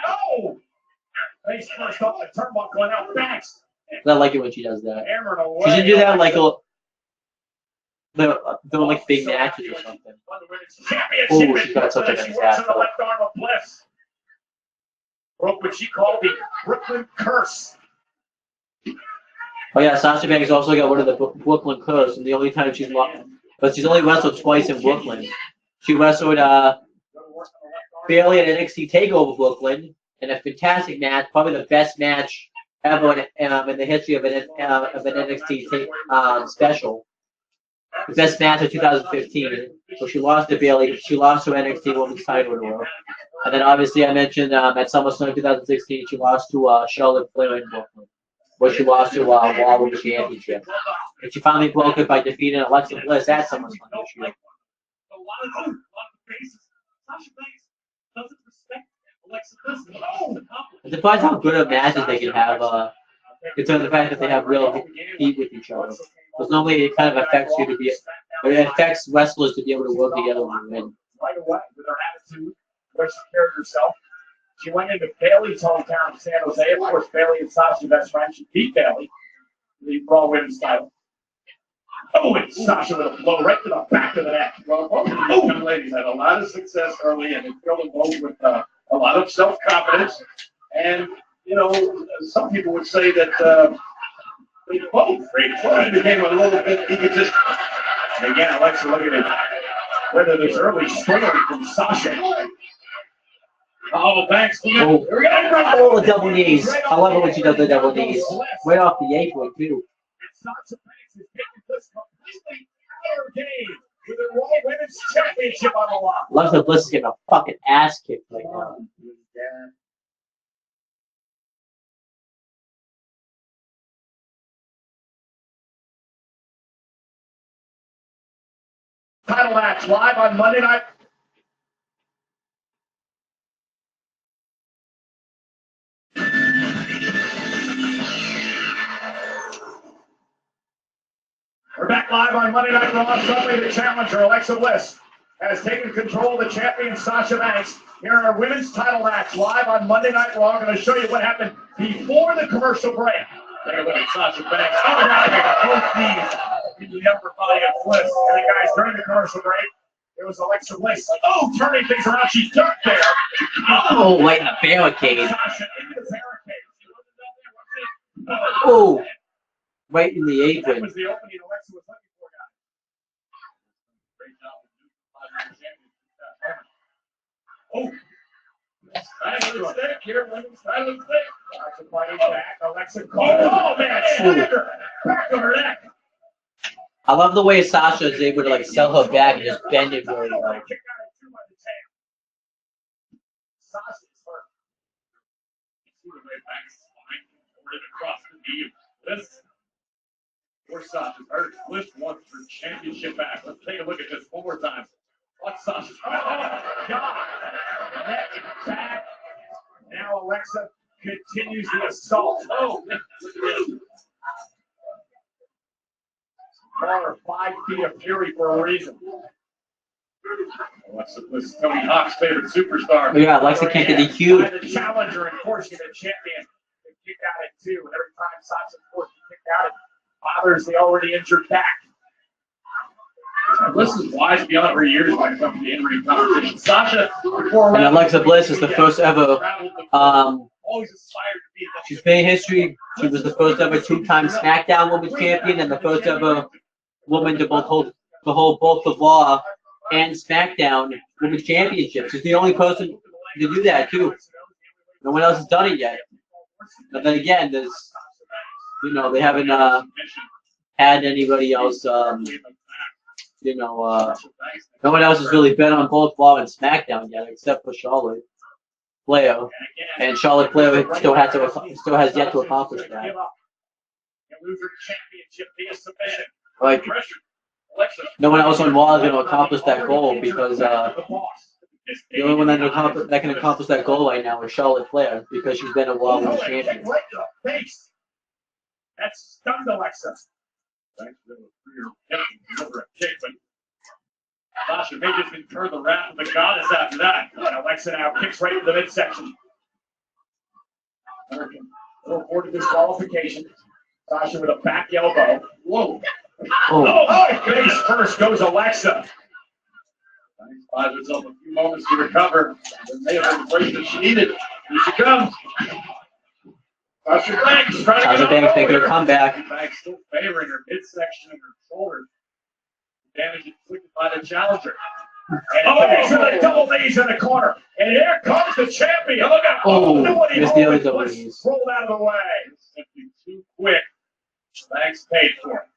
No! Face first off the turnbuckle and out fast. I like it when she does that. Hammered away. She should do that like doing like big matches or something. Oh, she's got such a nice ass. The left arm of Bliss. Broke what she called the Brooklyn Curse. Oh yeah, Sasha Banks also got rid of the Brooklyn Curse, and the only time she's lost, but she's only wrestled twice in Brooklyn. She wrestled Bayley at NXT TakeOver Brooklyn in a fantastic match, probably the best match ever in the history of an NXT special. The best match of 2015. So she lost to Bayley. She lost her NXT Women's title to her. And then obviously I mentioned at SummerSlam 2016 she lost to Charlotte Flair in Brooklyn, where she lost to Raw Women's Championship. And she finally broke it by defeating Alexa Bliss at SummerSlam this year. A lot of faces. Sasha Banks doesn't respect Alexa Bliss. I'm surprised how good of matches they can have, considering the fact that they have real heat with each other. Because normally it kind of affects it affects wrestlers to be able to work together and win. Right away with her attitude, where she carried herself. She went into Bayley's hometown, San Jose. Of course, Bayley and Sasha best friends. She beat Bayley, the Raw Women's title. Oh, and Sasha with a blow right to the back of the neck. Well, both of these young ladies had a lot of success early, and it filled them both with a lot of self-confidence. And, you know, some people would say that they both became a little bit egotistic. And again, Alexa, look at it. Whether there's early story from Sasha. Oh, Banks. Oh, all the double knees. I love it when she does the double knees. Right off the apron, too. Sasha Banks is taking this completely out of game with the Raw Women's Championship on the line. Alexa Bliss is getting a fucking ass kicked right now. Title match live on Monday night. We're back live on Monday Night Raw. Suddenly the challenger, Alexa Bliss, has taken control of the champion, Sasha Banks. Here in our women's title match live on Monday Night Raw. I'm going to show you what happened before the commercial break. Take a look at Sasha Banks. Oh, now they got both knees in the upper body of Bliss. And then, guys, during the commercial break, it was Alexa Bliss. Oh, turning things around. She ducked there. Oh, right in the barricade. Sasha into the barricade. She wasn't down there. What's it? Oh, right in the That apron. was the opening Alexa was looking for, guys. Great job of doing Oh. Silent stick here. Silent stick. Alexa fighting back. Alexa calls. Oh, man. Slender. Back of her neck. I love the way Sasha is able to like sell her back and just bend it really well. Sasha's hurt. See the way back spine. Over it across the knee. This. Poor Sasha's hurt. Bliss wants her championship back. Let's take a look at this one more time. Watch Sasha's. Oh, God. Neck and back. Now Alexa continues the assault. Oh, look at this. Call her 5 feet of fury for a reason. Alexa Bliss, Tony Hawk's favorite superstar. Yeah, Alexa can't get DQ'd. By the challenger and forcing the champion to kick out at 2. And every time Sasha's forced to kick out, it bothers the already injured back. Bliss is wise beyond her years when it comes to in-ring competition. Sasha, and Alexa Bliss is the first ever. Always aspired to be. She's made history. She was the first ever 2-time SmackDown Women's Champion and the first ever woman to hold both the Raw and SmackDown Women's Championships. She's the only person to do that too. No one else has done it yet. But then again, there's, they haven't had anybody else. No one else has really been on both Raw and SmackDown yet, except for Charlotte Flair, and Charlotte Flair still has yet to accomplish that. Like, no one else on Raw is going to accomplish that goal because the only one that can accomplish that goal right now is Charlotte Flair because she's been a Raw Women's Champion. That's stunned Alexa. Sasha may just incur the wrath of the goddess after that. And Alexa now kicks right into the midsection. Reported disqualification. Sasha with a back elbow. Whoa. Oh, face first goes Alexa. Buys herself a few moments to recover. There may have been the break that she needed. Here she comes. Sasha Banks trying to Sasha Banks making her comeback. Banks still favoring her midsection and her shoulder. Damage inflicted by the challenger. And to the double knees in the corner. And here comes the champion. Look out. Missed the other double knees. Rolled out of the way. Simply too quick. Banks paid for it.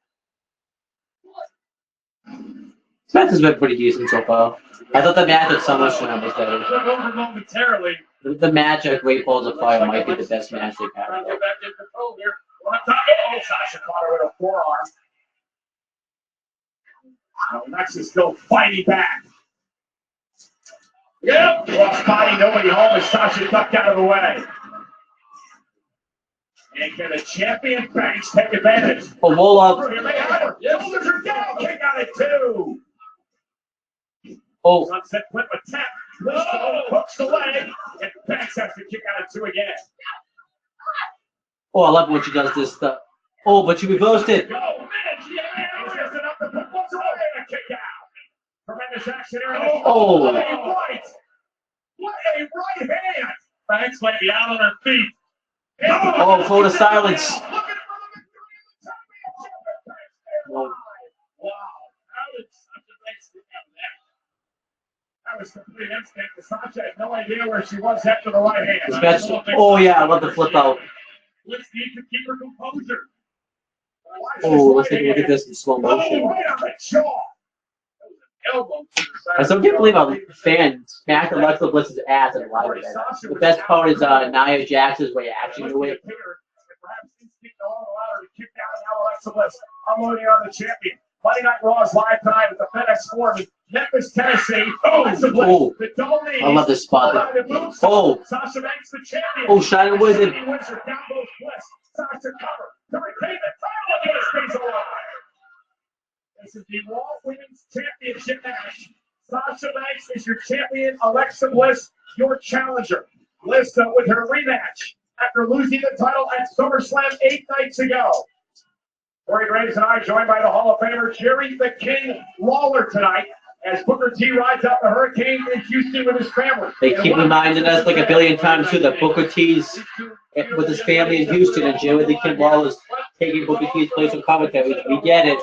This match has been pretty decent so far. I thought the match at SummerSlam was better. Took over momentarily. The match at Great Balls of Fire might be the best match they've had. Trying to get back in control here. Sasha caught her with a forearm. Alexa's still fighting back. Yep, cross body, nobody home as Sasha ducked out of the way. And can the champion Banks take advantage? A roll up. Yes, there's her down kick out at 2. Oh. Sunset flip attack. Hooks the leg, and Banks has to kick out at 2 again. Oh, I love when she does this stuff. Oh, but she reversed it. Go, man, yeah, just enough to put one away and a kick out. Tremendous action here. Oh. What a right hand. Banks might be out on her feet. Oh, for the silence. Wow. How did Sasha Banks get out of that? That was complete instinct. Sasha had no idea where she was after the right hand. Oh, yeah, I love the flip out. Let's need to keep her composure. Oh, let's take a look at this in slow motion. Right on the jaw. I still can't believe how fans smacked Alexa Bliss's ass at a live event. The best part is Nia Jax's reaction to it. Perhaps instinct alone allowed her to kick out now Alexa Bliss. Unloading on the champion. Monday Night Raw is live tonight at the FedEx Forum in Memphis, Tennessee. Alexa Bliss, the double knees. I love this spot. Oh. Sasha Banks, the champion. Oh, Shining Wizard. Wins her down both Bliss. Sasha cover to retain the title against stays alive. This is the Raw Women's Championship match. Sasha Banks is your champion. Alexa Bliss, your challenger. Bliss with her rematch after losing the title at SummerSlam 8 nights ago. Corey Graves and I joined by the Hall of Famer Jerry the King Lawler tonight as Booker T rides out the hurricane in Houston with his family. They keep reminding us like a billion times too that Booker T's with his family in Houston and Jerry the King Lawler's taking Booker T's place on commentary. We get it.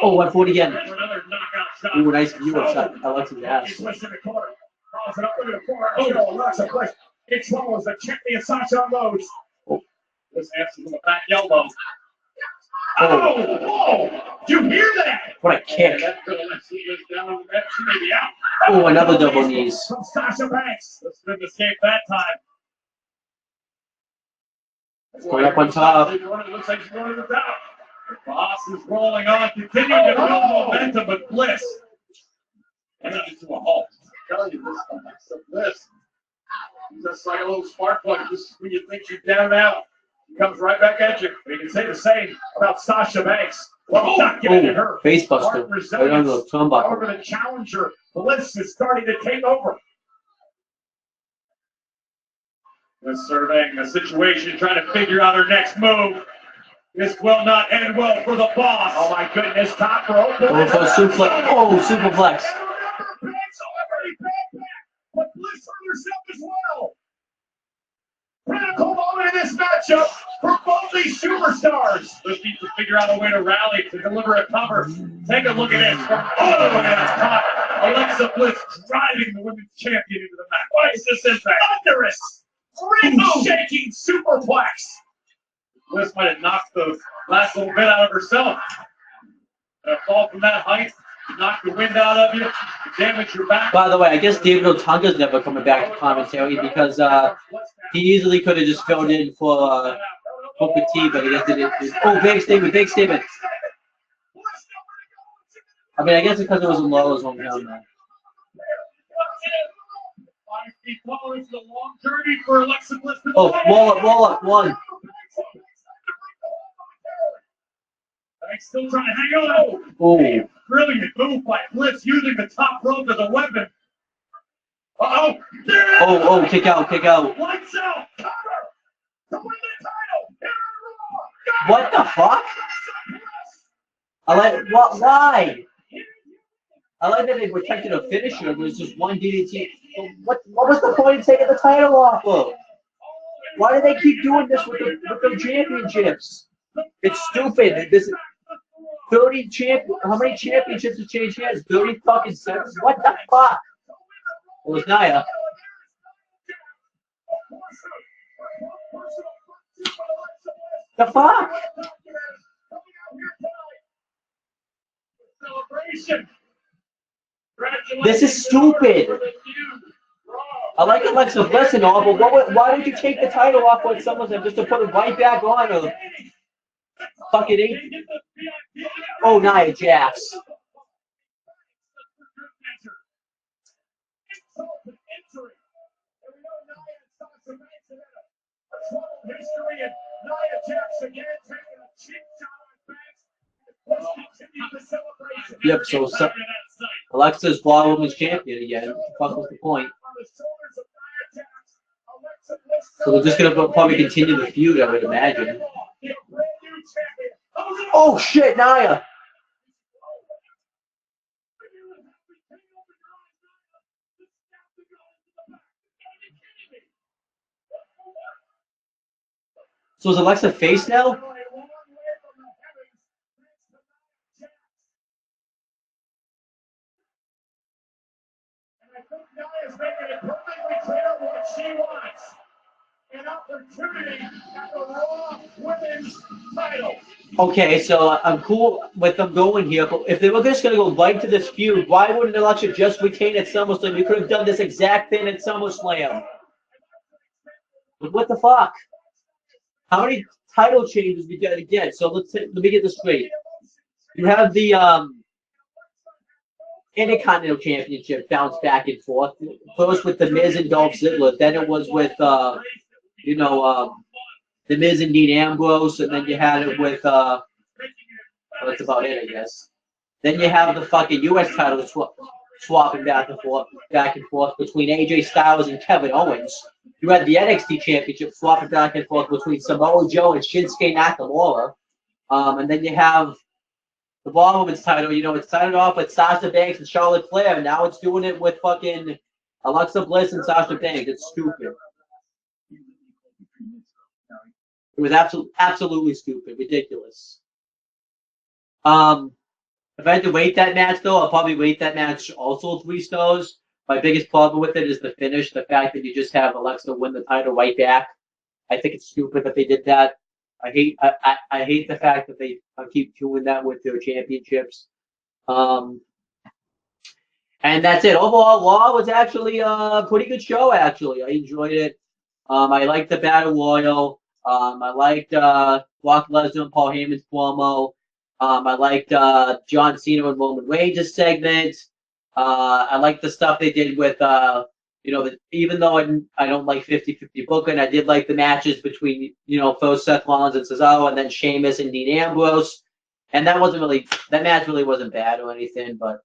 Oh, 140 again. For another knockout shot. Ooh, nice view of Alexa's ass. He twists in the corner. Calls it up into the corner. Oh, Alexa push. It swallows the champion. Sasha unloads. This answer from the back elbow. Oh, whoa! You hear that? What a kick. That Alexa is down on the bench. She may be out. Oh, another double knees. From Sasha Banks. This didn't escape that time. Going up on top. It looks like she's going to the top. The boss is rolling on, continuing to build momentum, but Bliss. And then to a halt. I'm telling you, Bliss. Just like a little spark plug. Just when you think she's down and out, she comes right back at you. We can say the same about Sasha Banks. Well, not giving to her. Face buster. Right on the turnbuckle. However, the challenger, Bliss, is starting to take over. Just surveying the situation, trying to figure out her next move. This will not end well for the boss. Oh my goodness, top rope. Oh, for a suplex. Oh, superplex. But Bliss hurt herself as well. Critical moment in this matchup for both these superstars. Bliss needs to figure out a way to rally, to deliver a cover. Take a look at this from all the way on top. Alexa Bliss driving the women's champion into the mat. What is this impact? Thunderous, ring-shaking superplex. Bliss might have knocked the last little bit out of herself. A fall from that height, knock the wind out of you, damage your back. By the way, I guess David Otunga's never coming back to commentary because he easily could have just filled in for Booker T, but he just didn't. Oh, big statement, big statement. I mean, I guess it's because it was in Lawler's hometown, man. 5 feet taller is the long journey for Alexa Bliss. Oh, wall up, one. Banks still trying to hang on. Oh. Brilliant move by Bliss using the top rope as a weapon. Uh-oh. Oh, kick out. Lights out. Cover. To win the title. What the fuck? Why? I like that they protected a finisher. It was just one DDT. What was the point of taking the title off of? Why do they keep doing this with the championships? It's stupid. This 30 how many championships have changed hands? 30 fucking cents? What the fuck? It was Nia. The fuck? Celebration. This is stupid. I like Alexa Bliss and all, but why would you take the title off when someone's just to put it right back on her? Fucking eight. Oh, Nia Jax. Yep, so Alexa's Raw Women's Champion again. What the fuck was the point? So they're just gonna probably continue the feud, I would imagine. Oh shit, Nia! So is Alexa face now? Nia's making it perfectly clear what she wants. An opportunity at the Raw Women's title. Okay, so I'm cool with them going here, but if they were just going to go right to this feud, why wouldn't Alexa just retain at SummerSlam? You could have done this exact thing at SummerSlam. What the fuck? How many title changes we got to get? So let me get this straight. You have the Intercontinental Championship bounce back and forth. First with The Miz and Dolph Ziggler. Then it was with, The Miz and Dean Ambrose. And then you had it with, well, that's about it, I guess. Then you have the fucking U.S. title swapping back and forth between AJ Styles and Kevin Owens. You had the NXT Championship swapping back and forth between Samoa Joe and Shinsuke Nakamura. And then you have the Raw Women's title, it started off with Sasha Banks and Charlotte Flair, and now it's doing it with fucking Alexa Bliss and Sasha Banks. It's stupid. It was absolutely stupid, ridiculous. If I had to rate that match, though, I'll probably rate that match also 3 stars. My biggest problem with it is the finish, the fact that you just have Alexa win the title right back. I think it's stupid that they did that. I hate the fact that they keep doing that with their championships. And that's it. Overall, Raw was actually a pretty good show, actually. I enjoyed it. I liked the Battle Royal. I liked Brock Lesnar and Paul Heyman's promo. I liked John Cena and Roman Reigns' segment. I liked the stuff they did with, even though I don't like 50-50 booking, I did like the matches between, first Seth Rollins and Cesaro, and then Sheamus and Dean Ambrose. And that match really wasn't bad or anything, but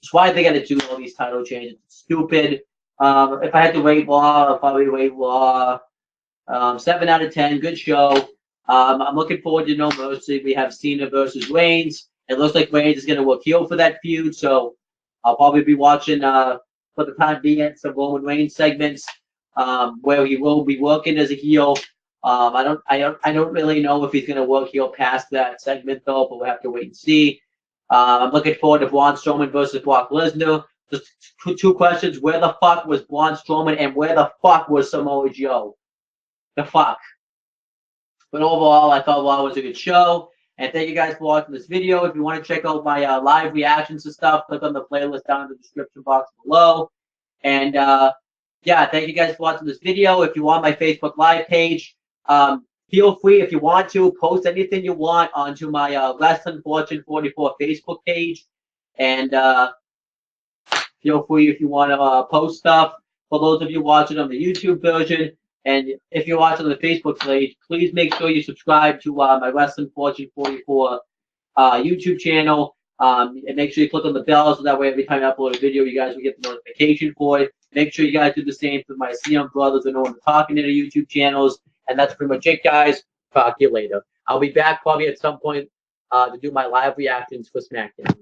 it's why they got to do all these title changes. It's stupid. If I had to rate Raw, I'll probably rate Raw 7 out of 10. Good show. I'm looking forward to No Mercy. We have Cena versus Reigns. It looks like Reigns is going to work heel for that feud, so I'll probably be watching, for the time being, some Roman Reigns segments where he will be working as a heel. I don't really know if he's going to work heel past that segment, though, but we'll have to wait and see. I'm looking forward to Braun Strowman versus Brock Lesnar. Just 2 questions. Where the fuck was Braun Strowman, and where the fuck was Samoa Joe? The fuck. But overall, I thought Raw was a good show. And thank you guys for watching this video. If you want to check out my live reactions to stuff, click on the playlist down in the description box below. And yeah, thank you guys for watching this video. If you want my Facebook Live page, feel free, if you want to, post anything you want onto my Wrestling Fortune 44 Facebook page. And feel free if you want to post stuff. For those of you watching on the YouTube version, and if you're watching on the Facebook page, please make sure you subscribe to my Wrestling Fortune 44 YouTube channel. And make sure you click on the bell so that way every time I upload a video, you guys will get the notification for it. Make sure you guys do the same for my CM brothers and Owen talking to the YouTube channels. And that's pretty much it, guys. Talk to you later. I'll be back probably at some point to do my live reactions for SmackDown.